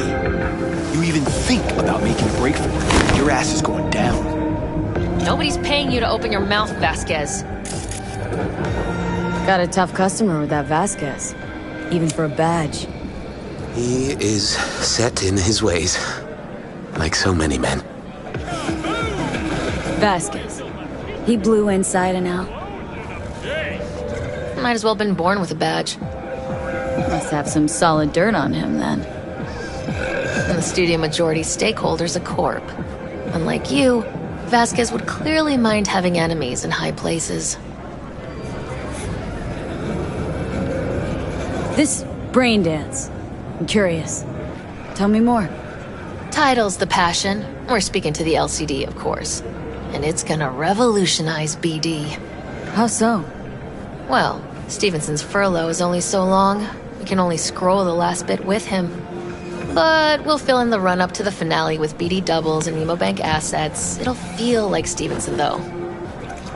[SPEAKER 1] You even think about making a break for it, your ass is going down.
[SPEAKER 15] Nobody's paying you to open your mouth, Vasquez.
[SPEAKER 2] Got a tough customer with that Vasquez. Even for a badge.
[SPEAKER 10] He is set in his ways. Like so many men.
[SPEAKER 2] Vasquez. He blew inside and out.
[SPEAKER 15] Might as well been born with a badge.
[SPEAKER 2] Must have some solid dirt on him, then.
[SPEAKER 15] And the studio majority stakeholder's a corp. Unlike you, Vasquez would clearly mind having enemies in high places.
[SPEAKER 2] This brain dance. I'm curious. Tell me more.
[SPEAKER 15] Title's the passion. We're speaking to the LCD, of course. And it's gonna revolutionize BD.
[SPEAKER 2] How so?
[SPEAKER 15] Well, Stevenson's furlough is only so long. We can only scroll the last bit with him. But we'll fill in the run-up to the finale with BD doubles and Emobank assets. It'll feel like Stevenson, though.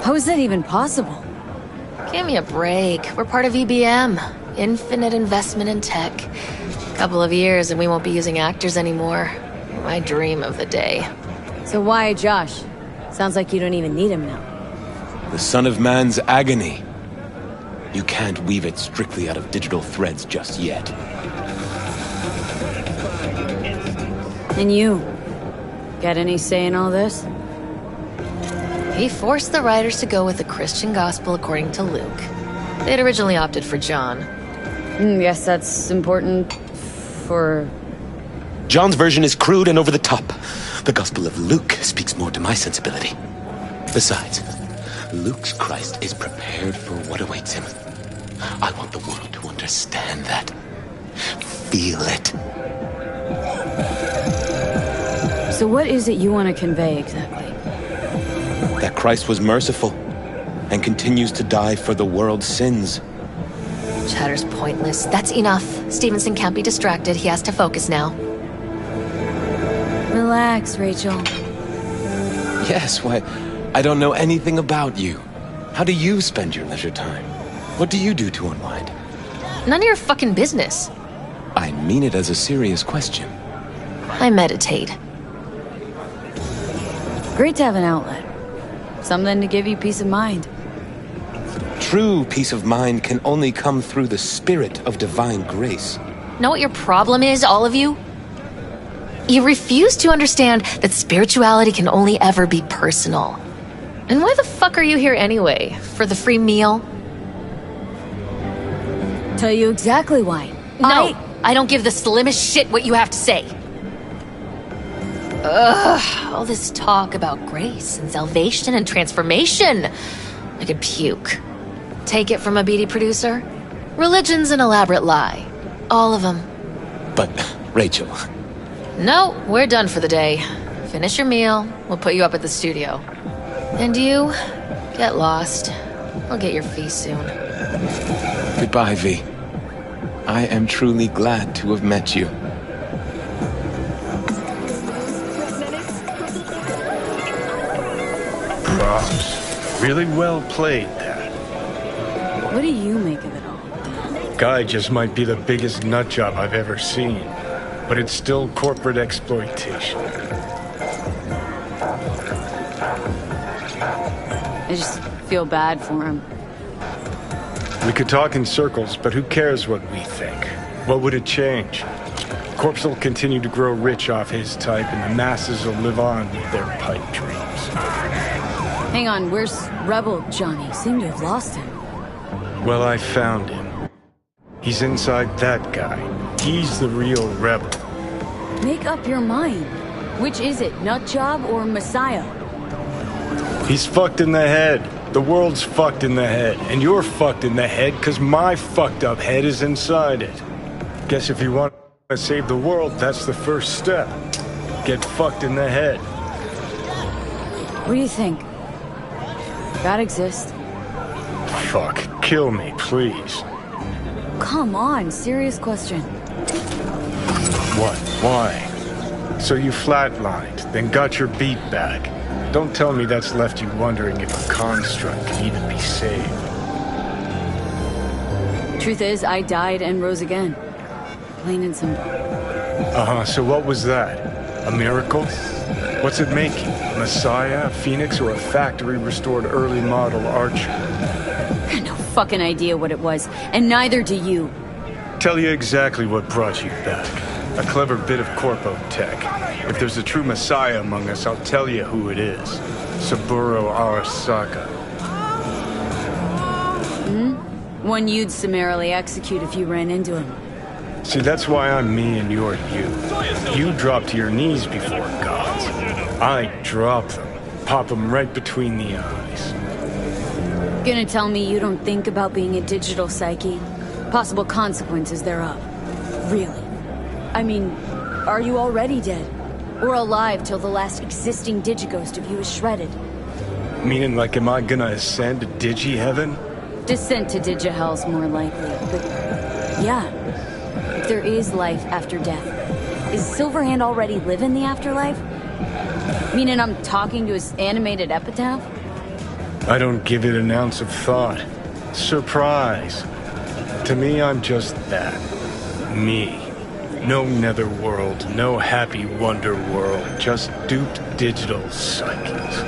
[SPEAKER 2] How is that even possible?
[SPEAKER 15] Give me a break. We're part of EBM. Infinite investment in tech. Couple of years and we won't be using actors anymore. My dream of the day.
[SPEAKER 2] So why Josh? Sounds like you don't even need him now.
[SPEAKER 10] The son of man's agony. You can't weave it strictly out of digital threads just yet.
[SPEAKER 2] And you? Got any say in all this?
[SPEAKER 15] He forced the writers to go with the Christian gospel according to Luke. They'd originally opted for John.
[SPEAKER 2] Yes, that's important for...
[SPEAKER 10] John's version is crude and over the top. The Gospel of Luke speaks more to my sensibility. Besides, Luke's Christ is prepared for what awaits him. I want the world to understand that. Feel it.
[SPEAKER 2] So what is it you want to convey exactly?
[SPEAKER 10] That Christ was merciful and continues to die for the world's sins.
[SPEAKER 15] Chatter's pointless. That's enough. Stevenson can't be distracted. He has to focus now.
[SPEAKER 2] Relax, Rachel.
[SPEAKER 10] Yes, why, I don't know anything about you. How do you spend your leisure time? What do you do to unwind?
[SPEAKER 15] None of your fucking business.
[SPEAKER 10] I mean it as a serious question.
[SPEAKER 15] I meditate.
[SPEAKER 2] Great to have an outlet. Something to give you peace of mind.
[SPEAKER 10] True peace of mind can only come through the spirit of divine grace.
[SPEAKER 15] Know what your problem is, all of you? You refuse to understand that spirituality can only ever be personal. And why the fuck are you here anyway? For the free meal?
[SPEAKER 2] Tell you exactly why.
[SPEAKER 15] No, I don't give the slimmest shit what you have to say. Ugh, all this talk about grace and salvation and transformation. I could puke. Take it from a BD producer? Religion's an elaborate lie. All of them.
[SPEAKER 10] But, Rachel...
[SPEAKER 15] No, we're done for the day. Finish your meal, we'll put you up at the studio. And you, get lost. I'll get your fee soon.
[SPEAKER 10] Goodbye, V. I am truly glad to have met you.
[SPEAKER 9] Props. Really well played there.
[SPEAKER 2] What do you make of it all?
[SPEAKER 9] Guy just might be the biggest nutjob I've ever seen. But it's still corporate exploitation.
[SPEAKER 2] I just feel bad for him.
[SPEAKER 9] We could talk in circles, but who cares what we think? What would it change? Corps will continue to grow rich off his type, and the masses will live on with their pipe dreams.
[SPEAKER 2] Hang on, where's Rebel Johnny? Seem to have lost him.
[SPEAKER 9] Well, I found him. He's inside that guy. He's the real rebel.
[SPEAKER 2] Make up your mind. Which is it, Nutjob or Messiah?
[SPEAKER 9] He's fucked in the head. The world's fucked in the head. And you're fucked in the head because my fucked up head is inside it. Guess if you want to save the world, that's the first step. Get fucked in the head.
[SPEAKER 2] What do you think? God exists?
[SPEAKER 9] Fuck. Kill me, please.
[SPEAKER 2] Come on, serious question.
[SPEAKER 9] What? Why? So you flatlined, then got your beat back. Don't tell me that's left you wondering if a construct can even be saved.
[SPEAKER 2] Truth is, I died and rose again. Plain and simple.
[SPEAKER 9] So what was that? A miracle? What's it making? A Messiah, a Phoenix, or a factory-restored early model Archer?
[SPEAKER 2] I got no fucking idea what it was, and neither do you.
[SPEAKER 9] Tell you exactly what brought you back. A clever bit of corpo tech. If there's a true Messiah among us, I'll tell you who it is. Saburo Arasaka.
[SPEAKER 2] One you'd summarily execute if you ran into him.
[SPEAKER 9] See, that's why I'm me and you're you. You drop to your knees before gods. I drop them. Pop them right between the eyes.
[SPEAKER 2] Gonna tell me you don't think about being a digital psyche? Possible consequences thereof. Really? I mean, are you already dead? Or alive till the last existing digighost of you is shredded?
[SPEAKER 9] Meaning, like, am I gonna ascend to Digi-Heaven?
[SPEAKER 2] Descent to Digi-Hell's more likely, but yeah. If there is life after death, is Silverhand already living the afterlife? Meaning I'm talking to his animated epitaph?
[SPEAKER 9] I don't give it an ounce of thought. Surprise. To me, I'm just that. Me. No netherworld, no happy wonder world, just duped digital psyches.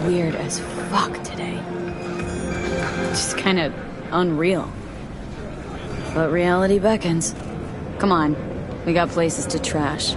[SPEAKER 2] Weird as fuck today. Just kind of unreal. But reality beckons. Come on, we got places to trash.